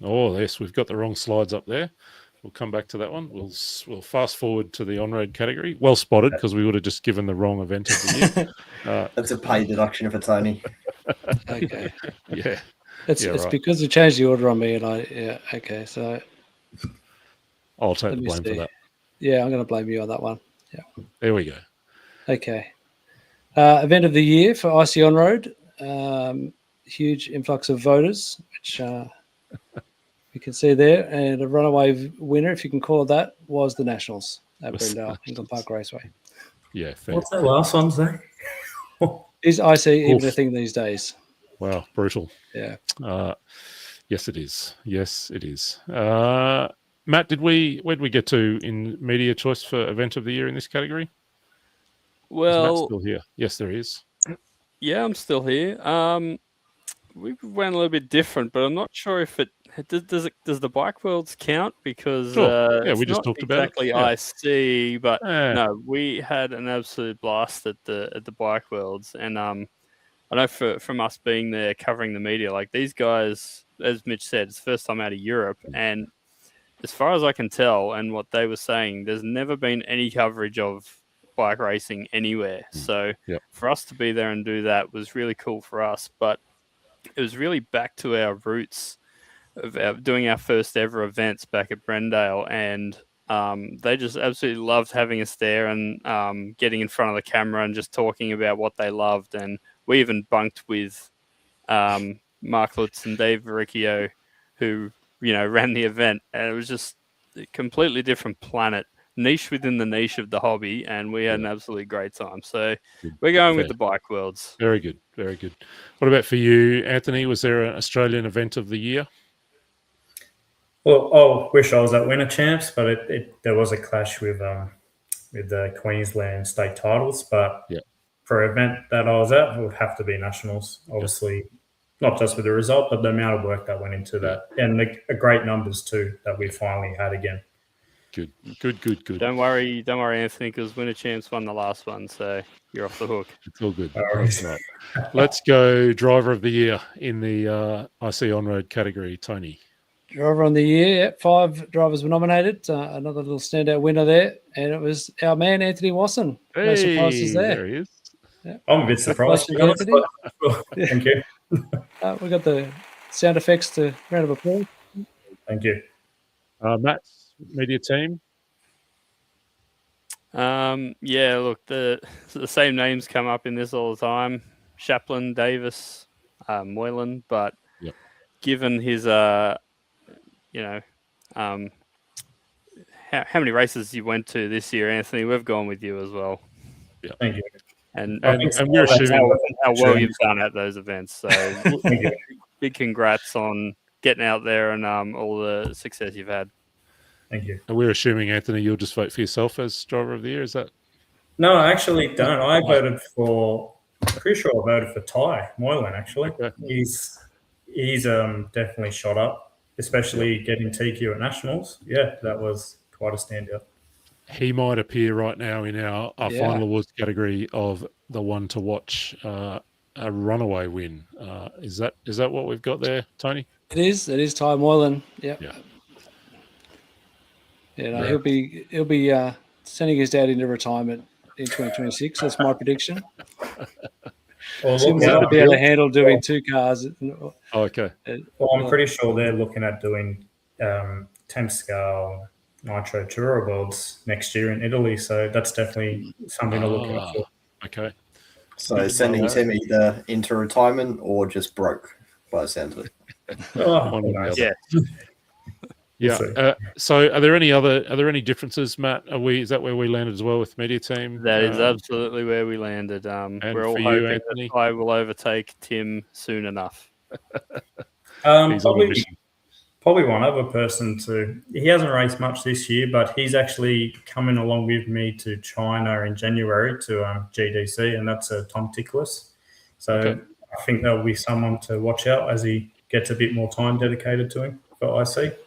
Oh, yes, we've got the wrong slides up there. We'll come back to that one. We'll fast forward to the on-road category. Well spotted, because we would have just given the wrong event of the year. That's a pay deduction for Tony. Okay. Yeah. It's right. because you changed the order on me, and okay. So I'll take let the me blame for see. that. Yeah, I'm going to blame you on that one. Yeah. There we go. Okay. Event of the year for IC On Road. Huge influx of voters, which you can see there. And a runaway winner, if you can call it that, was the Nationals at Brendale, England Park Raceway. Yeah, fair. What's that last one say? Is IC even a Oof. thing these days? Wow, brutal. Yeah. Yes, it is. Yes, it is. Matt, where'd we get to in media choice for event of the year in this category? Is Matt Well, still here? Yes, there is. yeah, I'm still here. We went a little bit different, but I'm not sure if does the Bike Worlds count, because Sure. Yeah, it's we just not talked about it. exactly Yeah. IC, but Eh, no, we had an absolute blast at the Bike Worlds, and I know from us being there covering the media, like these guys, as Mitch said, it's the first time out of Europe, and as far as I can tell, and what they were saying, there's never been any coverage of bike racing anywhere. So Yep. for us to be there and do that was really cool for us, but it was really back to our roots of doing our first ever events back at Brendale, and they just absolutely loved having us there and getting in front of the camera and just talking about what they loved. And we even bunked with Mark Lutz and Dave Verricchio, who ran the event, and it was just a completely different planet, niche within the niche of the hobby, and we had an absolutely great time. So we're going with Fair. the Bike Worlds. Very good. Very good. What about for you, Anthony? Was there an Australian event of the year? Well, I wish I was at Winter Champs, but there was a clash with the Queensland state titles. But Yeah. for an event that I was at, it would have to be Nationals. Obviously, not just with the result, but the amount of work that went into that, and the great numbers too that we finally had again. Good. Don't worry, Anthony, because Winter Champs won the last one, so you're off the hook. It's all good. All right. That's right. Let's go driver of the year in the IC on-road category, Tony. Driver on the year, 5 drivers were nominated. Another little standout winner there, and it was our man Anthony Wasson. No surprises there. There he is. I'm a bit surprised. To be honest, Anthony. but thank you. We got the sound effects to round of applause. Thank you. Matt's media team. Yeah, look, the same names come up in this all the time: Chaplin, Davis, Moylan. But Yep. given his, how many races you went to this year, Anthony, we've gone with you as well. Thank you. And we're assuming how well you've done at those events. So Thank you. big congrats on getting out there and all the success you've had. Thank you. And we're assuming, Anthony, you'll just vote for yourself as driver of the year. Is that? No, I actually don't. I voted for. Pretty sure I voted for Ty Moylan. Actually, Okay. he's definitely shot up, especially getting TQ at Nationals. Yeah, that was quite a standout. He might appear right now in our Yeah. final awards category of the one to watch a runaway win. Is that what we've got there, Tony? It is Ty Moylan. Yep. Yeah. Yeah, no, Yeah. he'll be sending his dad into retirement in 2026. That's my prediction. Well, Seems look, to be able to handle doing 2 cars. Oh, okay. well, I'm pretty sure they're looking at doing 10 scale Nitro Tour Worlds next year in Italy. So that's definitely something to look out for. Okay. So sending Tim either into retirement or just broke, by the sound of it. Oh, One or the nice. other. Yeah. Yeah. We'll So, are there any differences, Matt? Is that where we landed as well with media team? That is absolutely where we landed. We're all for you, hoping Anthony? that I will overtake Tim soon enough. He's on a mission. Probably one other person too. He hasn't raced much this year, but he's actually coming along with me to China in January to GDC, and that's Tom Ticklis. So Okay. I think there'll be someone to watch out as he gets a bit more time dedicated to him for IC.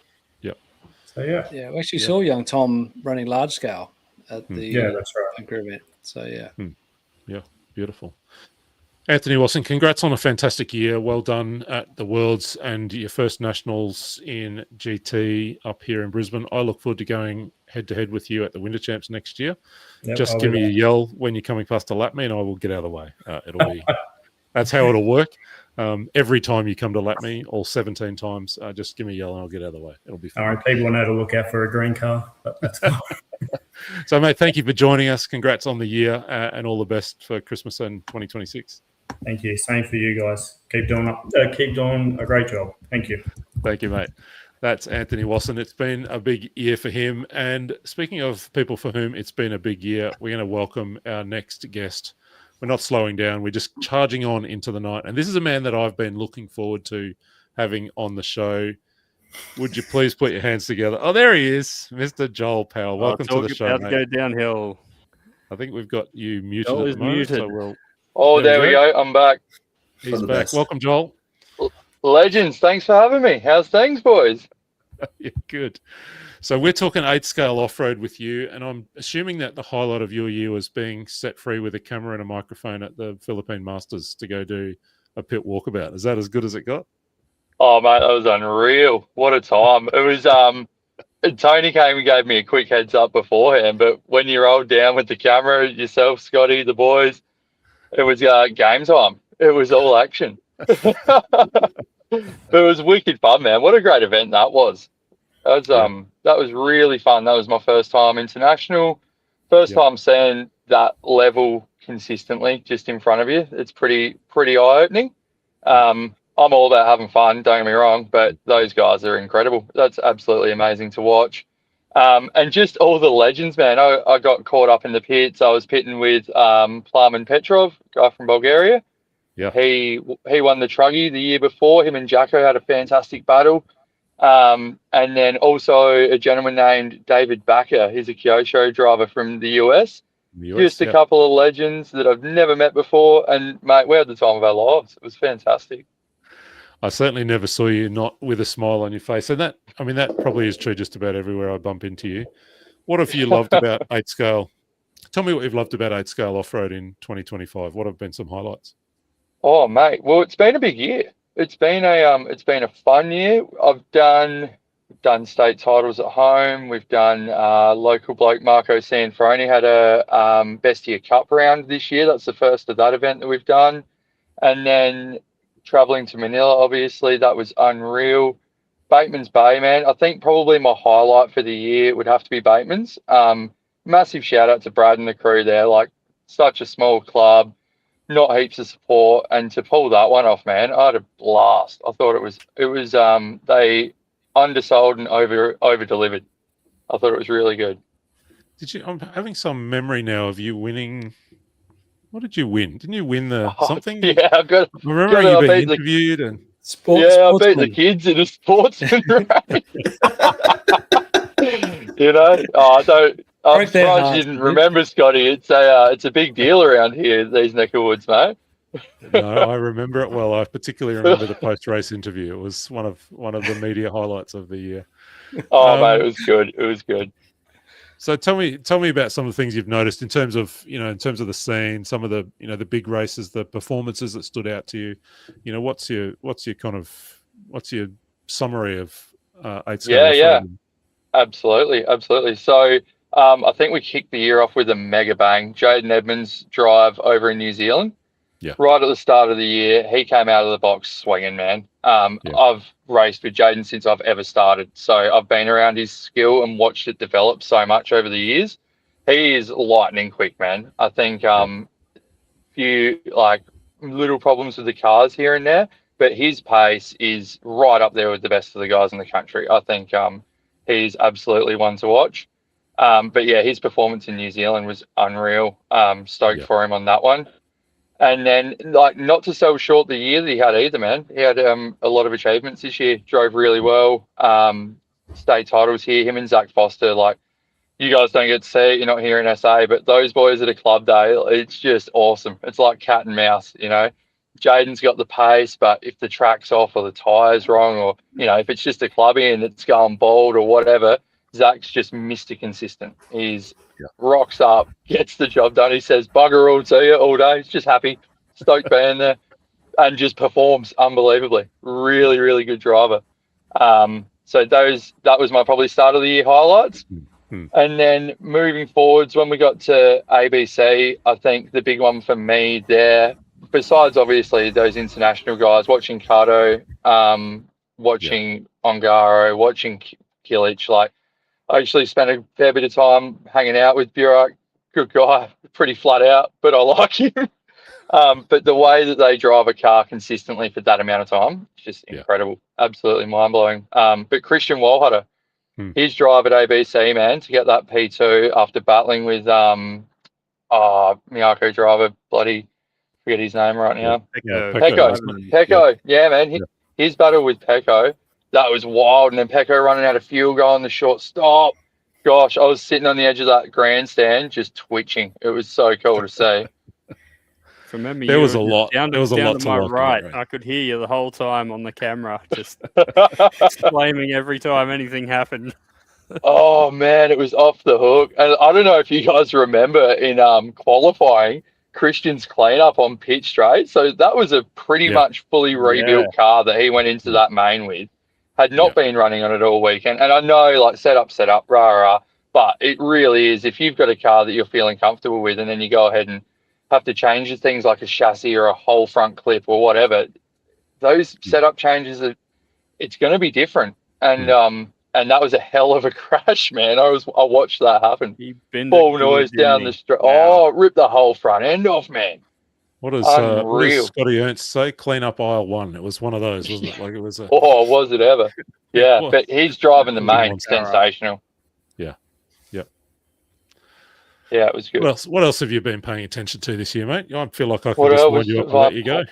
Yep. So yeah. Yeah, we actually saw young Tom running large scale at the Yeah, that's right. Vancouver event. So yeah. Yeah, beautiful. Anthony Watson, congrats on a fantastic year. Well done at the Worlds and your first Nationals in GT up here in Brisbane. I look forward to going head-to-head with you at the Winter Champs next year. Yep, Just I'll give be me a there. yell when you're coming past to lap me, and I will get out of the way. That's how it'll work. Every time you come to lap me, all 17 times, just give me a yell and I'll get out of the way. It'll be fun. All right, people know to look out for a green car. But that's fine. So, mate, thank you for joining us. Congrats on the year and all the best for Christmas and 2026. Thank you. Same for you guys. Keep doing a great job. Thank you. Thank you, mate. That's Anthony Watson. It's been a big year for him. And speaking of people for whom it's been a big year, we're going to welcome our next guest. We're not slowing down. We're just charging on into the night. And this is a man that I've been looking forward to having on the show. Would you please put your hands together? Oh, there he is, Mr. Joel Powell. Welcome to the show, about mate. to go downhill. I think we've got you muted Joel at is the moment. muted. So we'll, Oh, there we go. I'm back. He's back. Welcome, Joel. Legends. Thanks for having me. How's things, boys? Yeah, good. So we're talking 8-scale off-road with you, and I'm assuming that the highlight of your year was being set free with a camera and a microphone at the Philippine Masters to go do a pit walkabout. Is that as good as it got? Oh, mate, that was unreal. What a time. It was, Tony came and gave me a quick heads up beforehand, but when you rolled down with the camera, yourself, Scotty, the boys, it was game time. It was all action. But it was wicked fun, man. What a great event that was. That was really fun. That was my first time international. First time seeing that level consistently just in front of you. It's pretty eye-opening. I'm all about having fun, don't get me wrong, but those guys are incredible. That's absolutely amazing to watch. And just all the legends, man. I got caught up in the pits. I was pitting with Plamen Petrov, guy from Bulgaria. Yeah. He won the Truggy the year before. Him and Jacko had a fantastic battle. And then also a gentleman named David Backer. He's a Kyosho driver from the US. Just a couple of legends that I've never met before. And, mate, we had the time of our lives. It was fantastic. I certainly never saw you not with a smile on your face. And that probably is true just about everywhere I bump into you. What have you loved about 8-scale? Tell me what you've loved about 8-scale off-road in 2025. What have been some highlights? Oh, mate. Well, it's been a big year. It's been a fun year. I've done state titles at home. We've done local bloke Marco Sanfroni had a Bestia Cup round this year. That's the first of that event that we've done. And then traveling to Manila, obviously, that was unreal. Bateman's Bay, man. I think probably my highlight for the year would have to be Bateman's. Massive shout out to Brad and the crew there. Like, such a small club, not heaps of support, and to pull that one off, man, I had a blast. I thought it was they undersold and over delivered. I thought it was really good. I'm having some memory now of you winning. What did you win? Didn't you win something? Yeah, I remember you being interviewed and I beat the kids in a sportsman race. You know, I'm surprised you didn't remember, Scotty. It's a big deal around here, these neck of woods, mate. No, I remember it well. I particularly remember the post-race interview. It was one of the media highlights of the year. Oh, mate, it was good. It was good. So tell me about some of the things you've noticed in terms of the scene, some of the the big races, the performances that stood out to you. You know, what's your summary of 8-scale? Yeah, absolutely. So I think we kicked the year off with a mega bang. Jaden Edmonds' drive over in New Zealand. Yeah. Right at the start of the year, he came out of the box swinging, man. I've raced with Jaden since I've ever started. So I've been around his skill and watched it develop so much over the years. He is lightning quick, man. I think few little problems with the cars here and there, but his pace is right up there with the best of the guys in the country. I think he's absolutely one to watch. But yeah, his performance in New Zealand was unreal. Stoked for him on that one. And then, not to sell short the year that he had either, man. He had a lot of achievements this year. Drove really well. State titles here. Him and Zach Foster, you guys don't get to see it. You're not here in SA, but those boys at a club day, it's just awesome. It's like cat and mouse, you know. Jaden's got the pace, but if the track's off or the tire's wrong, or if it's just a clubby and it's going bald or whatever, Zach's just Mr. Consistent. He's rocks up, gets the job done. He says, bugger all to you all day. He's just happy, stoked being there, and just performs unbelievably. Really, really good driver. So that was my probably start of the year highlights. And then moving forwards, when we got to ABC, I think the big one for me there, besides obviously those international guys, watching Kato, watching Ongaro, watching Kilic, like I actually spent a fair bit of time hanging out with Burak. Good guy, pretty flat out, but I like him. But the way that they drive a car consistently for that amount of time, just incredible, absolutely mind-blowing. But Christian Walhutter, his drive at ABC, man, to get that P2 after battling with Miyako driver, bloody forget his name right now. Pecco. Yeah, man. His battle with Pecco, that was wild. And then Pecco running out of fuel, going the short stop. Gosh, I was sitting on the edge of that grandstand just twitching. It was so cool to see. From memory, there was a lot. Down to, there was a down lot to my right. I could hear you the whole time on the camera, just exclaiming every time anything happened. Oh man, it was off the hook. And I don't know if you guys remember in qualifying, Christian's cleanup on pit straight. So that was a pretty much fully rebuilt car that he went into that main with. Had not been running on it all weekend. And I know, like, set up, rah. But it really is, if you've got a car that you're feeling comfortable with and then you go ahead and have to change things like a chassis or a whole front clip or whatever, those setup changes, it's going to be different. And that was a hell of a crash, man. I watched that happen. Ball noise down the street. Oh, ripped the whole front end off, man. What does Scotty Ernst say? Clean up aisle one. It was one of those, wasn't it? Like it was a... Oh, was it ever? Yeah, but he's driving the main. Sensational. Yeah, it was good. What else have you been paying attention to this year, mate? I feel like I can just wind you up and let you go.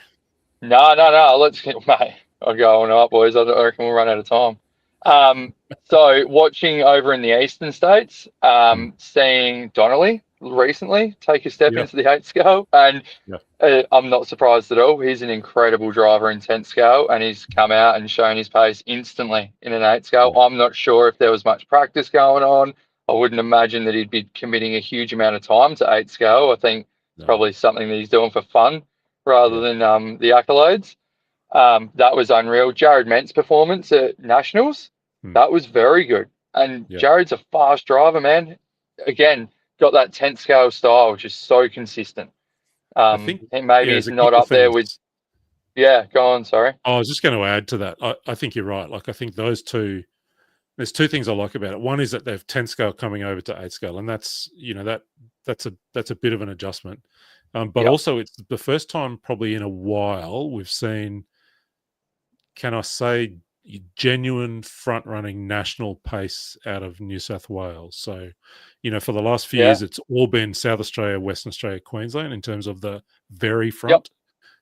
No. Let's get, mate. I'll go on up, boys. I reckon we'll run out of time. So watching over in the eastern states, seeing Donnelly recently take a step into the 8 scale, and I'm not surprised at all. He's an incredible driver in 10 scale, and he's come out and shown his pace instantly in an 8 scale. I'm not sure if there was much practice going on. I wouldn't imagine that he'd be committing a huge amount of time to 8 scale. I think it's probably something that he's doing for fun rather than the accolades. That was unreal. Jared Ment's performance at Nationals, that was very good. And Jared's a fast driver, man. Again, got that 10th scale style, which is so consistent. I think maybe he's not up there with... Yeah, go on, sorry. I was just going to add to that. I think you're right. Like, I think those two... There's two things I like about it. One is that they've 10 scale coming over to 8 scale, and that's that's a bit of an adjustment. But also, it's the first time probably in a while we've seen, can I say, genuine front running national pace out of New South Wales. So, for the last few years, it's all been South Australia, Western Australia, Queensland in terms of the very front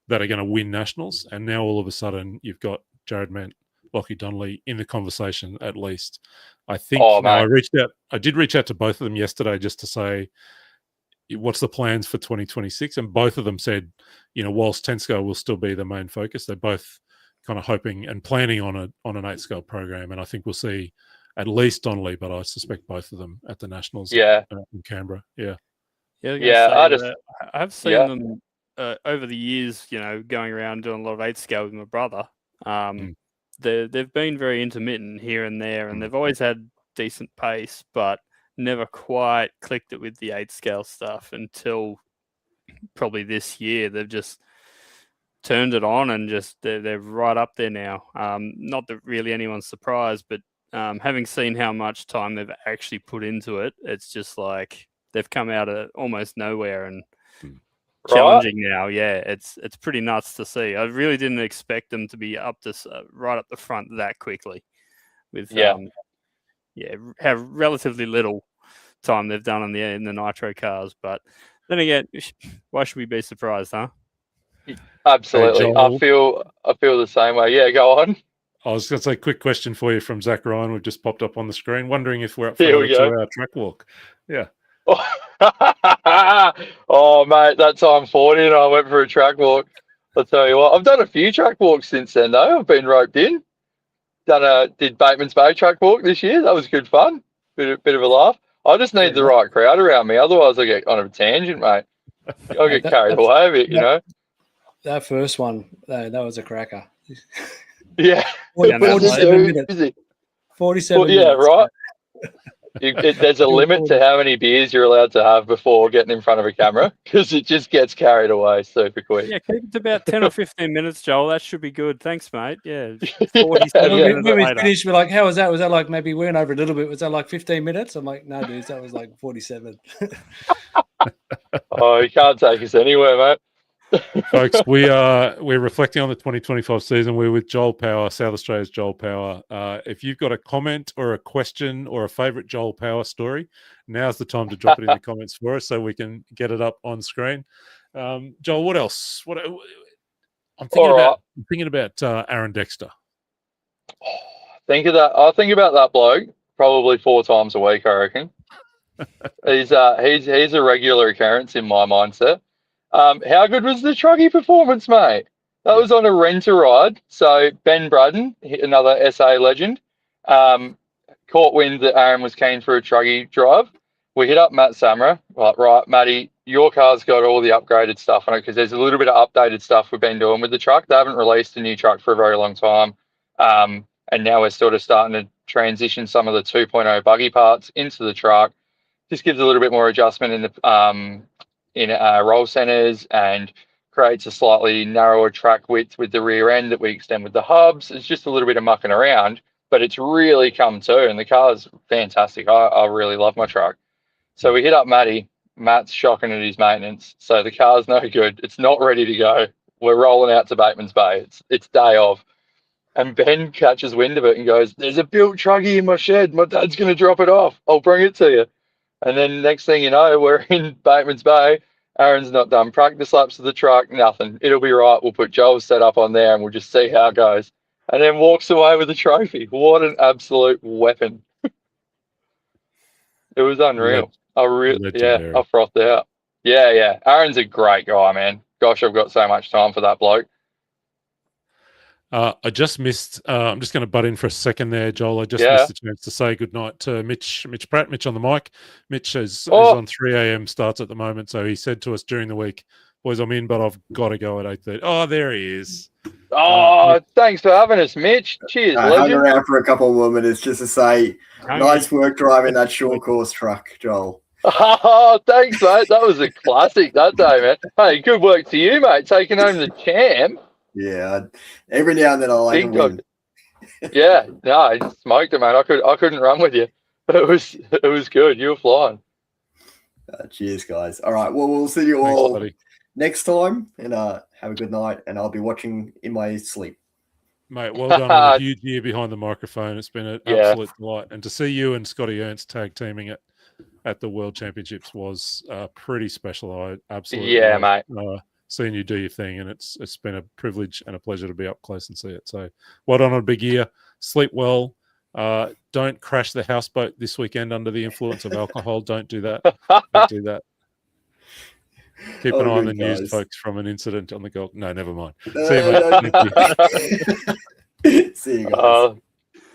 that are going to win nationals. And now all of a sudden you've got Jared Ment, Lockie Donnelly in the conversation, at least. I think I did reach out to both of them yesterday just to say, what's the plans for 2026? And both of them said, whilst 10 scale will still be the main focus, they're both kind of hoping and planning on an 8 scale program. And I think we'll see at least Donnelly, but I suspect both of them at the Nationals in Canberra. I've seen them over the years, going around doing a lot of 8 scale with my brother. They've been very intermittent here and there, and they've always had decent pace, but never quite clicked it with the 8 scale stuff until probably this year. They've just turned it on and just they're right up there now. Not that really anyone's surprised, but having seen how much time they've actually put into it, it's just like they've come out of almost nowhere and challenging now. Yeah, it's pretty nuts to see. I really didn't expect them to be up this right up the front that quickly with have relatively little time they've done in the nitro cars. But then again, why should we be surprised, huh? Absolutely. I feel the same way. Yeah, go on. I was going to say, quick question for you from Zach Ryan. We've just popped up on the screen. Wondering if we're up for a 2-hour track walk. Yeah. Oh, mate, that time 40 and I went for a track walk. I'll tell you what, I've done a few track walks since then, though. I've been roped in. Did Bateman's Bay track walk this year. That was good fun. Bit of a laugh. I just need the right crowd around me. Otherwise, I get on a tangent, mate. I'll get carried away a bit, you know. That first one, that was a cracker. Yeah. 47 minutes. 47 well, yeah, minutes. right. There's a limit to how many beers you're allowed to have before getting in front of a camera because it just gets carried away super quick. Yeah, keep it to about 10 or 15 minutes, Joel. That should be good. Thanks, mate. Yeah. 47 minutes when we later. finished, we're like, how was that? Was that like maybe we went over a little bit? Was that like 15 minutes? I'm like, no, dudes, that was like 47. Oh, you can't take us anywhere, mate. Folks, we're reflecting on the 2025 season. We're with Joel Power, South Australia's Joel Power. If you've got a comment or a question or a favourite Joel Power story, now's the time to drop it in the comments for us so we can get it up on screen. Joel, what else? I'm thinking about Aaron Dexter. Think of that. I think about that bloke probably 4 times a week, I reckon. He's a regular occurrence in my mindset. How good was the Truggy performance, mate? That was on a rent-a-ride. So Ben Braddon, another SA legend, caught wind that Aaron was keen for a Truggy drive. We hit up Matt Samra. Right, Matty, your car's got all the upgraded stuff on it because there's a little bit of updated stuff we've been doing with the truck. They haven't released a new truck for a very long time. And now we're sort of starting to transition some of the 2.0 buggy parts into the truck. Just gives a little bit more adjustment in the roll centers and creates a slightly narrower track width with the rear end that we extend with the hubs. It's just a little bit of mucking around, but it's really come to, and the car's fantastic. I really love my truck. So we hit up Matty. Matt's shocking at his maintenance. So the car's no good. It's not ready to go. We're rolling out to Bateman's Bay. It's day of. And Ben catches wind of it and goes, "There's a built Truggy in my shed. My dad's going to drop it off. I'll bring it to you." And then next thing you know, we're in Bateman's Bay. Aaron's not done practice laps of the truck, nothing. It'll be right. We'll put Joel's set up on there and we'll just see how it goes. And then walks away with the trophy. What an absolute weapon. It was unreal. I frothed out. Yeah. Aaron's a great guy, man. Gosh, I've got so much time for that bloke. I just missed. I'm just going to butt in for a second there, Joel. I just missed the chance to say goodnight to Mitch Pratt. Mitch on the mic. Mitch is on 3 a.m. starts at the moment, so he said to us during the week, "Boys, I'm in, but I've got to go at 8:30." Oh, there he is. Thanks for having us, Mitch. Cheers, I hung around for a couple more minutes just to say, nice work driving that short course truck, Joel. Oh, thanks, mate. That was a classic that day, man. Hey, good work to you, mate. Taking home the champ. Yeah, every now and then I like to win. Yeah, no, I smoked it, man. I couldn't run with you. It was good. You were flying. Cheers, guys. All right, well, we'll see you all next time, and have a good night. And I'll be watching in my sleep. Mate, well done on a huge year behind the microphone. It's been an absolute delight, and to see you and Scotty Ernst tag teaming it at the World Championships was pretty special. I absolutely mate. Seeing you do your thing, and it's been a privilege and a pleasure to be up close and see it. So well done on a big year. Sleep well. Don't crash the houseboat this weekend under the influence of alcohol. Don't do that. Don't do that. Keep an eye on the news, folks, from an incident on the Gulf. No, never mind. See you, mate. See you guys.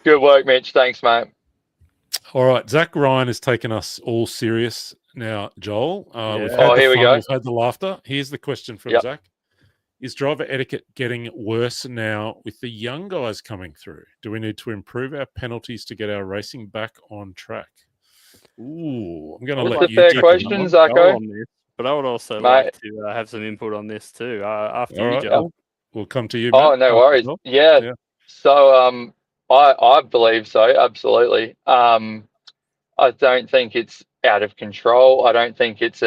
Good work, Mitch. Thanks, mate. All right, Zach Ryan has taken us all serious now, Joel. We've had the laughter. Here's the question from Zach. Is driver etiquette getting worse now with the young guys coming through? Do we need to improve our penalties to get our racing back on track? Ooh, I'm going to let you take fair question, Zacko. But I would also like to have some input on this too. After you, Joel. We'll come to you, Matt. Oh, no worries. Yeah. So I believe so, absolutely. I don't think it's out of control. I don't think it's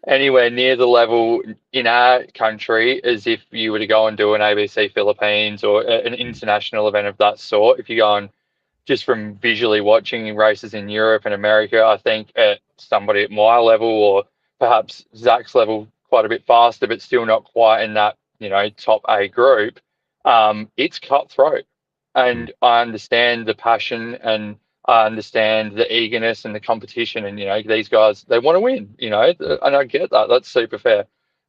anywhere near the level in our country as if you were to go and do an ABC Philippines or an international event of that sort. If you go on just from visually watching races in Europe and America, I think at somebody at my level or perhaps Zach's level, quite a bit faster, but still not quite in that, top A group, it's cutthroat. And I understand the passion and I understand the eagerness and the competition, and these guys, they want to win, and I get that. That's super fair.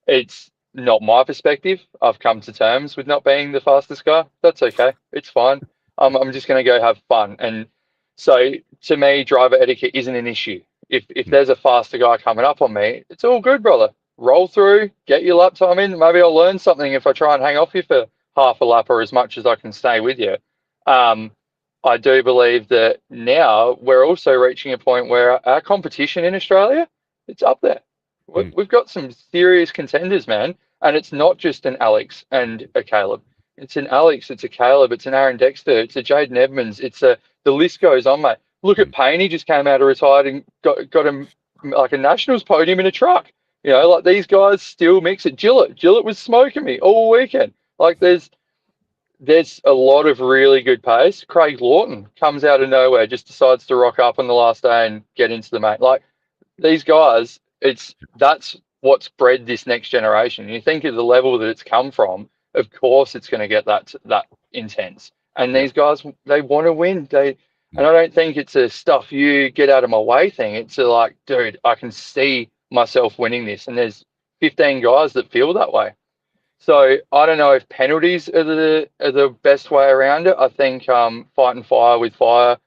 It's not my perspective. I've come to terms with not being the fastest guy. That's okay. It's fine. I'm just going to go have fun. And so to me, driver etiquette isn't an issue. if there's a faster guy coming up on me, it's all good, brother. Roll through, get your lap time in. Maybe I'll learn something if I try and hang off you for half a lap or as much as I can stay with you. I do believe that now we're also reaching a point where our competition in Australia, it's up there. We've got some serious contenders, man. And it's not just an Alex and a Caleb. It's an Alex, it's a Caleb, it's an Aaron Dexter, it's a Jaden Edmonds. The list goes on, mate. Look at Payne, he just came out of retired and got him like a Nationals podium in a truck. You know, like these guys still mix it. Gillett was smoking me all weekend. Like there's a lot of really good pace. Craig Lawton comes out of nowhere, just decides to rock up on the last day and get into the main. Like these guys, that's what's bred this next generation. You think of the level that it's come from, of course it's going to get that intense. And these guys, they want to win. And I don't think it's a stuff you get out of my way thing. It's a like, dude, I can see myself winning this. And there's 15 guys that feel that way. So I don't know if penalties are the best way around it. I think fighting fire with fire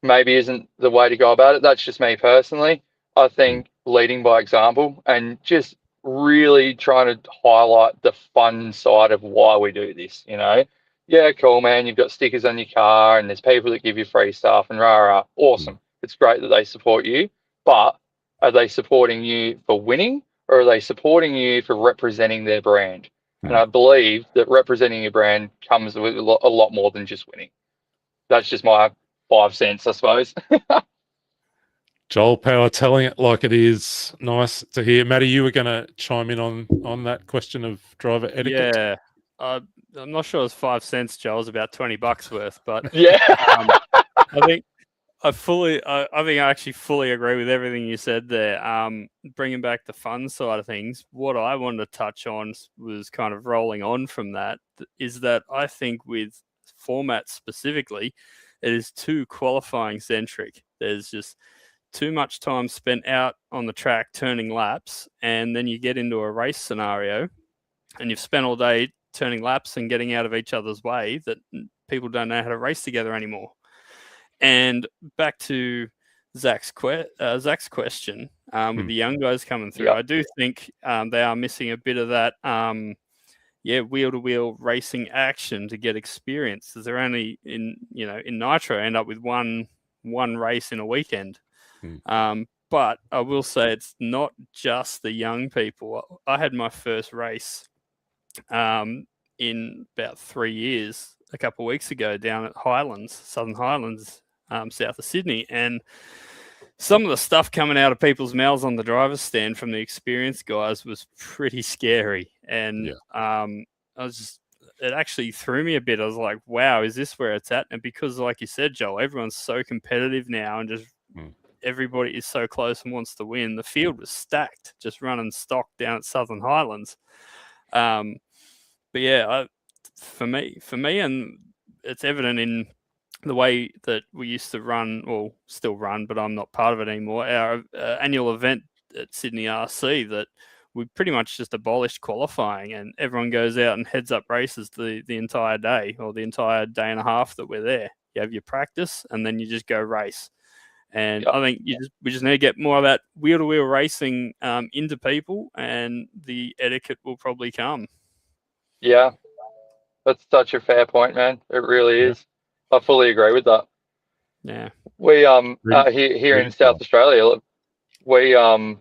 maybe isn't the way to go about it. That's just me personally. I think leading by example and just really trying to highlight the fun side of why we do this, you know. Yeah, cool, man, you've got stickers on your car and there's people that give you free stuff and rah. Awesome. It's great that they support you, but are they supporting you for winning or are they supporting you for representing their brand? And I believe that representing your brand comes with a lot more than just winning. That's just my 5 cents, I suppose. Joel Power telling it like it is. Nice to hear. Matty, you were going to chime in on that question of driver etiquette. Yeah, I'm not sure it's 5 cents, Joel. It's about $20 worth, but yeah, I think I actually fully agree with everything you said there. Bringing back the fun side of things, what I wanted to touch on was kind of rolling on from that. Is that I think with format specifically, it is too qualifying centric. There's just too much time spent out on the track turning laps, and then you get into a race scenario and you've spent all day turning laps and getting out of each other's way that people don't know how to race together anymore. And back to Zach's question with the young guys coming through, I do think they are missing a bit of that wheel-to-wheel racing action to get experience. They're only in Nitro end up with one race in a weekend. But I will say it's not just the young people. I had my first race in about 3 years a couple of weeks ago down at Southern Highlands, south of Sydney. And some of the stuff coming out of people's mouths on the driver's stand from the experienced guys was pretty scary. And it actually threw me a bit. I was like, wow, is this where it's at? And because, like you said, Joel, everyone's so competitive now and just everybody is so close and wants to win. The field was stacked, just running stock down at Southern Highlands. But yeah, for me, and it's evident in the way that we used to run, or still run, but I'm not part of it anymore, our annual event at Sydney RC, that we pretty much just abolished qualifying and everyone goes out and heads up races the entire day, or the entire day and a half that we're there. You have your practice and then you just go race. And I think we just need to get more of that wheel-to-wheel racing into people, and the etiquette will probably come. Yeah, that's such a fair point, man. It really is. I fully agree with that. Yeah, we here in South Australia, we'll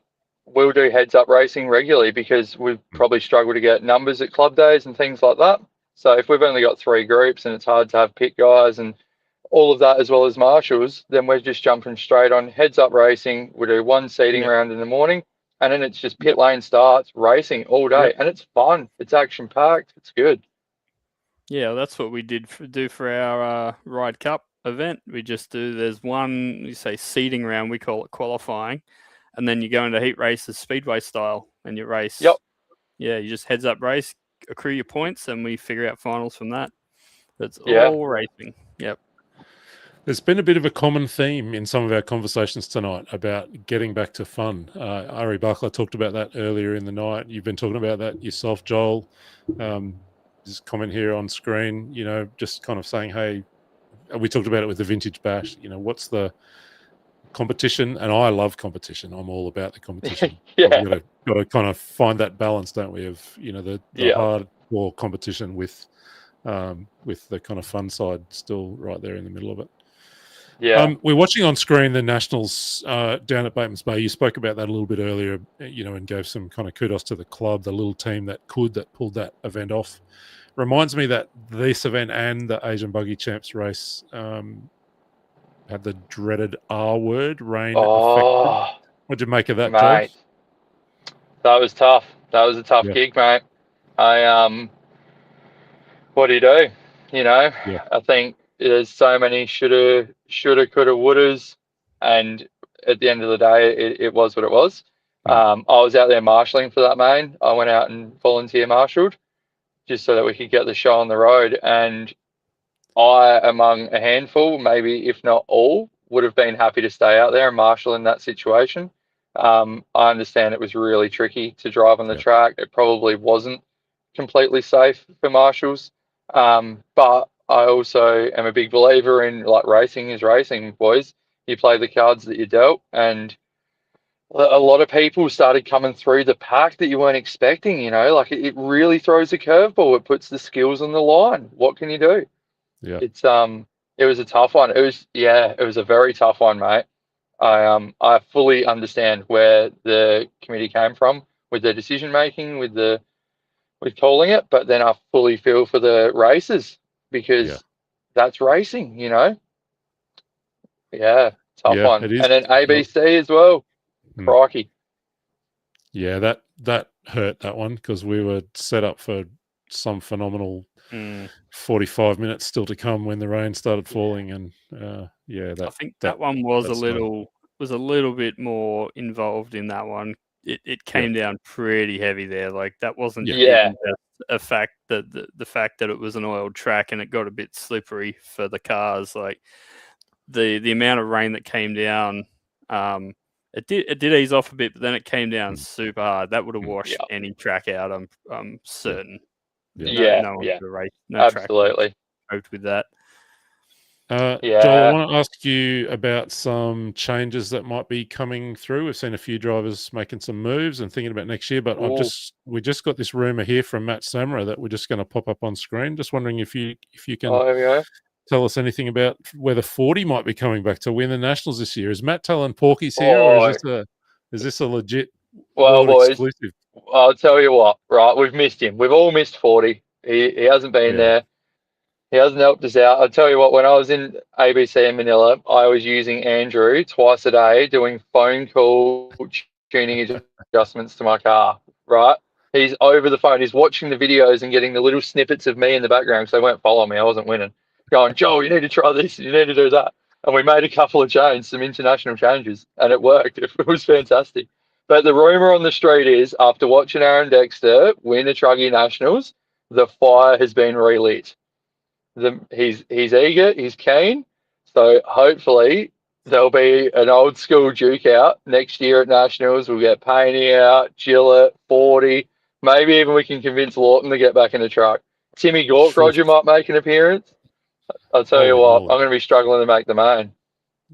do heads-up racing regularly because we've probably struggled to get numbers at club days and things like that. So if we've only got 3 groups and it's hard to have pit guys and all of that as well as marshals, then we're just jumping straight on heads-up racing. We do 1 seating round in the morning, and then it's just pit lane starts, racing all day, and it's fun. It's action-packed. It's good. Yeah, that's what we do for our Ride Cup event. We just there's one, you say seeding round, we call it qualifying, and then you go into heat races speedway style and you race. Yep. Yeah, you just heads up race, accrue your points, and we figure out finals from that. That's all racing. Yep. There's been a bit of a common theme in some of our conversations tonight about getting back to fun. Ari Buckler talked about that earlier in the night. You've been talking about that yourself, Joel. This comment here on screen, just kind of saying, hey, we talked about it with the Vintage Bash. What's the competition, and I love competition. I'm all about the competition. Yeah. We've got to kind of find that balance, don't we? Of the hardcore competition with the kind of fun side still right there in the middle of it. Yeah. We're watching on screen the Nationals down at Batemans Bay. You spoke about that a little bit earlier, and gave some kind of kudos to the club, the little team that pulled that event off. Reminds me that this event and the Asian Buggy Champs race had the dreaded R word, rain affected. What'd you make of that, mate? Joe? That was tough. That was a tough gig, mate. What do you do? I think there's so many shoulda, coulda, wouldas, and at the end of the day, it was what it was. I was out there marshalling for that main. I went out and volunteer marshaled just so that we could get the show on the road. And I, among a handful, maybe if not all, would have been happy to stay out there and marshal in that situation. I understand it was really tricky to drive on the track. It probably wasn't completely safe for marshals. But I also am a big believer in racing is racing, boys. You play the cards that you're dealt, and a lot of people started coming through the pack that you weren't expecting. It really throws a curveball. It puts the skills on the line. What can you do? Yeah, it was a tough one. It was a very tough one, mate. I fully understand where the committee came from with their decision making, with calling it, but then I fully feel for the racers because that's racing, Yeah, tough one. It is. And then ABC as well. Crikey. Yeah, that hurt, that one, because we were set up for some phenomenal 45 minutes still to come when the rain started falling, and I think that one was a little bit more involved in that one. It came down pretty heavy there. That wasn't even just a fact that the fact that it was an oiled track and it got a bit slippery for the cars. The amount of rain that came down, it did ease off a bit, but then it came down super hard. That would have washed any track out. I'm certain. No one could have raced. No absolutely. Track coped with that. Joel, I want to ask you about some changes that might be coming through. We've seen a few drivers making some moves and thinking about next year, but we just got this rumor here from Matt Samra that we're just going to pop up on screen. Just wondering if you can tell us anything about whether 40 might be coming back to win the Nationals this year. Is Matt telling Porky's here, or is this a legit boys, exclusive? I'll tell you what, right? We've missed him. We've all missed 40. He hasn't been there. He hasn't helped us out. I'll tell you what, when I was in ABC in Manila, I was using Andrew twice a day doing phone call tuning adjustments to my car, right? He's over the phone. He's watching the videos and getting the little snippets of me in the background because they weren't following me. I wasn't winning. Going, Joel, you need to try this. You need to do that. And we made a couple of changes, some international changes, and it worked. It was fantastic. But the rumour on the street is, after watching Aaron Dexter win the Truggy Nationals, the fire has been relit. He's eager, he's keen. So hopefully there'll be an old school Duke out next year at Nationals. We'll get Payne out, Gillett, 40. Maybe even we can convince Lawton to get back in the truck. Timmy Gork, Roger might make an appearance. I'll tell you what, I'm going to be struggling to make the main.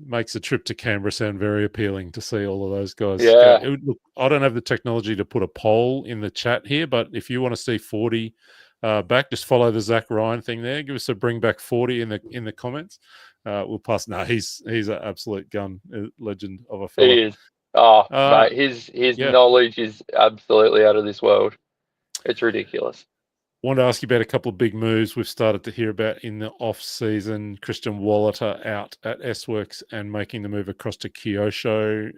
Makes a trip to Canberra sound very appealing to see all of those guys. Yeah. Look, I don't have the technology to put a poll in the chat here, but if you want to see 40 back, just follow the Zach Ryan thing there. Give us a bring back 40 in the comments. We'll pass. No, he's an absolute gun, legend of a fella. He is. Mate, his knowledge is absolutely out of this world. It's ridiculous. Want to ask you about a couple of big moves we've started to hear about in the off-season. Christian Wallater out at S-Works and making the move across to Kyosho.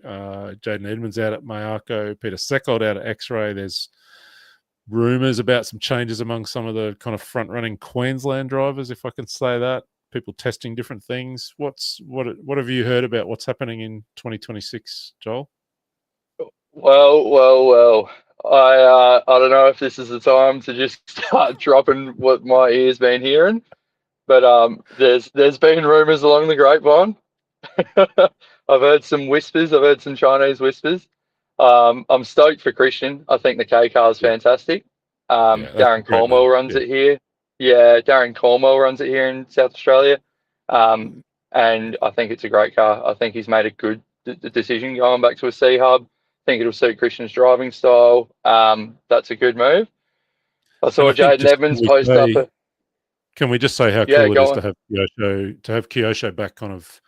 Jaden Edmonds out at Mayako. Peter Seckold out at X-Ray. There's rumours about some changes among some of the kind of front-running Queensland drivers, if I can say that. People testing different things. What have you heard about what's happening in 2026, Joel? Well. I don't know if this is the time to just start dropping what my ear's been hearing, but there's been rumours along the grapevine. I've heard some whispers. I've heard some Chinese whispers. I'm stoked for Christian. I think the K car is fantastic. Darren Cornwell runs it here. Yeah, Darren Cornwell runs it here in South Australia. And I think it's a great car. I think he's made a good the decision going back to a C hub. I think it'll suit Christian's driving style. That's a good move. I saw Jaden Evans post up. Can we just say how cool it is to have Kyosho back kind of,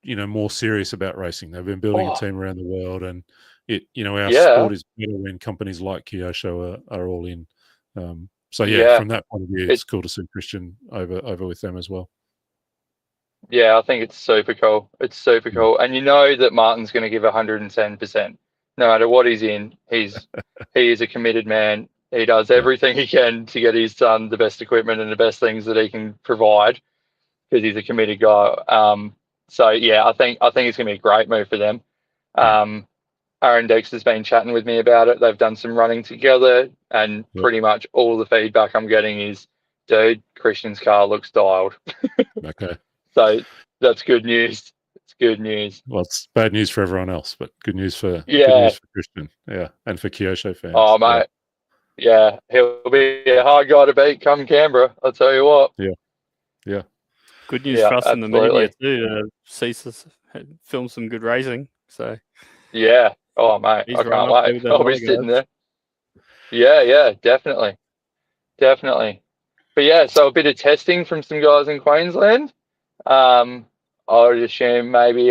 more serious about racing? They've been building a team around the world, and our sport is better when companies like Kyosho are all in. From that point of view, it's cool to see Christian over with them as well. Yeah, I think it's super cool. It's super cool. And you know that Martin's going to give 110%. No matter what he's in, he is a committed man. He does everything he can to get his son the best equipment and the best things that he can provide, because he's a committed guy. I think it's going to be a great move for them. Aaron Dexter's been chatting with me about it. They've done some running together, and pretty much all the feedback I'm getting is, dude, Christian's car looks dialed. Okay. So that's good news. It's good news. Well, it's bad news for everyone else, but good news for Christian. Yeah, and for Kyosho fans. Oh, mate. Yeah, he'll be a hard guy to beat come Canberra, I'll tell you what. Yeah. Good news for us in the media too. To film some good racing. So yeah. Oh, mate, I can't wait. I'll be sitting there. Yeah, definitely. But yeah, so a bit of testing from some guys in Queensland. I would assume maybe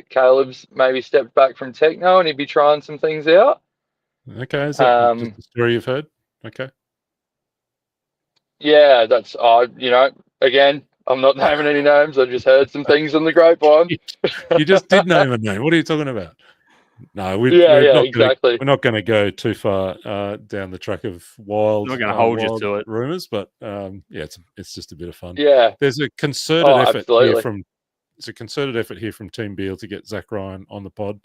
Caleb's maybe stepped back from Techno and he'd be trying some things out. Okay, is that just the story you've heard? Okay. Yeah, that's again, I'm not naming any names. I just heard some things on the grapevine. You just did name a name. What are you talking about? No, we're not going to go too far down the track of wild. I'm not going to hold you to it. Rumors, but it's just a bit of fun. Yeah, there's a concerted effort here from. It's a concerted effort here from Team Beale to get Zach Ryan on the pod.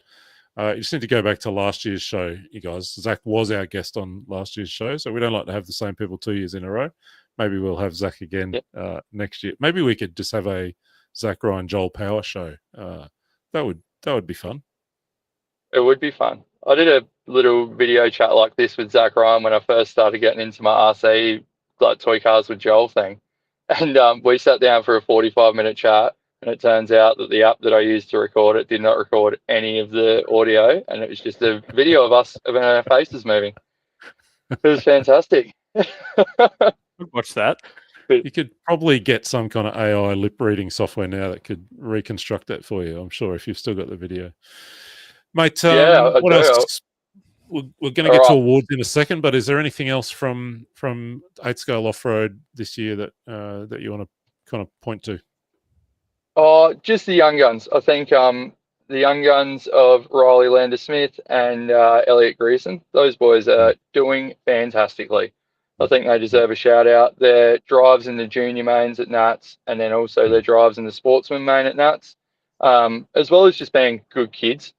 You just need to go back to last year's show, you guys. Zach was our guest on last year's show, so we don't like to have the same people 2 years in a row. Maybe we'll have Zach again next year. Maybe we could just have a Zach Ryan Joel Power show. That would be fun. It would be fun. I did a little video chat like this with Zach Ryan when I first started getting into my RC, like toy cars with Joel thing. And we sat down for a 45-minute chat, and it turns out that the app that I used to record it did not record any of the audio, and it was just a video of us, of our faces moving. It was fantastic. Watch that. You could probably get some kind of AI lip reading software now that could reconstruct that for you, I'm sure, if you've still got the video. Mate, what else? We're going to get to awards in a second, but is there anything else from 8 Scale Off-Road this year that you want to kind of point to? Oh, just the young guns. I think the young guns of Riley Lander-Smith and Elliot Grierson, those boys are doing fantastically. I think they deserve a shout out. Their drives in the junior mains at Nats, and then also their drives in the sportsman main at Nats, as well as just being good kids.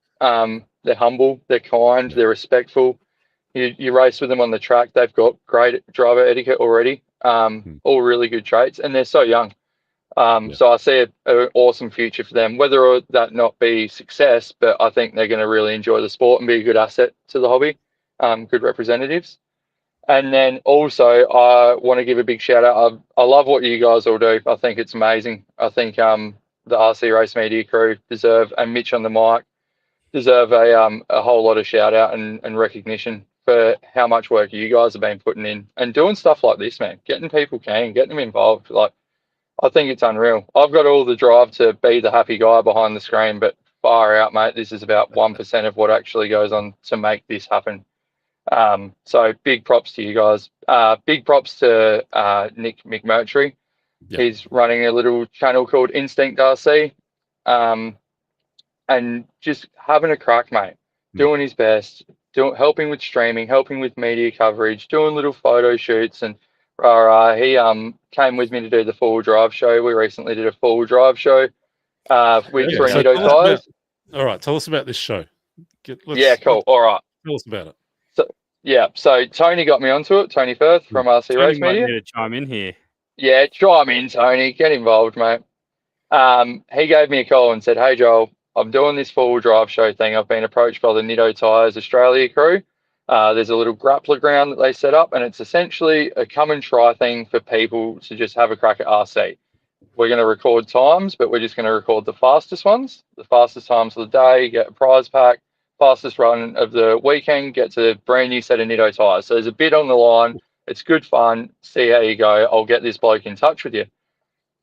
They're humble, they're kind, they're respectful. You race with them on the track, they've got great driver etiquette already, all really good traits, and they're so young. So I see an awesome future for them, whether or that not be success, but I think they're going to really enjoy the sport and be a good asset to the hobby, good representatives. And then also I want to give a big shout out. I love what you guys all do. I think it's amazing. I think the RC Race Media crew deserve, and Mitch on the mic, deserve a whole lot of shout out and recognition for how much work you guys have been putting in and doing stuff like this, man. Getting people keen, getting them involved. Like, I think it's unreal. I've got all the drive to be the happy guy behind the screen, but far out, mate. This is about 1% of what actually goes on to make this happen. So big props to you guys. Big props to Nick McMurtry. Yep. He's running a little channel called Instinct RC. And just having a crack, mate, doing his best, helping with streaming, helping with media coverage, doing little photo shoots, and he came with me to do the four-wheel drive show. We recently did a four-wheel drive show with Tornado Tires. All right, tell us about this show. Cool. All right, tell us about it. So Tony got me onto it. Tony Firth from RC Race Media. To chime in here. Yeah, chime in, Tony. Get involved, mate. He gave me a call and said, "Hey, Joel, I'm doing this four-wheel drive show thing. I've been approached by the Nitto Tires Australia crew. There's a little grappler ground that they set up, and it's essentially a come and try thing for people to just have a crack at RC. we're going to record times, but we're just going to record the fastest ones, the fastest times of the day, get a prize pack, fastest run of the weekend, gets a brand new set of Nitto tyres. So there's a bit on the line. It's good fun. See how you go. I'll get this bloke in touch with you.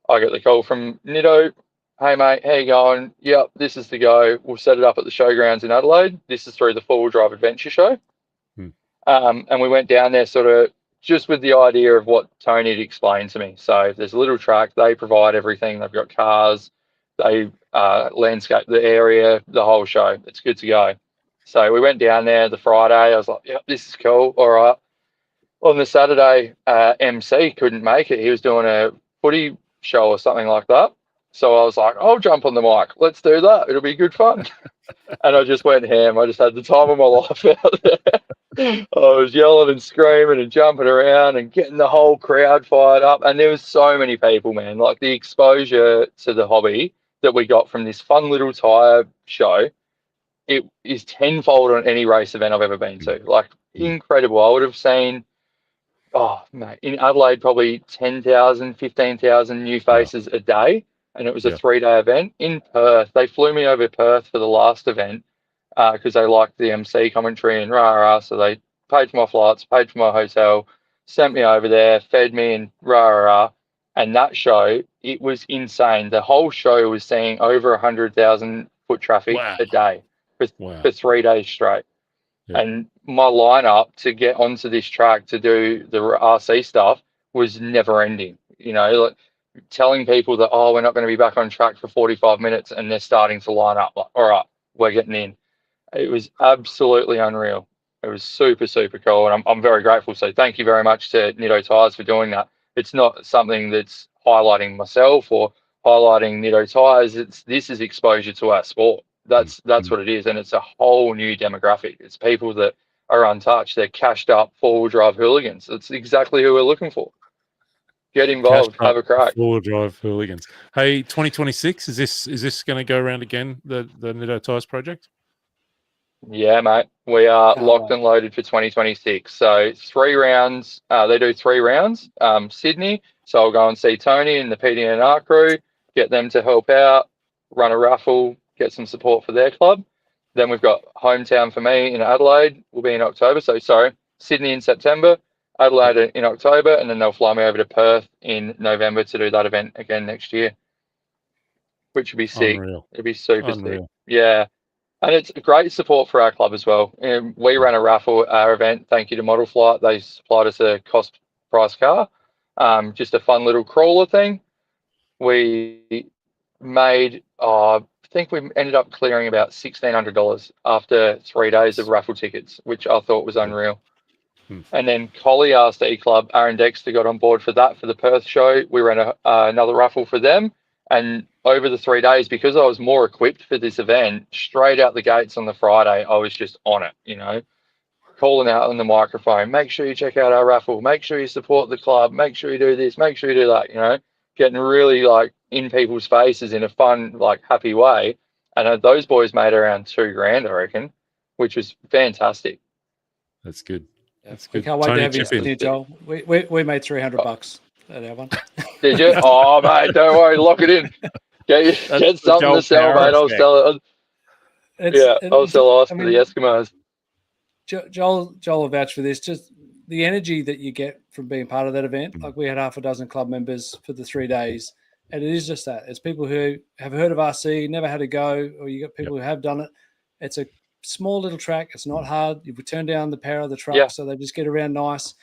I get the call from Nitto. Hey, mate, how you going? Yep, this is the go. We'll set it up at the showgrounds in Adelaide. This is through the Four-Wheel Drive Adventure Show. And we went down there sort of just with the idea of what Tony had explained to me. So there's a little track. They provide everything. They've got cars. They landscape the area, the whole show. It's good to go. So we went down there the Friday. I was like, yep, this is cool. All right. On the Saturday, MC couldn't make it. He was doing a footy show or something like that. So I was like, I'll jump on the mic. Let's do that. It'll be good fun. And I just went ham. I just had the time of my life out there. I was yelling and screaming and jumping around and getting the whole crowd fired up. And there was so many people, man. Like the exposure to the hobby that we got from this fun little tyre show, it is tenfold on any race event I've ever been to. Like incredible. I would have seen, oh, mate, in Adelaide, probably 10,000, 15,000 new faces a day. And it was a 3-day event. In Perth, they flew me over Perth for the last event because they liked the MC commentary and rah-rah. So they paid for my flights, paid for my hotel, sent me over there, fed me and rah-rah. And that show, it was insane. The whole show was seeing over 100,000 foot traffic a day for 3 days straight. Yeah. And my lineup to get onto this track to do the RC stuff was never ending. You know, like, telling people that, oh, we're not going to be back on track for 45 minutes and they're starting to line up. Like, all right, we're getting in. It was absolutely unreal. It was super, super cool. And I'm very grateful. So thank you very much to Nitto Tyres for doing that. It's not something that's highlighting myself or highlighting Nitto Tyres. This is exposure to our sport. That's what it is. And it's a whole new demographic. It's people that are untouched. They're cashed up four-wheel drive hooligans. That's exactly who we're looking for. Get involved, have a crack. Four-wheel drive hooligans. Hey, 2026, is this going to go around again, the Nitto Tyres project? Yeah, mate. We are locked and loaded for 2026. So 3 rounds. They do 3 rounds. Sydney. So I'll go and see Tony and the PDNR crew, get them to help out, run a raffle, get some support for their club. Then we've got hometown for me in Adelaide. Will be in October. So sorry, Sydney in September, Adelaide in October, and then they'll fly me over to Perth in November to do that event again next year, which would be sick. Unreal. It'd be super sick. Yeah. And it's great support for our club as well. And we ran a raffle at our event. Thank you to Model Flight. They supplied us a cost price car, just a fun little crawler thing. We made, I think we ended up clearing about $1,600 after 3 days of raffle tickets, which I thought was unreal. And then Collie RC Club, Aaron Dexter got on board for that for the Perth show. We ran another raffle for them. And over the 3 days, because I was more equipped for this event, straight out the gates on the Friday, I was just on it, you know, calling out on the microphone, make sure you check out our raffle, make sure you support the club, make sure you do this, make sure you do that, you know, getting really like in people's faces in a fun, like happy way. And those boys made around $2,000, I reckon, which was fantastic. That's good. That's good. We can't wait to have you here, Joel. We made $300 at our one. Did you? Oh, mate, don't worry. Lock it in. Get something to sell, mate. I'll sell it. I'll sell ice for the Eskimos. Joel will vouch for this. Just the energy that you get from being part of that event. Like we had half a dozen club members for the 3 days. And it is just that. It's people who have heard of RC, never had a go, or you got people who have done it. It's a small little track. It's not hard. You turn down the power of the truck, so they just get around nice.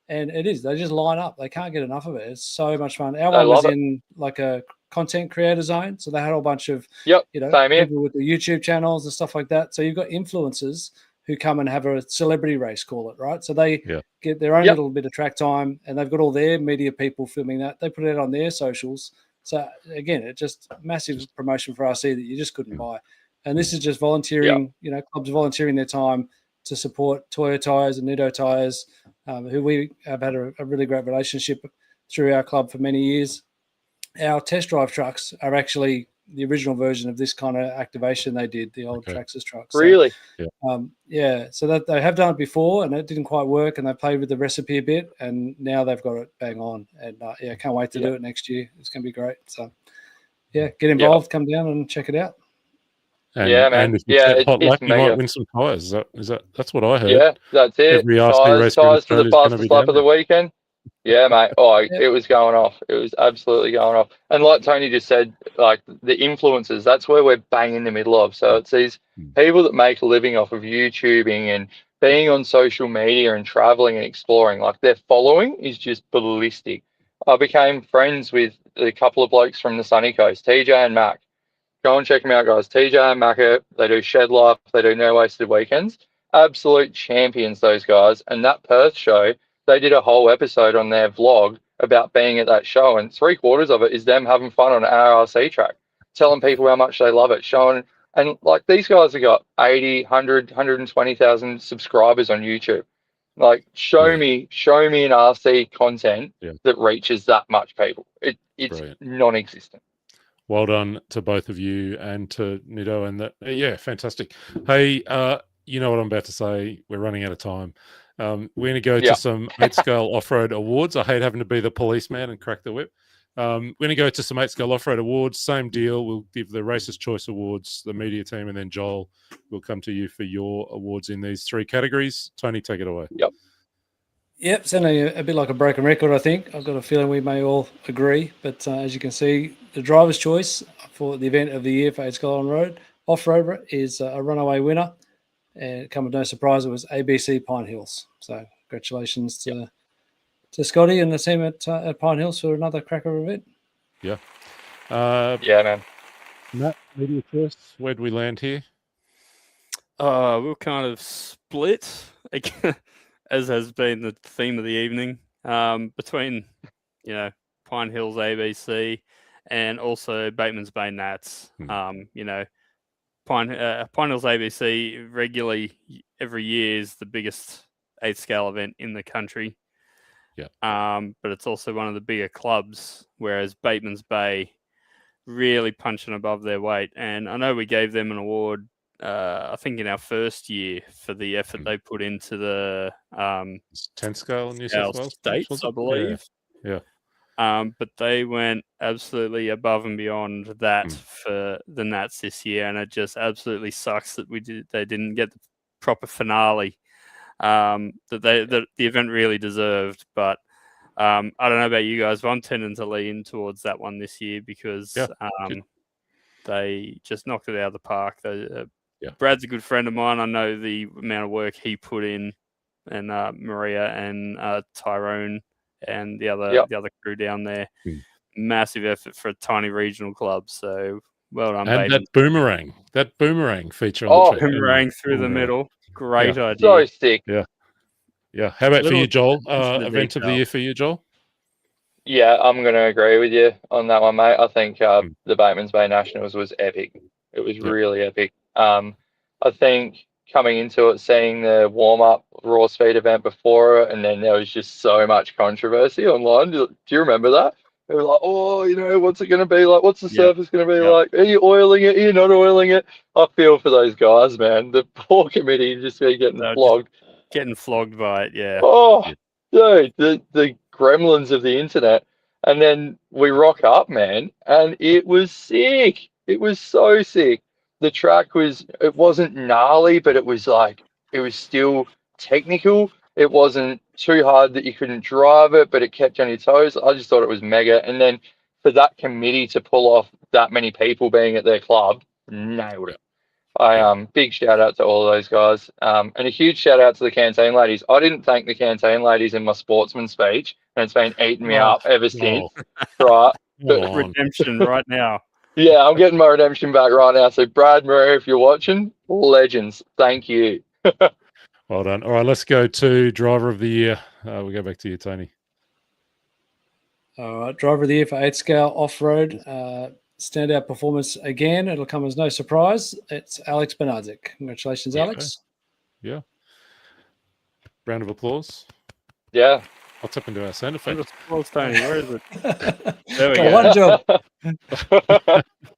And it is. They just line up. They can't get enough of it. It's so much fun. Our one was in like a content creator zone. So they had a whole bunch of, people with the YouTube channels and stuff like that. So you've got influencers who come and have a celebrity race, call it, right? So they get their own little bit of track time, and they've got all their media people filming that. They put it on their socials. So again, it's just massive promotion for RC that you just couldn't buy. And this is just volunteering, clubs volunteering their time to support Toyo Tyres and Nitto Tyres, who we have had a really great relationship through our club for many years. Our test drive trucks are actually the original version of this kind of activation they did, the old Traxxas truck. So, Really? So that they have done it before and it didn't quite work, and they played with the recipe a bit, and now they've got it bang on. And can't wait to do it next year. It's going to be great. So get involved, come down and check it out. And, man. And if you set hot luck, you might win some tyres. That's what I heard. Yeah, that's it. Every RC race tyres for the fastest lap of the weekend. Yeah, mate. It was going off. It was absolutely going off. And like Tony just said, like the influencers, that's where we're bang in the middle of. So it's these people that make a living off of YouTubing and being on social media and traveling and exploring. Like their following is just ballistic. I became friends with a couple of blokes from the sunny coast, TJ and Mac. Go and check them out, guys. TJ and Mac, they do Shed Life, they do No Wasted Weekends. Absolute champions, those guys. And that Perth show, they did a whole episode on their vlog about being at that show, and 3/4 of it is them having fun on an RRC track, telling people how much they love it, showing. And like these guys have got 80, 100, 120,000 subscribers on YouTube. Like, show me an RC content that reaches that much people. It's non-existent. Well done to both of you and to Nido, and that. Fantastic. Hey, you know what I'm about to say. We're running out of time. We're going to go to some 8-scale off-road awards. I hate having to be the policeman and crack the whip. We're going to go to some 8-scale off-road awards. Same deal. We'll give the Racers' Choice Awards, the media team, and then Joel will come to you for your awards in these 3 categories. Tony, take it away. Yep, sounding a bit like a broken record, I think. I've got a feeling we may all agree. But as you can see, the driver's choice for the event of the year for 8-scale off-road is a runaway winner. And it come as no surprise, it was ABC Pine Hills. So congratulations to Scotty and the team at Pine Hills for another cracker event. Yeah. Man. Matt, media choice, where do we land here? We'll kind of split, as has been the theme of the evening, between, Pine Hills ABC and also Bateman's Bay Nats. Pine Hills ABC regularly every year is the biggest 8-scale event in the country. But it's also one of the bigger clubs, whereas Bateman's Bay really punching above their weight. And I know we gave them an award, I think in our first year, for the effort they put into the 10-scale New South Wales states, I believe. Yeah. But they went absolutely above and beyond that for the Nats this year, and it just absolutely sucks that they didn't get the proper finale that the event really deserved. But I don't know about you guys, but I'm tending to lean towards that one this year because they just knocked it out of the park. Brad's a good friend of mine. I know the amount of work he put in, and Maria and Tyrone and the other crew down there. Massive effort for a tiny regional club. So well done, and baby. that boomerang feature. On the boomerang through the middle. Great idea. So sick. Yeah. How about for you, Joel? Event of the year for you, Joel? Yeah, I'm going to agree with you on that one, mate. I think the Bateman's Bay Nationals was epic. It was really epic. I think coming into it, seeing the warm-up raw speed event before it, and then there was just so much controversy online. Do you remember that? It was like, what's it going to be like? What's the surface going to be like? Are you oiling it? Are you not oiling it? I feel for those guys, man. The poor committee just be getting flogged. Getting flogged by it, yeah. Oh, dude, the gremlins of the internet. And then we rock up, man, and it was sick. It was so sick. The track it wasn't gnarly, but it was still technical. It wasn't too hard that you couldn't drive it, but it kept you on your toes. I just thought it was mega. And then for that committee to pull off that many people being at their club, nailed it. Big shout out to all of those guys. And a huge shout out to the canteen ladies. I didn't thank the canteen ladies in my sportsman speech, and it's been eating me up ever since. Right. Redemption right now. Yeah, I'm getting my redemption back right now. So, Brad, Murray, if you're watching, legends. Thank you. Well done. All right, let's go to Driver of the Year. We'll go back to you, Tony. All right, Driver of the Year for 8-scale off-road. Standout performance again. It'll come as no surprise. It's Alex Bernardzik. Congratulations, Alex. Yeah. Round of applause. Yeah. What's happened to our sound effect? Applause, Tony. Where is it? There we go. One job.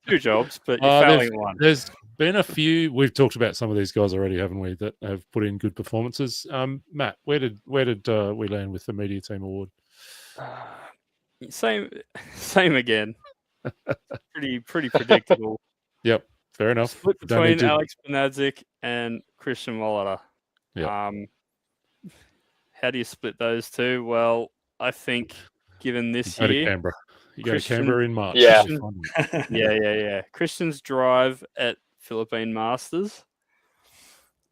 2 jobs, but you're failing at one. There's been a few. We've talked about some of these guys already, haven't we? That have put in good performances. Matt, where did we land with the media team award? Same again. pretty predictable. Yep, fair enough. Split between Alex Benadzik and Christian Molitor. Yeah. How do you split those two? Well, I think given this You go year, to Canberra. You go to Canberra in March. Yeah. yeah. Christian's drive at Philippine Masters,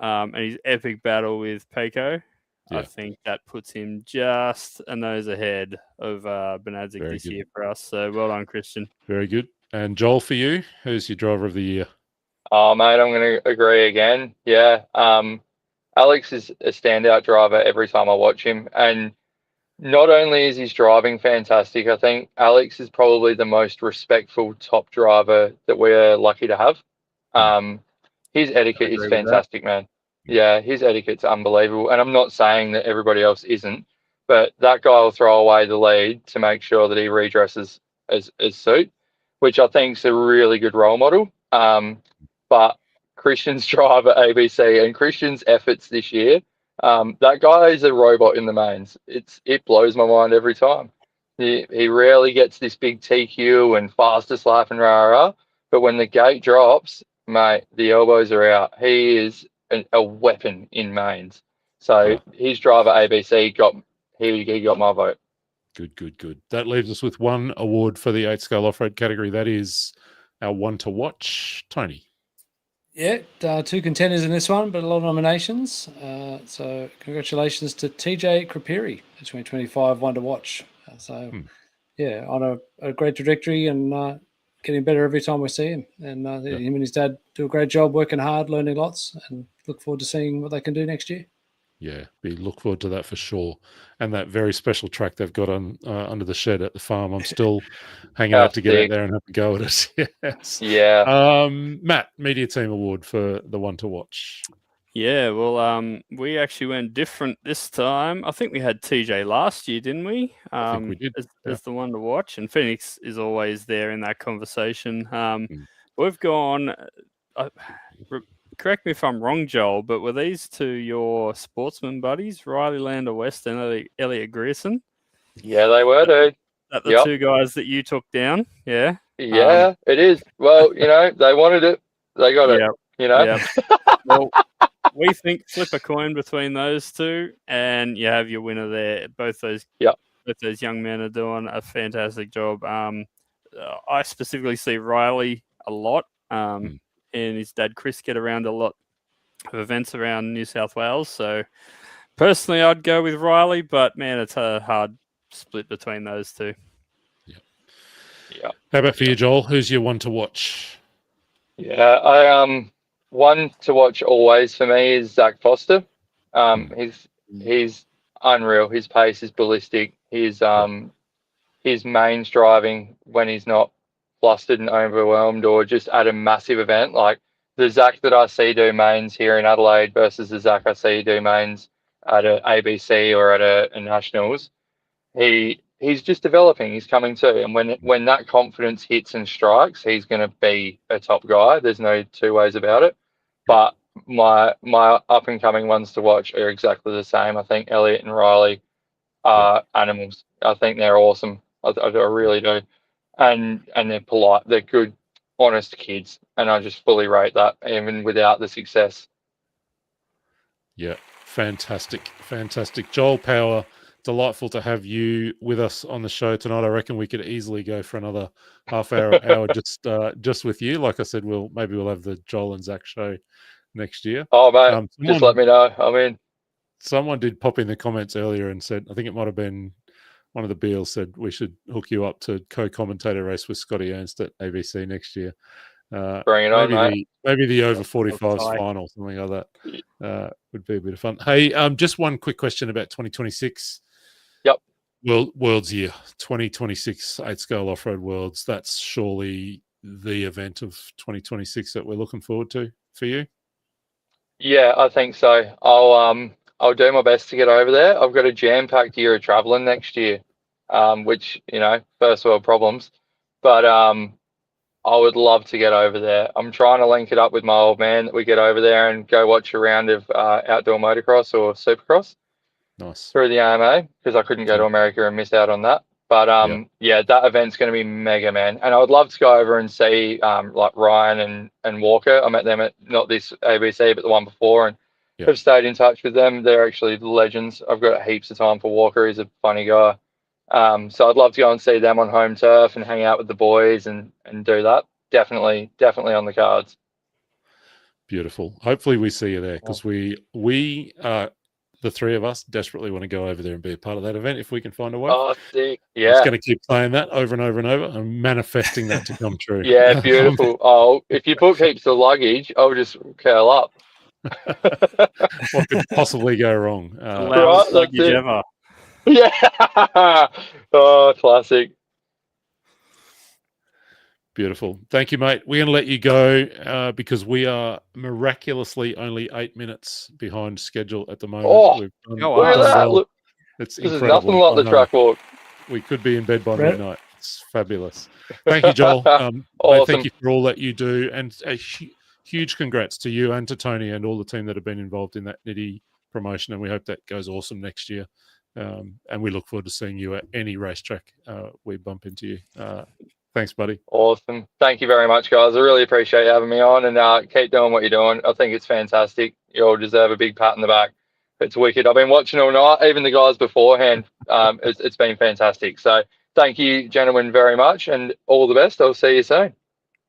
and his epic battle with Peiko. Yeah. I think that puts him just a nose ahead of Benadzik Very this good. year for us. So well done, Christian. Very good. And Joel, for you, who's your driver of the year? Oh, mate, I'm going to agree again. Yeah. Alex is a standout driver every time I watch him. And not only is his driving fantastic, I think Alex is probably the most respectful top driver that we're lucky to have. His etiquette is fantastic, man. Yeah, his etiquette's unbelievable. And I'm not saying that everybody else isn't, but that guy will throw away the lead to make sure that he redresses as suit, which I think is a really good role model. But Christian's drive at ABC and Christian's efforts this year, that guy is a robot in the mains. It blows my mind every time. He rarely gets this big TQ and fastest lap and rah, but when the gate drops, mate, the elbows are out. He is a weapon in mains. So his drive at ABC he got my vote. Good. That leaves us with one award for the 8 Scale Off-Road category. That is our one to watch. Tony. Yeah, 2 contenders in this one, but a lot of nominations. So congratulations to TJ Kripiri, the 2025 one to watch. Yeah, on a great trajectory and getting better every time we see him. And him and his dad do a great job, working hard, learning lots, and look forward to seeing what they can do next year. Yeah, we look forward to that for sure. And that very special track they've got on under the shed at the farm. I'm still hanging out to get out there and have a go at it. Yes. Yeah. Matt, Media Team Award for the one to watch. Yeah, well, we actually went different this time. I think we had TJ last year, didn't we? I think we did. As the one to watch, and Phoenix is always there in that conversation. We've gone. Correct me if I'm wrong, Joel, but were these 2 your sportsman buddies, Riley Lander West and Elliot Grierson? Yeah, they were, dude. That the 2 guys that you took down? Yeah. Yeah, it is. Well, they wanted it. They got it. Yeah. Well, we think flip a coin between those 2, and you have your winner there. Both those young men are doing a fantastic job. I specifically see Riley a lot. And his dad Chris get around a lot of events around New South Wales. So personally, I'd go with Riley, but man, it's a hard split between those 2. Yeah. How about for you, Joel? Who's your one to watch? Yeah, one to watch always for me is Zach Foster. He's unreal. His pace is ballistic. His mains driving when he's not flustered and overwhelmed or just at a massive event, like the Zach that I see do mains here in Adelaide versus the Zach I see do mains at a ABC or at a Nationals, he's just developing. He's coming too, and when that confidence hits and strikes, he's going to be a top guy. There's no 2 ways about it. But my up and coming ones to watch are exactly the same. I think Elliot and Riley are animals. I think they're awesome. I really do. And they're polite. They're good, honest kids. And I just fully rate that, even without the success. Yeah, fantastic. Joel Power, delightful to have you with us on the show tonight. I reckon we could easily go for another half hour just with you. Like I said, we'll have the Joel and Zach show next year. Oh, mate, just let me know. I mean, someone did pop in the comments earlier and said, I think it might have been one of the Beals said we should hook you up to co-commentator race with Scotty Ernst at ABC next year. Bring it on, mate. Maybe the over 45s final, something like that. Would be a bit of fun. Hey, just one quick question about 2026. Yep. Worlds year 2026 8 Scale Off-Road Worlds. That's surely the event of 2026 that we're looking forward to for you. Yeah, I think so. I'll do my best to get over there. I've got a jam-packed year of traveling next year, which, first world problems. But I would love to get over there. I'm trying to link it up with my old man that we get over there and go watch a round of outdoor motocross or supercross. Nice. Through the AMA, because I couldn't go to America and miss out on that. But yeah, that event's going to be mega, man. And I would love to go over and see like Ryan and Walker. I met them at not this ABC, but the one before, and have stayed in touch with them. They're actually legends. I've got heaps of time for Walker. He's a funny guy. So I'd love to go and see them on home turf and hang out with the boys and do that. Definitely on the cards. Beautiful. Hopefully we see you there, because we the three of us desperately want to go over there and be a part of that event if we can find a way. Oh, sick. Yeah. I'm just going to keep saying that over and over and over. I'm manifesting that to come true. Yeah, beautiful. If you book heaps of luggage, I'll just curl up. What could possibly go wrong? Loudest luggage ever. Yeah. Oh, classic. Beautiful. Thank you, mate. We're going to let you go because we are miraculously only 8 minutes behind schedule at the moment. Oh, look at that. Look, it's this incredible. is nothing like the track walk. We could be in bed by midnight. It's fabulous. Thank you, Joel. Awesome. Mate, thank you for all that you do. And a huge congrats to you and to Tony and all the team that have been involved in that Nitty promotion. And we hope that goes awesome next year. And we look forward to seeing you at any racetrack we bump into you. Thanks, buddy. Awesome. Thank you very much, guys. I really appreciate you having me on, and keep doing what you're doing. I think it's fantastic. You all deserve a big pat in the back. It's wicked. I've been watching all night, even the guys beforehand. It's been fantastic. So thank you, gentlemen, very much, and all the best. I'll see you soon.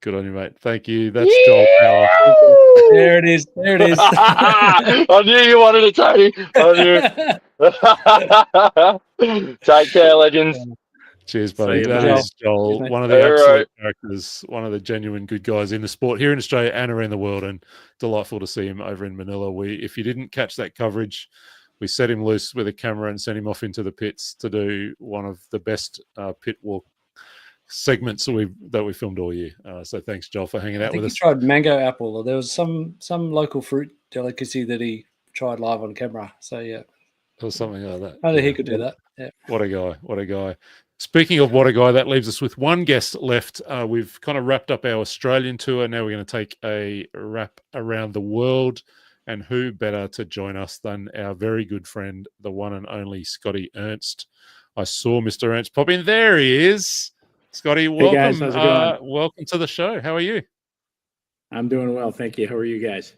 Good on you, mate. Thank you. That's Joel Power. There it is. There it is. I knew you wanted it, Tony. I knew. Take care, legends. Cheers, buddy. See you, That mate. is Joel, one of the absolute characters, one of the genuine good guys in the sport here in Australia and around the world, and delightful to see him over in Manila. If you didn't catch that coverage, we set him loose with a camera and sent him off into the pits to do one of the best pit walk segments that we filmed all year. So thanks, Joel, for hanging out with us. He tried mango apple, or there was some local fruit delicacy that he tried live on camera. So yeah, or something like that. Only he could do that. Yeah. What a guy! What a guy! Speaking of what a guy, that leaves us with one guest left. We've kind of wrapped up our Australian tour. Now we're going to take a wrap around the world. And who better to join us than our very good friend, the one and only Scotty Ernst. I saw Mr. Ernst pop in. There he is. Scotty, welcome. Hey guys, how's it going? Welcome to the show. How are you? I'm doing well, thank you. How are you guys?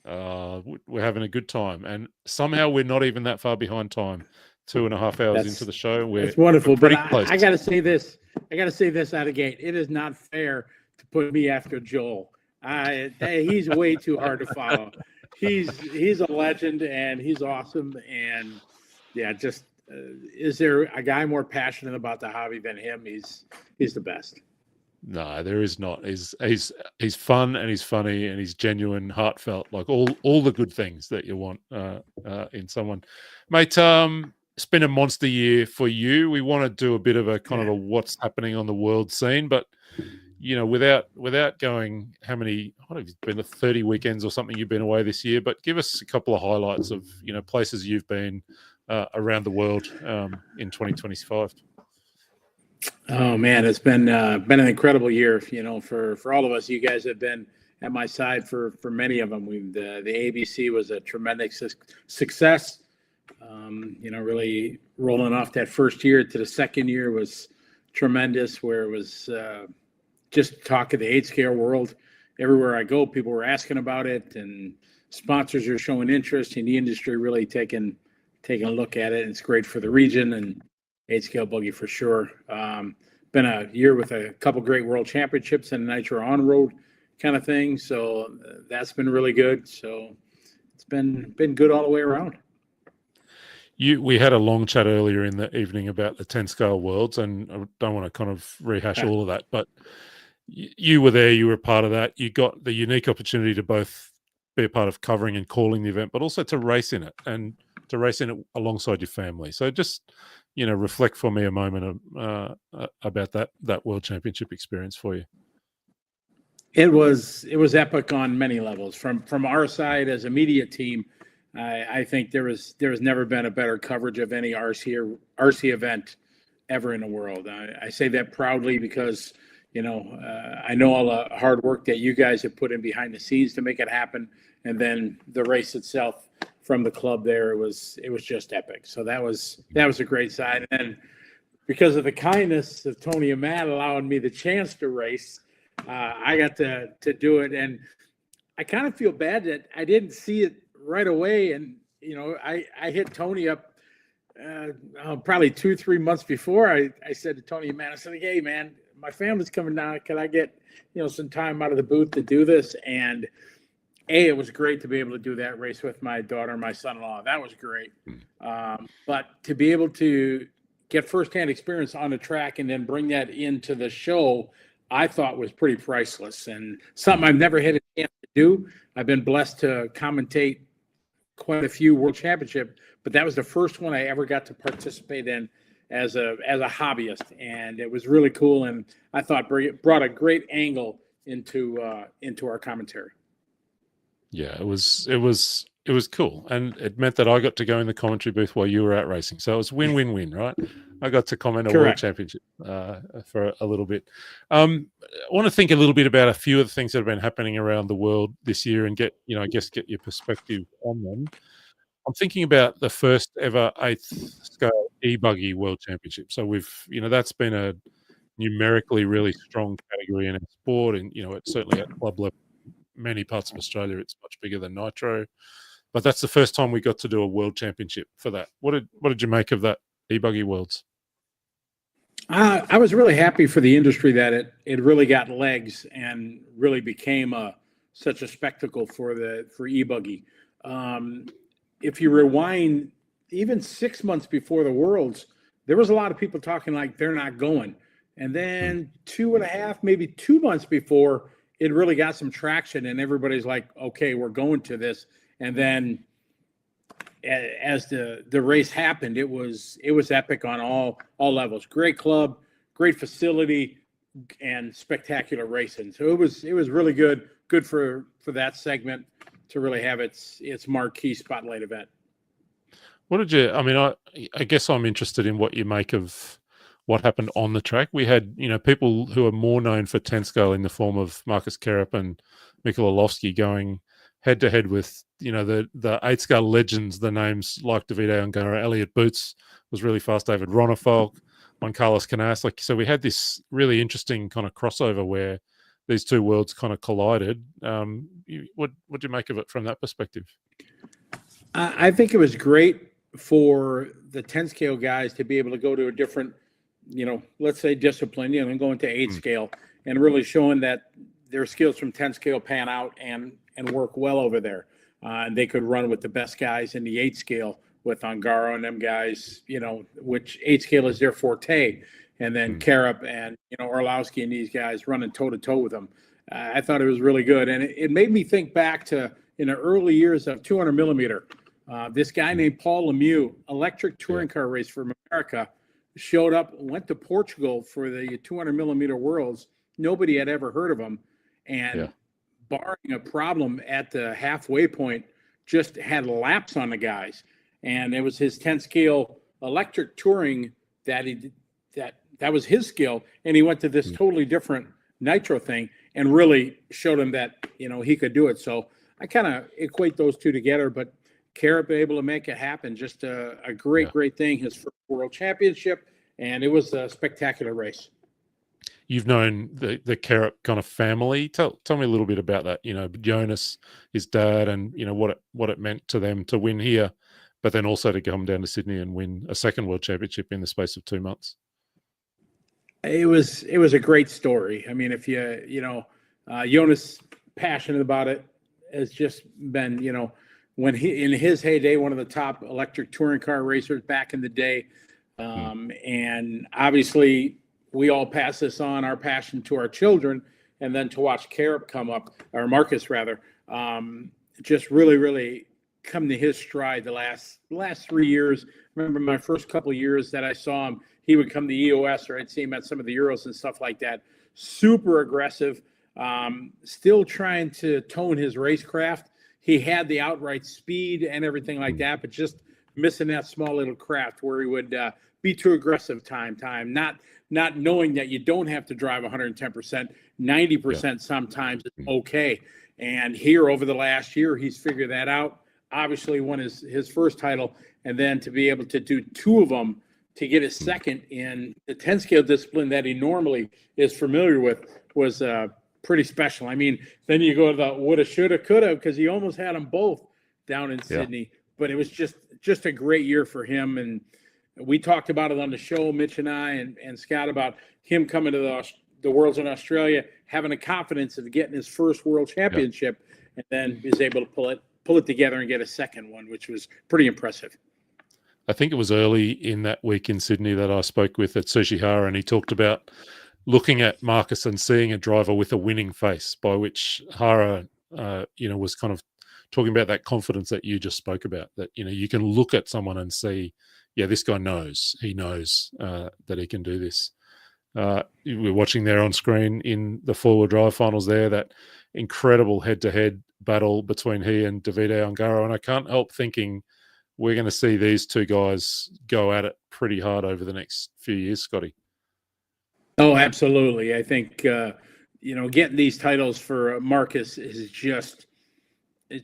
We're having a good time. And somehow we're not even that far behind time. 2.5 hours into the show. It's wonderful, we're pretty but close. I got to say this. I got to say this out of gate. It is not fair to put me after Joel. He's way too hard to follow. He's a legend and he's awesome. And yeah, just is there a guy more passionate about the hobby than him? He's the best. No, there is not. He's fun and he's funny and he's genuine, heartfelt, like all the good things that you want in someone, mate. It's been a monster year for you. We want to do a bit of a kind of a what's happening on the world scene, but you know, without going, how many? What have you been? 30 weekends or something you've been away this year? But give us a couple of highlights of places you've been around the world in 2025. Oh man, it's been an incredible year. For all of us, you guys have been at my side for many of them. The ABC was a tremendous success. Really rolling off that first year to the second year was tremendous, where it was just talk of the 8-scale world. Everywhere I go, people were asking about it, and sponsors are showing interest in the industry, really taking a look at it. And it's great for the region and 8-scale buggy for sure. Been a year with a couple great world championships and a Nitro on-road kind of thing. So that's been really good. So it's been good all the way around. We had a long chat earlier in the evening about the 10-scale worlds, and I don't want to kind of rehash all of that, but you were there, you were a part of that. You got the unique opportunity to both be a part of covering and calling the event, but also to race in it and to race in it alongside your family. So just, reflect for me a moment about that World Championship experience for you. It was epic on many levels. From our side as a media team, I think there has never been a better coverage of any RC event ever in the world. I say that proudly because, I know all the hard work that you guys have put in behind the scenes to make it happen. And then the race itself from the club there, it was just epic. So that was a great side. And then because of the kindness of Tony and Matt allowing me the chance to race, I got to do it. And I kind of feel bad that I didn't see it right away. And, I hit Tony up probably 2-3 months before. I said to Tony and Matt, I said, hey, man, my family's coming down. Can I get, some time out of the booth to do this? And it was great to be able to do that race with my daughter and my son-in-law. That was great. But to be able to get firsthand experience on the track and then bring that into the show, I thought was pretty priceless and something I've never had a chance to do. I've been blessed to commentate quite a few World Championship, but that was the first one I ever got to participate in as a hobbyist, and it was really cool. And I thought brought a great angle into our commentary. Yeah, it was cool, and it meant that I got to go in the commentary booth while you were out racing. So it was win-win-win, right? I got to comment on World Championship for a little bit. I want to think a little bit about a few of the things that have been happening around the world this year and get your perspective on them. I'm thinking about the first ever 8th scale e-buggy World Championship. So that's been a numerically really strong category in our sport, and it's certainly at club level. Many parts of Australia, it's much bigger than Nitro, but that's the first time we got to do a World Championship for that. What did you make of that e-buggy Worlds? I was really happy for the industry that it really got legs and really became such a spectacle for e-buggy. If you rewind even 6 months before the Worlds, there was a lot of people talking like they're not going, and then 2.5, maybe 2 months before, it really got some traction and everybody's like, okay, we're going to this. And then as the race happened, it was epic on all levels. Great club, great facility, and spectacular racing. So it was really good for that segment to really have its marquee spotlight event. What did you, I guess I'm interested in what you make of what happened on the track. We had, people who are more known for 10 scale in the form of Marcus Kerup and Mikkel Orlovsky going head to head with, the 8 scale legends, the names like Davide Ongaro, Elliot Boots was really fast, David Ronnefalk, Juan Carlos Canas. So we had this really interesting kind of crossover where these two worlds kind of collided. What do you make of it from that perspective? I think it was great for the 10 scale guys to be able to go to a different, let's say discipline, and going to 8 scale and really showing that their skills from 10 scale pan out and work well over there. And they could run with the best guys in the 8 scale with Ongaro and them guys, which 8 scale is their forte. And then Kerup and, Orlowski and these guys running toe to toe with them. I thought it was really good. And it made me think back to in the early years of 200 millimeter, this guy named Paul Lemieux, electric touring car race from America, showed up, went to Portugal for the 200 millimeter Worlds. Nobody had ever heard of him. And barring a problem at the halfway point, just had laps on the guys. And it was his 10 scale electric touring that that was his skill. And he went to this totally different Nitro thing and really showed him that, he could do it. So I kind of equate those two together, but Kerup able to make it happen. Just a great thing. His first World Championship, and it was a spectacular race. You've known the Kerup kind of family. Tell me a little bit about that. Jonas, his dad, and what it meant to them to win here, but then also to come down to Sydney and win a second World Championship in the space of 2 months. It was a great story. I mean, if Jonas passionate about it, has just been when he in his heyday, one of the top electric touring car racers back in the day. And obviously we all pass this on, our passion, to our children, and then to watch Kerup come up, or Marcus rather, just really come to his stride the last 3 years. I remember my first couple of years that I saw him, he would come to EOS, or I'd see him at some of the Euros and stuff like that. Super aggressive, still trying to tone his racecraft. He had the outright speed and everything like that, but just missing that small little craft where he would be too aggressive time, not knowing that you don't have to drive 110%, 90% sometimes is okay. And here over the last year, he's figured that out. Obviously won his first title, and then to be able to do two of them to get his second in the 10 scale discipline that he normally is familiar with was pretty special. I mean, then you go to the woulda, shoulda, coulda, because he almost had them both down in Sydney, but it was just a great year for him. And we talked about it on the show, Mitch and I and Scott, about him coming to the Worlds in Australia, having the confidence of getting his first World Championship, and then is able to pull it together and get a second one, which was pretty impressive. I think it was early in that week in Sydney that I spoke with Atsushi Hara, and he talked about looking at Marcus and seeing a driver with a winning face, by which Hara, was kind of talking about that confidence that you just spoke about, that, you can look at someone and see, this guy knows. He knows that he can do this. We're watching there on screen in the four-wheel drive finals there, that incredible head-to-head battle between he and Davide Ongaro, and I can't help thinking we're going to see these two guys go at it pretty hard over the next few years, Scotty. Oh, absolutely. I think, getting these titles for Marcus is just going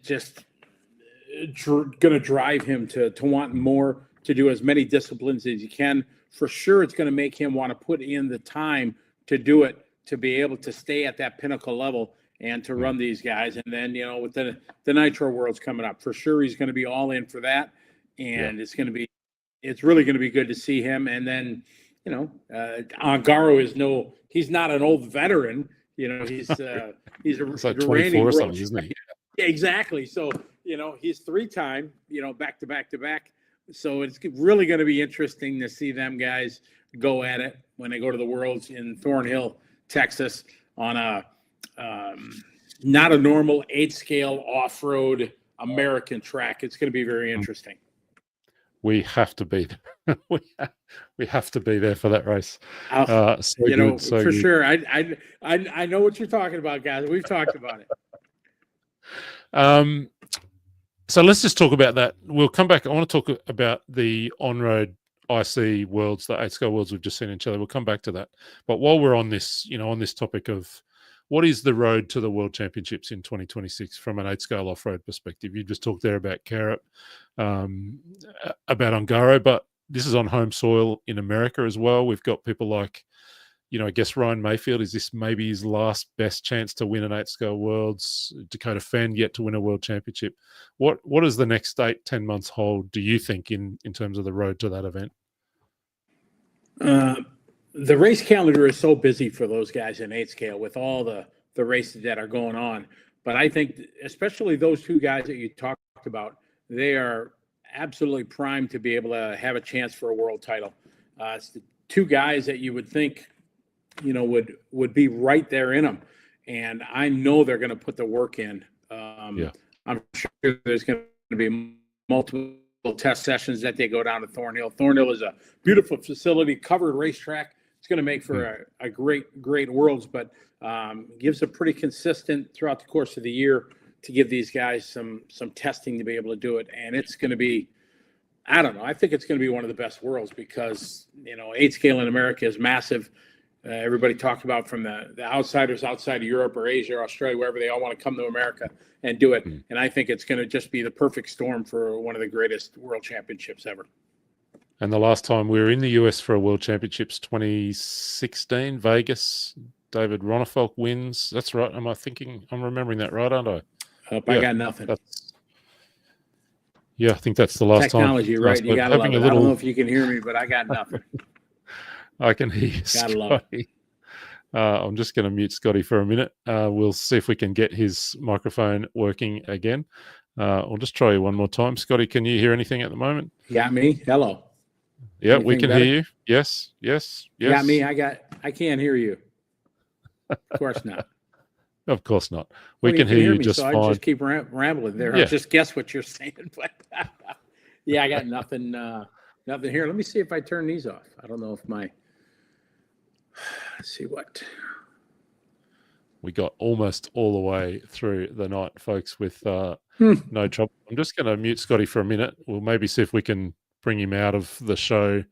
to drive him to want more, to do as many disciplines as he can. For sure, it's going to make him want to put in the time to do it, to be able to stay at that pinnacle level and to run these guys. And then, with the Nitro Worlds coming up, for sure he's going to be all in for that. And it's really going to be good to see him. And then, Ongaro he's not an old veteran. He's a like 24 or something, isn't he? Yeah, exactly. So, he's three-time, back to back to back. So it's really going to be interesting to see them guys go at it when they go to the Worlds in Thornhill, Texas, on a not a normal 8-scale off-road American track. It's going to be very interesting. We have to be there. we have to be there for that race. Sure. I know what you're talking about, guys. We've talked about it. So let's just talk about that. We'll come back. I want to talk about the on-road IC Worlds, the 8-scale Worlds we've just seen in Chile. We'll come back to that. But while we're on this, on this topic of what is the road to the World Championships in 2026 from an 8-scale off-road perspective, you just talked there about Carrot, about Ongaro, but this is on home soil in America as well. We've got people like, I guess Ryan Mayfield, is this maybe his last best chance to win an 8-scale Worlds? Dakota Fenn yet to win a World Championship. What does the next 8-10 months hold, do you think, in terms of the road to that event? The race calendar is so busy for those guys in 8-scale with all the races that are going on. But I think especially those two guys that you talked about, they are absolutely primed to be able to have a chance for a world title. It's the two guys that you would think, would be right there in them. And I know they're going to put the work in. I'm sure there's going to be multiple test sessions that they go down to Thornhill. Thornhill is a beautiful facility, covered racetrack. It's going to make for a great Worlds, but gives a pretty consistent throughout the course of the year to give these guys some testing to be able to do it. And it's going to be, I don't know, I think it's going to be one of the best Worlds because, 8-scale in America is massive. Everybody talked about from the outsiders outside of Europe or Asia or Australia, wherever, they all want to come to America and do it. And I think it's going to just be the perfect storm for one of the greatest World Championships ever. And the last time we were in the US for a World Championships, 2016, Vegas, David Ronnefalk wins. That's right. I'm remembering that right, aren't I? I got nothing. I think that's the last Technology, time. right? You got to love it. I don't know if you can hear me, but I got nothing. I can hear you, Gotta love Scotty. I'm just going to mute Scotty for a minute. We'll see if we can get his microphone working again. I'll just try you one more time. Scotty, can you hear anything at the moment? You got me? Hello. Yeah, we can hear you. Yes. You got me? I can't hear you. Of course not. Of course not. We can hear you just fine. I just keep rambling there. Yeah. I'll just guess what you're saying. But I got nothing. Nothing here. Let me see if I turn these off. I don't know if let's see what. We got almost all the way through the night, folks, with no trouble. I'm just going to mute Scotty for a minute. We'll maybe see if we can bring him out of the show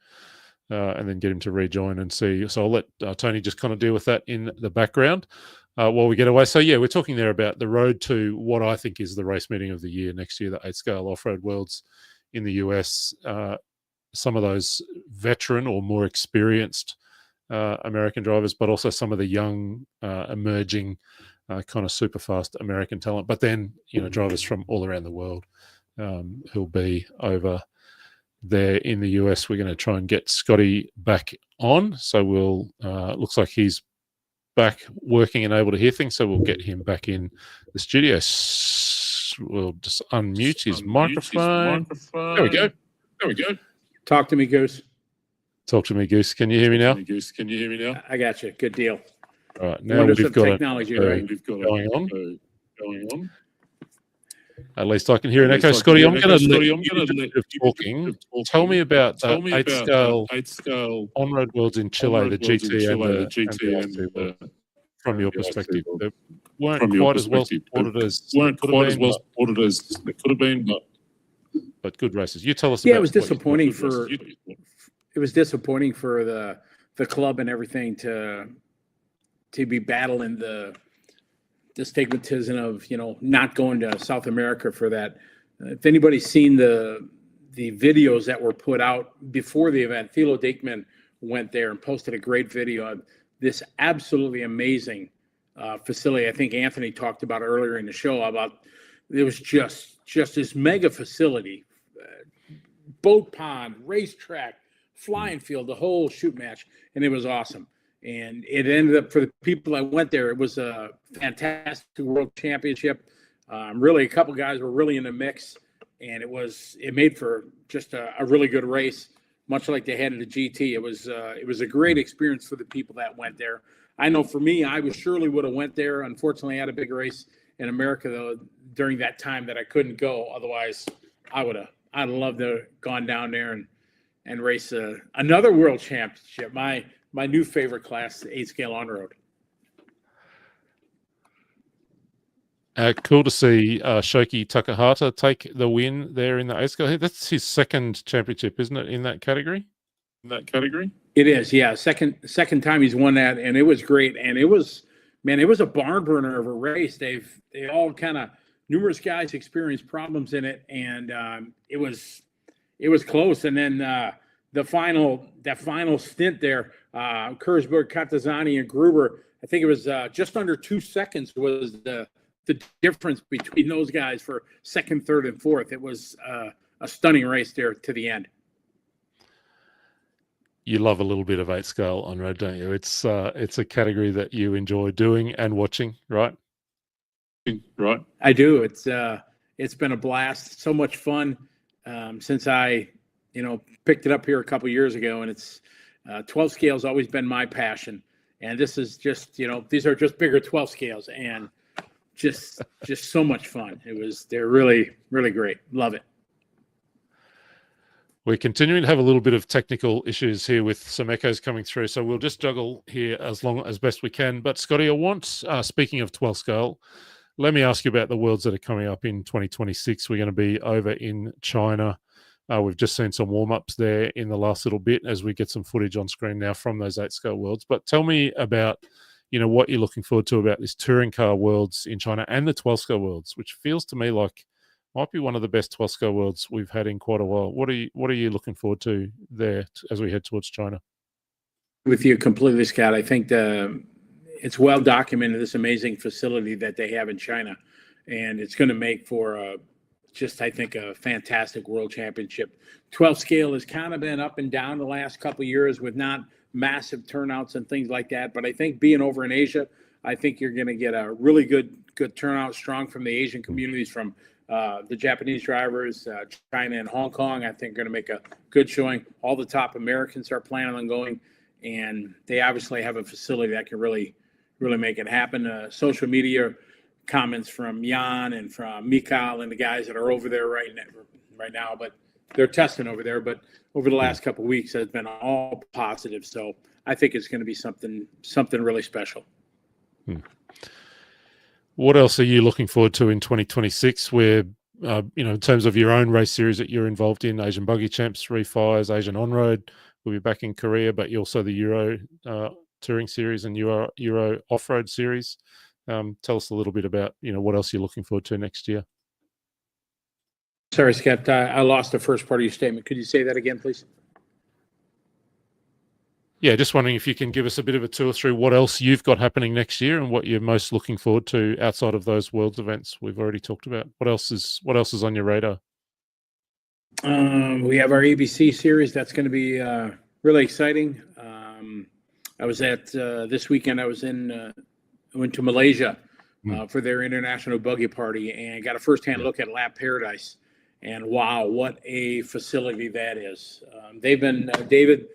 and then get him to rejoin and see. So I'll let Tony just kind of deal with that in the background while we get away. So yeah, we're talking there about the road to what I think is the race meeting of the year next year, the 8-Scale Off-Road Worlds in the US. Some of those veteran or more experienced American drivers, but also some of the young emerging kind of super fast American talent. But then, drivers from all around the world who'll be over there in the US. We're going to try and get Scotty back on. So we'll, looks like he's back working and able to hear things. So we'll get him back in the studio. We'll just unmute his microphone. There we go. Talk to me, Goose. Talk to me, Goose. Can you hear me now? I got you. Good deal. All right. Now we've got technology going on. At least I can hear an echo. Scotty, I'm going to let you talking. Tell me about the 8-Scale On-Road Worlds in Chile, the GT and the from your perspective. They weren't quite as well supported as they could have been, but good races. You tell us about it was disappointing for the club and everything to be battling the stigmatism of not going to South America for that. If anybody's seen the videos that were put out before the event, Thilo Diekman went there and posted a great video of this absolutely amazing facility. I think Anthony talked about earlier in the show about it was just this mega facility, boat pond, racetrack, flying field, the whole shoot match, and it was awesome. And it ended up, for the people that went there, it was a fantastic world championship. Really, a couple guys were really in the mix, and it made for just a really good race, much like they had at the GT. It was a great experience for the people that went there. I know for me, I surely would have went there. Unfortunately, I had a big race in America though during that time that I couldn't go. Otherwise, I'd love to have gone down there and race another world championship. My new favorite class, 8-Scale On-Road. Cool to see Shoki Takahata take the win there in the 8-Scale. That's his second championship, isn't it, in that category? It is, yeah. Second time he's won that, and it was great. And it was a barn burner of a race. They all kind of, numerous guys experienced problems in it, and it was close. And then that final stint there, Kurzberg, Katazani, and Gruber, I think it was just under 2 seconds was the difference between those guys for second, third, and fourth. It was a stunning race there to the end. You love a little bit of 8-Scale On-Road, don't you? It's a category that you enjoy doing and watching, right? I do. It's been a blast. So much fun since I picked it up here a couple years ago, and it's 12 scales always been my passion. And this is just, these are just bigger 12 scales and just so much fun. They're really, really great. Love it. We're continuing to have a little bit of technical issues here with some echoes coming through, so we'll just juggle here as best we can. But Scotty, I want, speaking of 12 scale, let me ask you about the worlds that are coming up in 2026. We're going to be over in China. We've just seen some warm-ups there in the last little bit as we get some footage on screen now from those 8-Scale worlds. But tell me about, what you're looking forward to about this touring car worlds in China and the 12-Scale worlds, which feels to me like might be one of the best 12-Scale worlds we've had in quite a while. What are you looking forward to there as we head towards China? With you completely, Scott. I think it's well documented, this amazing facility that they have in China, and it's going to make for I think a fantastic world championship. 12 scale has kind of been up and down the last couple of years with not massive turnouts and things like that. But I think being over in Asia, I think you're going to get a really good turnout, strong from the Asian communities, from the Japanese drivers, China and Hong Kong. I think are going to make a good showing. All the top Americans are planning on going, and they obviously have a facility that can really, really make it happen. Social media comments from Jan and from Mikhail and the guys that are over there right now, but they're testing over there. But over the last couple of weeks, has been all positive. So I think it's going to be something really special. What else are you looking forward to in 2026? Where in terms of your own race series that you're involved in, Asian Buggy Champs, Refires, Asian On-Road, will be back in Korea, but also the Euro Touring Series and Euro Off-Road Series. Tell us a little bit about, what else you're looking forward to next year. Sorry, Scott, I lost the first part of your statement. Could you say that again, please? Yeah, just wondering if you can give us a bit of a tour through what else you've got happening next year and what you're most looking forward to outside of those Worlds events we've already talked about. What else is on your radar? We have our ABC series. That's going to be really exciting. I was at this weekend. I went to Malaysia for their international buggy party and got a firsthand look at Lap Paradise. And wow, what a facility that is! They've been David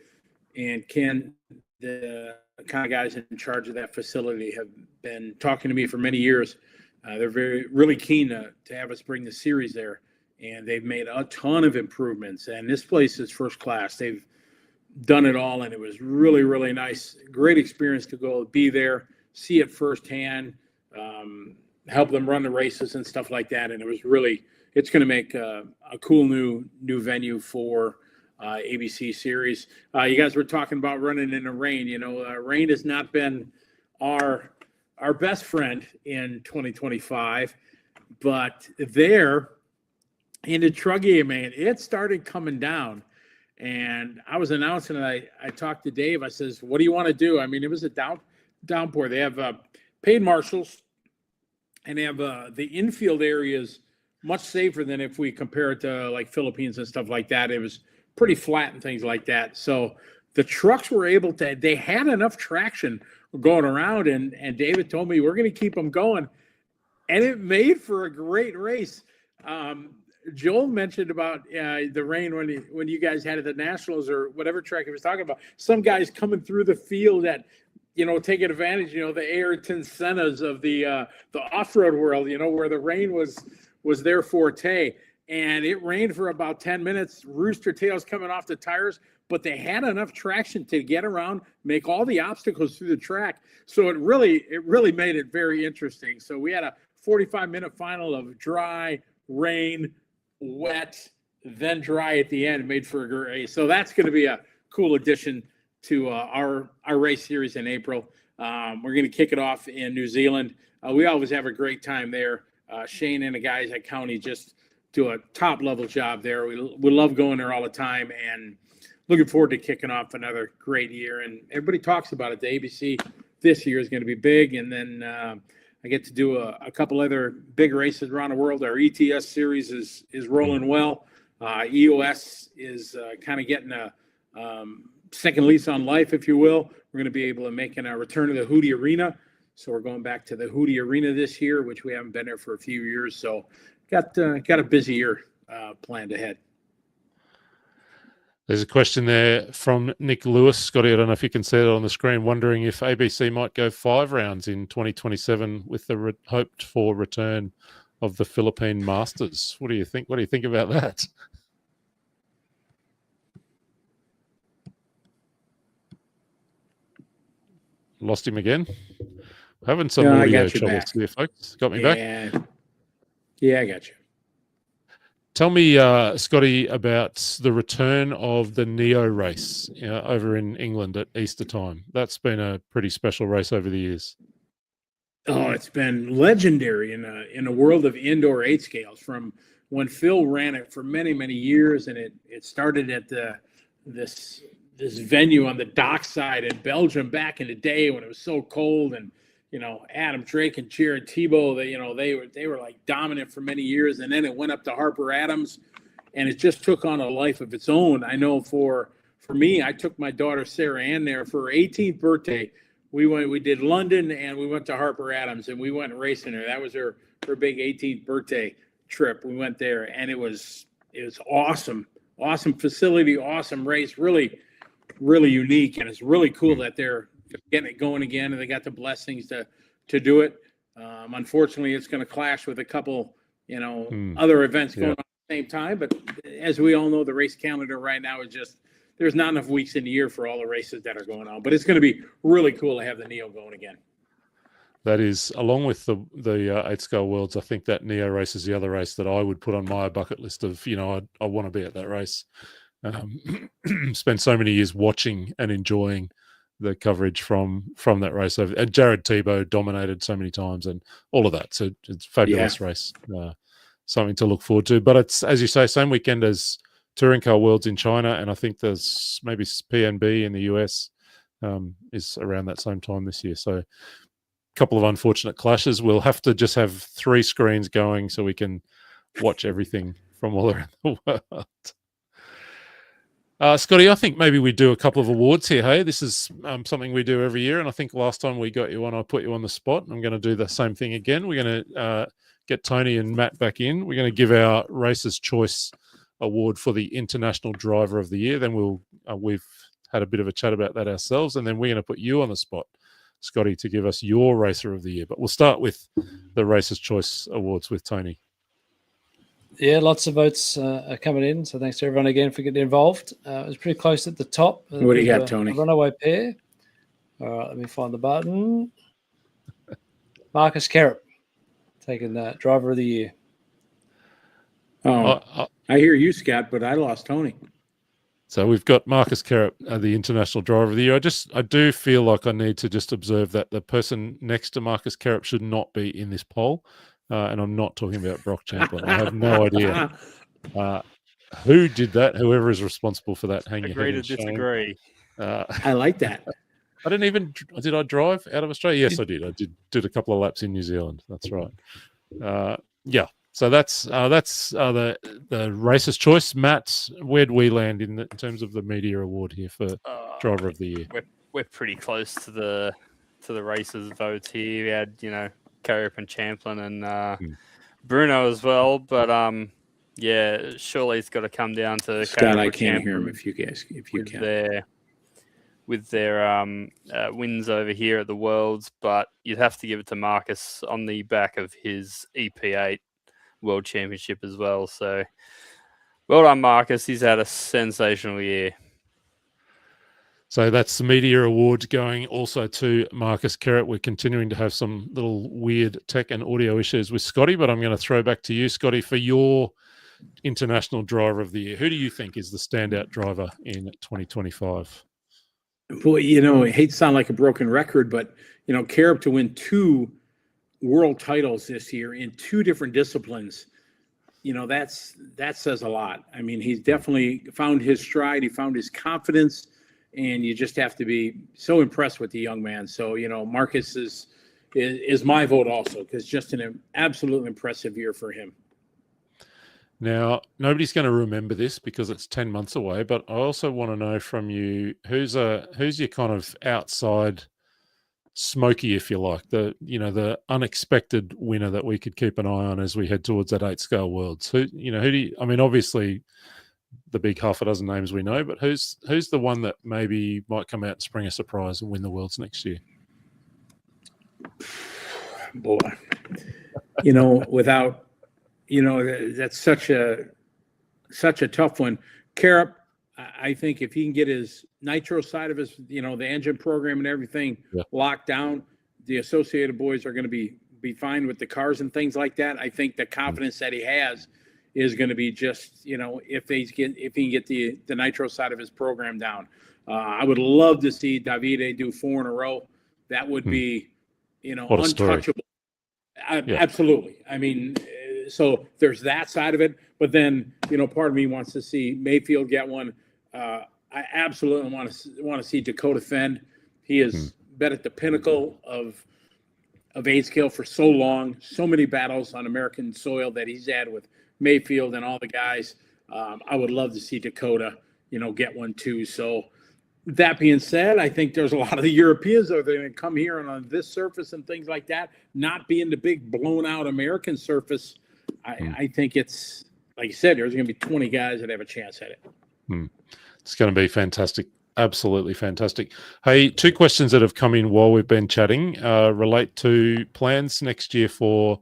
and Ken, the kind of guys in charge of that facility, have been talking to me for many years. They're really keen to have us bring the series there, and they've made a ton of improvements. And this place is first class. They've done it all, and it was really, really nice. Great experience to go be there, see it firsthand, help them run the races and stuff like that. And it was it's going to make a cool new venue for ABC series. You guys were talking about running in the rain. Rain has not been our best friend in 2025, but there in the Truckee, man, it started coming down. And I was announcing it. I talked to Dave. I says, "What do you want to do?" I mean, it was a downpour. They have paid marshals, and they have the infield areas much safer than if we compare it to like Philippines and stuff like that. It was pretty flat and things like that. So the trucks were able to, they had enough traction going around, and David told me we're going to keep them going. And it made for a great race. Joel mentioned about the rain when you guys had at the Nationals or whatever track he was talking about. Some guys coming through the field that, taking advantage, the Ayrton Sennas of the off-road world, where the rain was their forte. And it rained for about 10 minutes, rooster tails coming off the tires, but they had enough traction to get around, make all the obstacles through the track. So it really made it very interesting. So we had a 45-minute final of dry, rain, wet, then dry at the end. It made for a great race. So that's going to be a cool addition to our race series in April. We're going to kick it off in New Zealand. We always have a great time there. Shane and the guys at County just do a top level job there. We love going there all the time, and looking forward to kicking off another great year. And everybody talks about it. The ABC this year is going to be big. And then I get to do a couple other big races around the world. Our ETS series is rolling well. EOS is kind of getting a second lease on life, if you will. We're going to be able to make a return to the Hootie Arena. So we're going back to the Hootie Arena this year, which we haven't been there for a few years. So got a busy year planned ahead. There's a question there from Nick Lewis. Scotty, I don't know if you can see it on the screen, wondering if ABC might go 5 rounds in 2027 with the hoped for return of the Philippine Masters. What do you think? What do you think about that? Lost him again. Having some audio troubles here, folks. Got me back? Yeah, I got you. Tell me, Scotty, about the return of the Neo race over in England at Easter time. That's been a pretty special race over the years. Oh, it's been legendary in a world of indoor 8 scales from when Phil ran it for many, many years. And it started at this venue on the dockside in Belgium back in the day when it was so cold. And Adam Drake and Jared Tebow, they were like dominant for many years, and then it went up to Harper Adams, and it just took on a life of its own. I know for me, I took my daughter Sarah Ann there for her 18th birthday. We did London, and we went to Harper Adams, and we went racing there. That was her big 18th birthday trip. We went there, and it was awesome facility, awesome race, really, really unique, and it's really cool that they're getting it going again, and they got the blessings to do it. Unfortunately, it's going to clash with a couple, other events going on at the same time. But as we all know, the race calendar right now is just, there's not enough weeks in the year for all the races that are going on. But it's going to be really cool to have the Neo going again. That is, along with the 8 Scale Worlds, I think that Neo race is the other race that I would put on my bucket list of, I want to be at that race. spent so many years watching and enjoying the coverage from that race. And Jared Tebow dominated so many times and all of that. So it's a fabulous race, something to look forward to. But it's, as you say, same weekend as Touring Car Worlds in China, and I think there's maybe PNB in the US is around that same time this year. So a couple of unfortunate clashes. We'll have to just have 3 screens going so we can watch everything from all around the world. Scotty, I think maybe we do a couple of awards here. Hey, this is something we do every year, and I think last time we got you on, I put you on the spot. I'm going to do the same thing again. We're going to get Tony and Matt back in. We're going to give our Racer's Choice Award for the International Driver of the Year. Then we've had a bit of a chat about that ourselves, and then we're going to put you on the spot, Scotty, to give us your Racer of the Year. But we'll start with the Racer's Choice Awards with Tony. Yeah, lots of votes are coming in, so thanks to everyone again for getting involved. It was pretty close at the top. What do you got, Tony? A runaway pair. All right, let me find the button. Marcus Carrop, taking that Driver of the Year. Oh, I hear you, Scott, but I lost Tony. So we've got Marcus Carrop, the International Driver of the Year. I do feel like I need to just observe that the person next to Marcus Carrop should not be in this poll. And I'm not talking about Brock Champlin. I have no idea who did that. Whoever is responsible for that. Hang Agree your to head disagree. I like that. I didn't even. Did I drive out of Australia? Yes, I did. I did a couple of laps in New Zealand. That's right. Yeah. So that's the Racer's Choice. Matt, where do we land in terms of the media award here for Driver of the Year? We're pretty close to the racers' votes here. We had Carrop and Champlin and Bruno as well, but surely it's got to come down to Scott. I can't hear him if you can. With their wins over here at the Worlds, but you'd have to give it to Marcus on the back of his EP8 World Championship as well. So well done, Marcus. He's had a sensational year. So that's the media award going also to Marcus Carrot. We're continuing to have some little weird tech and audio issues with Scotty, but I'm going to throw back to you, Scotty, for your International Driver of the Year. Who do you think is the standout driver in 2025? Boy, I hate to sound like a broken record, but, Carrop to win 2 world titles this year in 2 different disciplines, that says a lot. I mean, he's definitely found his stride. He found his confidence. And you just have to be so impressed with the young man. So, Marcus is my vote also, because just an absolutely impressive year for him. Now, nobody's going to remember this because it's 10 months away, but I also want to know from you, who's your kind of outside smoky, if you like, the unexpected winner that we could keep an eye on as we head towards that 8-scale Worlds? Who do you, I mean, obviously, the big half a dozen names we know, but who's the one that maybe might come out and spring a surprise and win the Worlds next year? Boy, without, that's such a tough one. Carrop, I think if he can get his nitro side of his, the engine program and everything locked down, the Associated boys are going to be fine with the cars and things like that. I think the confidence that he has is going to be just, if he can get the nitro side of his program down. I would love to see Davide do 4 in a row. That would be, untouchable. Absolutely. I mean, so there's that side of it. But then, part of me wants to see Mayfield get one. I absolutely want to see Dakota Fend. He has been at the pinnacle of 8-scale for so long, so many battles on American soil that he's had with Mayfield and all the guys. I would love to see Dakota, get one too. So that being said, I think there's a lot of the Europeans that are going to come here and on this surface and things like that, not being the big blown out American surface. I think it's, like you said, there's going to be 20 guys that have a chance at it. It's going to be fantastic. Absolutely fantastic. Hey, 2 questions that have come in while we've been chatting relate to plans next year for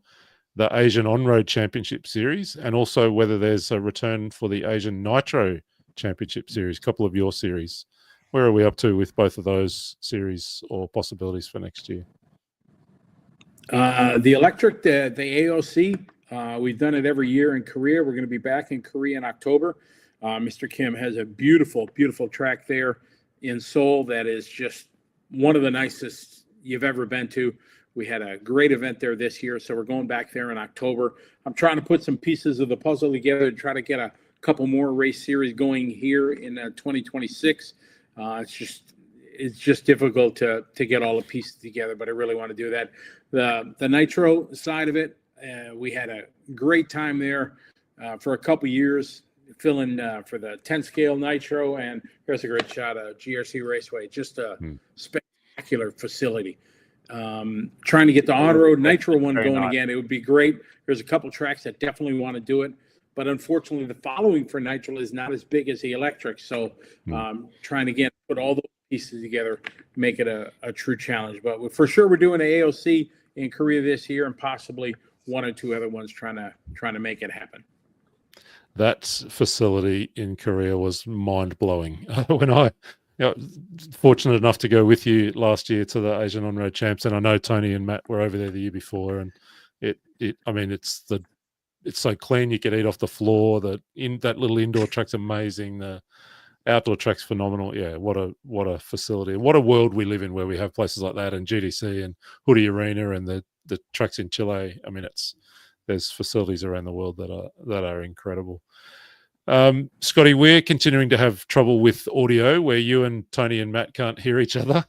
the Asian On-Road Championship Series, and also whether there's a return for the Asian Nitro Championship Series, a couple of your series. Where are we up to with both of those series or possibilities for next year? The electric, the AOC, we've done it every year in Korea. We're going to be back in Korea in October. Mr. Kim has a beautiful, beautiful track there in Seoul that is just one of the nicest you've ever been to. We had a great event there this year, so we're going back there in October. I'm trying to put some pieces of the puzzle together to try to get a couple more race series going here in 2026. It's just difficult to get all the pieces together, but I really want to do that. The nitro side of it, we had a great time there for a couple years, filling for the 10 scale nitro, and here's a great shot of GRC Raceway. Just a spectacular facility. Trying to get the on-road nitro one going again, it would be great. There's a couple tracks that definitely want to do it, but unfortunately the following for nitro is not as big as the electric, so trying to again put all those pieces together, make it a true challenge. But for sure we're doing an AOC in Korea this year, and possibly one or two other ones trying to make it happen. That facility in Korea was mind-blowing. When I fortunate enough to go with you last year to the Asian On-Road Champs, and I know Tony and Matt were over there the year before, and it's so clean, you could eat off the floor. That little indoor track's amazing. The outdoor track's phenomenal. Yeah, what a facility. What a world we live in where we have places like that, and GDC and Hoodie Arena and the tracks in Chile. I mean, there's facilities around the world that are incredible. Scotty, we're continuing to have trouble with audio where you and Tony and Matt can't hear each other.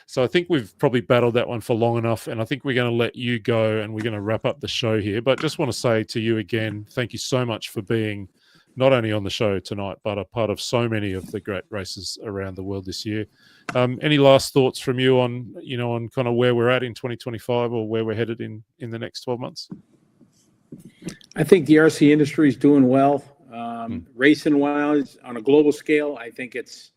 So I think we've probably battled that one for long enough, and I think we're going to let you go and we're going to wrap up the show here. But just want to say to you again, thank you so much for being not only on the show tonight, but a part of so many of the great races around the world this year. Any last thoughts from you on kind of where we're at in 2025 or where we're headed in the next 12 months? I think the RC industry is doing well. Racing wise on a global scale, I think it's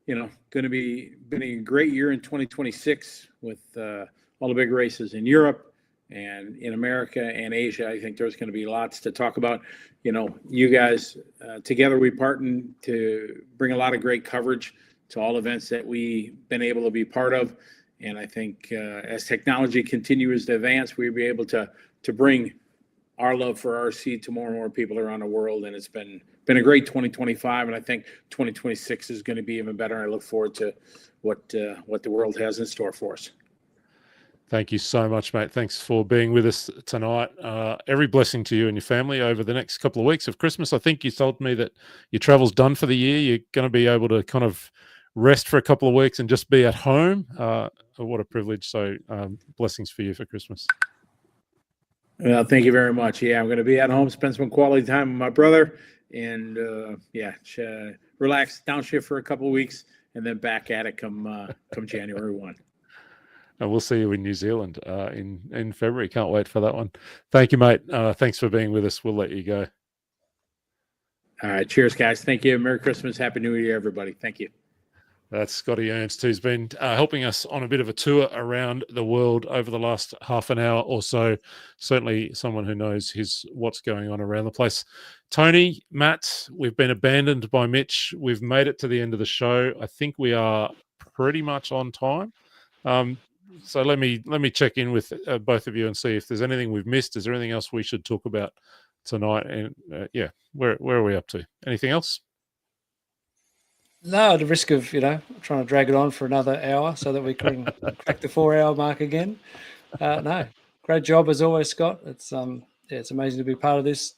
going to be a great year in 2026 with all the big races in Europe and in America and Asia. I think there's going to be lots to talk about. You guys together, we partnered to bring a lot of great coverage to all events that we've been able to be part of. And I think as technology continues to advance, we'll be able to bring our love for RC to more and more people around the world. And it's been a great 2025. And I think 2026 is going to be even better. I look forward to what the world has in store for us. Thank you so much, mate. Thanks for being with us tonight. Every blessing to you and your family over the next couple of weeks of Christmas. I think you told me that your travel's done for the year. You're going to be able to kind of rest for a couple of weeks and just be at home. What a privilege. So blessings for you for Christmas. Well, thank you very much. Yeah, I'm going to be at home, spend some quality time with my brother, and relax, downshift for a couple of weeks, and then back at it come January 1. And we'll see you in New Zealand in February. Can't wait for that one. Thank you, mate. Thanks for being with us. We'll let you go. All right. Cheers, guys. Thank you. Merry Christmas. Happy New Year, everybody. Thank you. That's Scotty Ernst, who's been helping us on a bit of a tour around the world over the last half an hour or so. Certainly someone who knows what's going on around the place. Tony, Matt, we've been abandoned by Mitch. We've made it to the end of the show. I think we are pretty much on time. So let me check in with both of you and see if there's anything we've missed. Is there anything else we should talk about tonight? And where are we up to? Anything else? No, at the risk of trying to drag it on for another hour so that we can crack the 4-hour mark again. No, great job as always, Scott. It's it's amazing to be part of this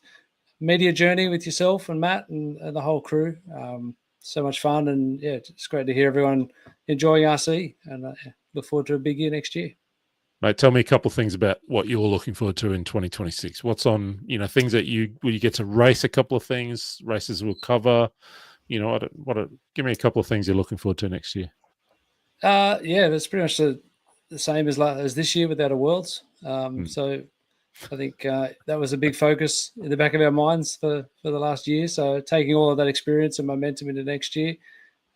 media journey with yourself and Matt and the whole crew. So much fun, and it's great to hear everyone enjoying RC, and look forward to a big year next year. Mate, tell me a couple of things about what you're looking forward to in 2026. What's on, things that will you get to race a couple of things, races we'll cover. Give me a couple of things you're looking forward to next year. That's pretty much the same as this year without a Worlds. So I think that was a big focus in the back of our minds for the last year. So taking all of that experience and momentum into next year.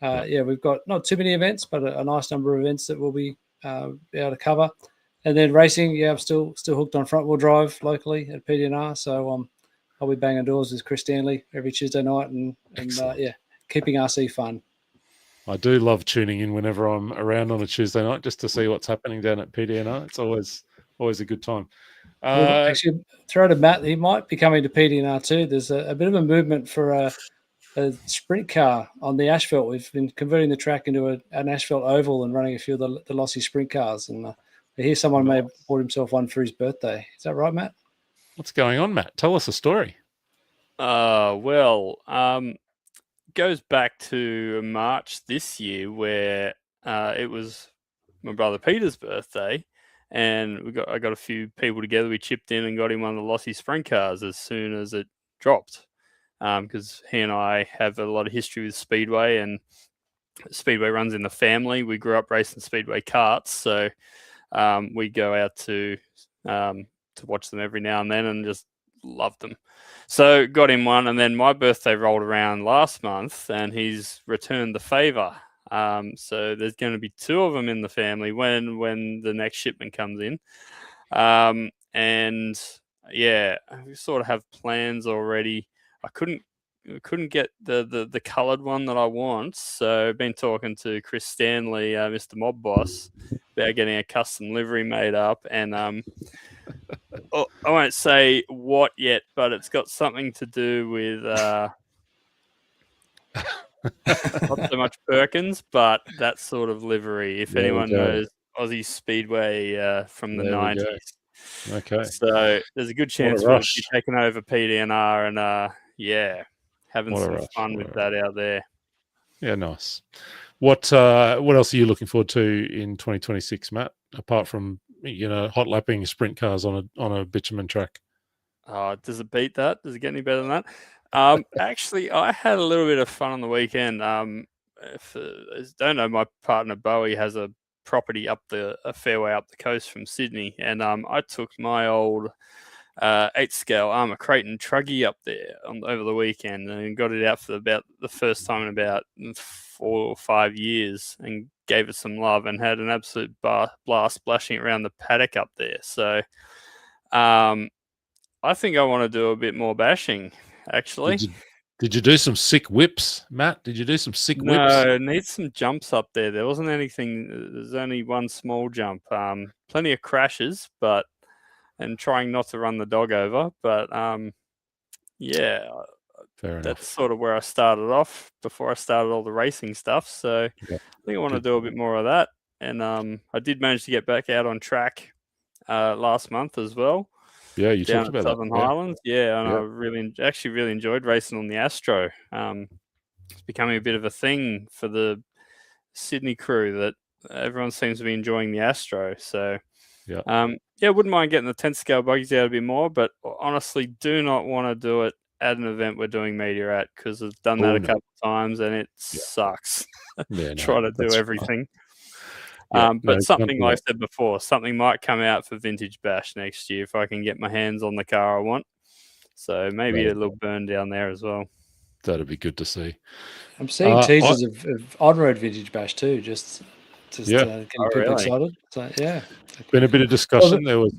We've got not too many events, but a nice number of events that we'll be able to cover. And then racing, I'm still hooked on front wheel drive locally at PDNR. So I'll be banging doors with Chris Stanley every Tuesday night and keeping RC fun. I do love tuning in whenever I'm around on a Tuesday night just to see what's happening down at PDNR. It's always always a good time. Well, actually, throw to Matt. He might be coming to PDNR too. There's a bit of a movement for a sprint car on the asphalt. We've been converting the track into an asphalt oval and running a few of the Lossy sprint cars. And I hear someone may have bought himself one for his birthday. Is that right, Matt? What's going on, Matt? Tell us a story. Goes back to March this year where it was my brother Peter's birthday. And I got a few people together. We chipped in and got him one of the Lossy sprint cars as soon as it dropped, because he and I have a lot of history with Speedway, and Speedway runs in the family. We grew up racing Speedway karts, so we go out to watch them every now and then, and just loved them. So got him one, and then my birthday rolled around last month, and he's returned the favor. So there's going to be 2 of them in the family when the next shipment comes in. And yeah, we sort of have plans already. I couldn't get the coloured one that I want, so I've been talking to Chris Stanley, Mr. Mob Boss, about getting a custom livery made up. And I won't say what yet, but it's got something to do with not so much Perkins, but that sort of livery. If anyone knows Aussie Speedway from the 90s. Okay. So there's a good chance we'll be taking over PDNR and having some fun with that out there. Yeah, nice. What else are you looking forward to in 2026, Matt? Apart from hot lapping sprint cars on a bitumen track. Does it beat that? Does it get any better than that? Actually, I had a little bit of fun on the weekend. If you don't know, my partner Bowie has a property a fairway up the coast from Sydney, and I took my old 8-scale Armour Creighton Truggy up there over the weekend and got it out for about the first time in about 4 or 5 years, and gave it some love and had an absolute blast splashing around the paddock up there. So I think I want to do a bit more bashing. Actually, did you do some sick whips, Matt? Did you do some sick whips? No, need some jumps up there. There wasn't anything. There's only one small jump. Plenty of crashes, and trying not to run the dog over. But that's sort of where I started off before I started all the racing stuff. So I think I want to do a bit more of that. And I did manage to get back out on track last month as well. Yeah, you talked about Southern Highlands. And I really enjoyed racing on the Astro. It's becoming a bit of a thing for the Sydney crew that everyone seems to be enjoying the Astro. So, wouldn't mind getting the 10-scale buggies out a bit more, but honestly, do not want to do it at an event we're doing media at, because I've done that a couple of times and it sucks. Try to do everything. But something like I said before, something might come out for Vintage Bash next year if I can get my hands on the car I want. So maybe a little burn down there as well. That'd be good to see. I'm seeing teasers of on-road Vintage Bash too, just getting people excited. So been a bit of discussion. There was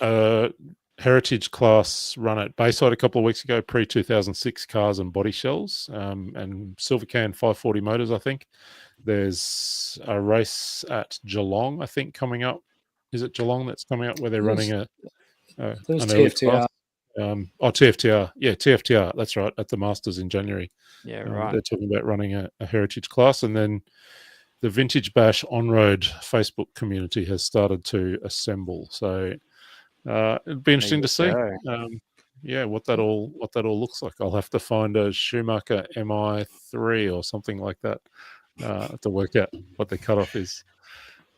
a heritage class run at Bayside a couple of weeks ago, pre-2006 cars and body shells, and Silvercan 540 motors, I think. There's a race at Geelong, I think, coming up. Is it Geelong that's coming up where they're running an TFTR. TFTR. Yeah, TFTR. That's right, at the Masters in January. Yeah, right. They're talking about running a heritage class. And then the Vintage Bash on-road Facebook community has started to assemble. So it'd be interesting to see. What that all looks like. I'll have to find a Schumacher MI3 or something like that to work out what the cutoff is.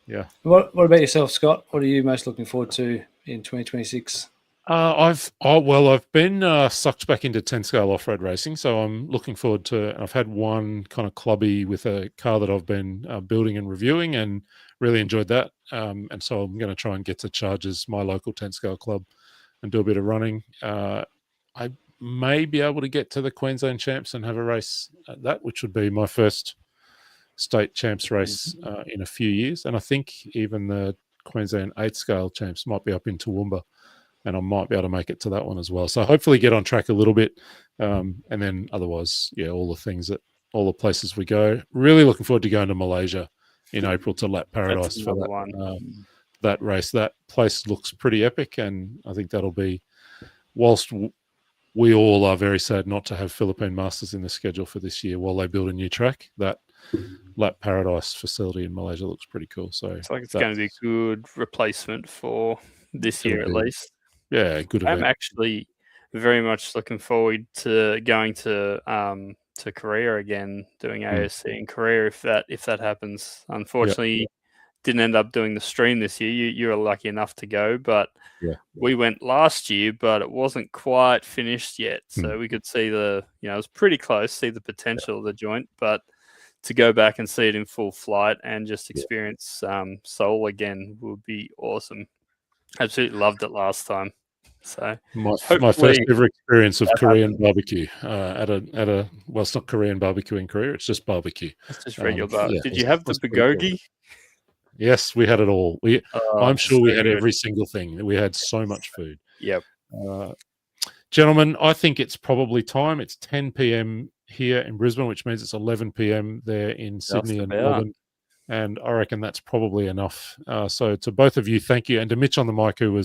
Yeah. What about yourself, Scott? What are you most looking forward to in 2026? I've been sucked back into 10-scale off-road racing, so I'm looking forward to. I've had one kind of clubby with a car that I've been building and reviewing, and really enjoyed that. And so I'm going to try and get to Chargers, my local 10-scale club, and do a bit of running. I may be able to get to the Queensland Champs and have a race at that, which would be my first state champs race in a few years. And I think even the Queensland 8-scale champs might be up in Toowoomba, and I might be able to make it to that one as well. So hopefully get on track a little bit. And then otherwise, all the places we go. Really looking forward to going to Malaysia in April to Lap Paradise for that one. that race. That place looks pretty epic, and I think that'll be, whilst we all are very sad not to have Philippine Masters in the schedule for this year while they build a new track, that Lap Paradise facility in Malaysia looks pretty cool. So it's like it's going to be a good replacement for this year at least. Yeah, good event. I'm actually very much looking forward to going to Korea again, doing AOC in Korea if that happens. Unfortunately, didn't end up doing the stream this year. You were lucky enough to go, but we went last year, but it wasn't quite finished yet. So we could see it was pretty close, see the potential of the joint, but to go back and see it in full flight and just experience Seoul again would be awesome. Absolutely loved it last time. So my first ever experience of Korean barbecue at a well, it's not Korean barbecue in Korea, it's just barbecue. It's just regular barbecue. Did you have the bulgogi? Yes, we had it all. I'm sure we had every single thing. We had so much food. Yep. Gentlemen, I think it's probably time. It's 10 p.m. here in Brisbane, which means it's 11 p.m. there in Sydney and Melbourne. And I reckon that's probably enough. So to both of you, thank you. And to Mitch on the mic, who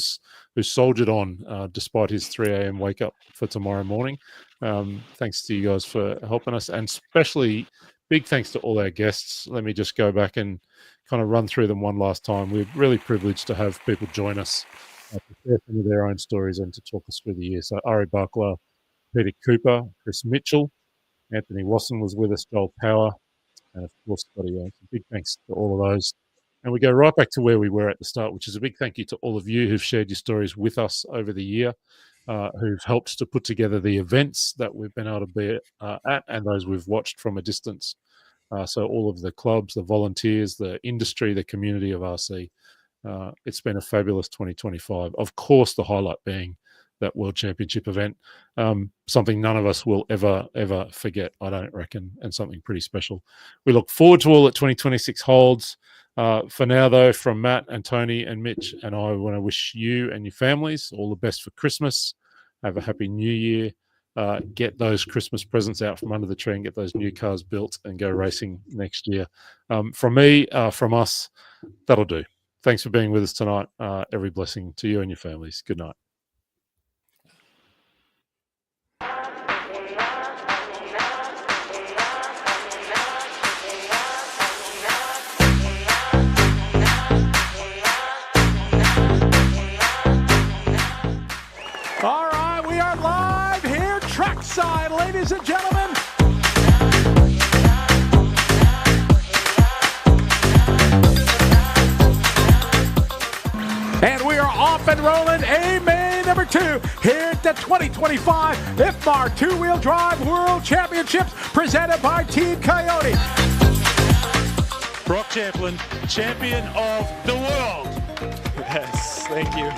soldiered on despite his 3 a.m. wake up for tomorrow morning. Thanks to you guys for helping us. And especially big thanks to all our guests. Let me just go back and kind of run through them one last time. We're really privileged to have people join us to share some of their own stories and to talk us through the year. So Ari Barkla, Peter Cooper, Chris Mitchell, Anthony Wasson was with us, Joel Power, and of course, Scotty Yates. Big thanks to all of those. And we go right back to where we were at the start, which is a big thank you to all of you who've shared your stories with us over the year, who've helped to put together the events that we've been able to be at and those we've watched from a distance. So all of the clubs, the volunteers, the industry, the community of RC. It's been a fabulous 2025. Of course, the highlight being that World Championship event, something none of us will ever forget, I don't reckon, and something pretty special. We look forward to all that 2026 holds. For now, though, from Matt and Tony and Mitch and I want to wish you and your families all the best for Christmas. Have a happy New Year. Get those Christmas presents out from under the tree and get those new cars built and go racing next year. From me, from us, that'll do. Thanks for being with us tonight. Every blessing to you and your families. Good night. All right, we are live here trackside, ladies and gentlemen. And we are off and rolling A-Main number 2 here at the 2025 IFMAR Two-Wheel Drive World Championships presented by Team Coyote. Brock Champlin, champion of the world. Yes, thank you.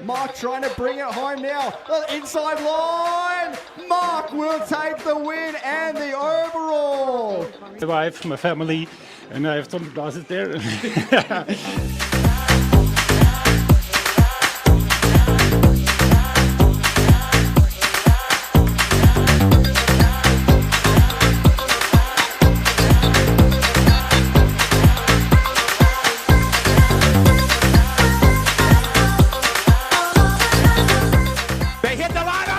Mark trying to bring it home now. The inside line. Mark will take the win and the overall. My wife, my family, and I have some glasses there. They hit the line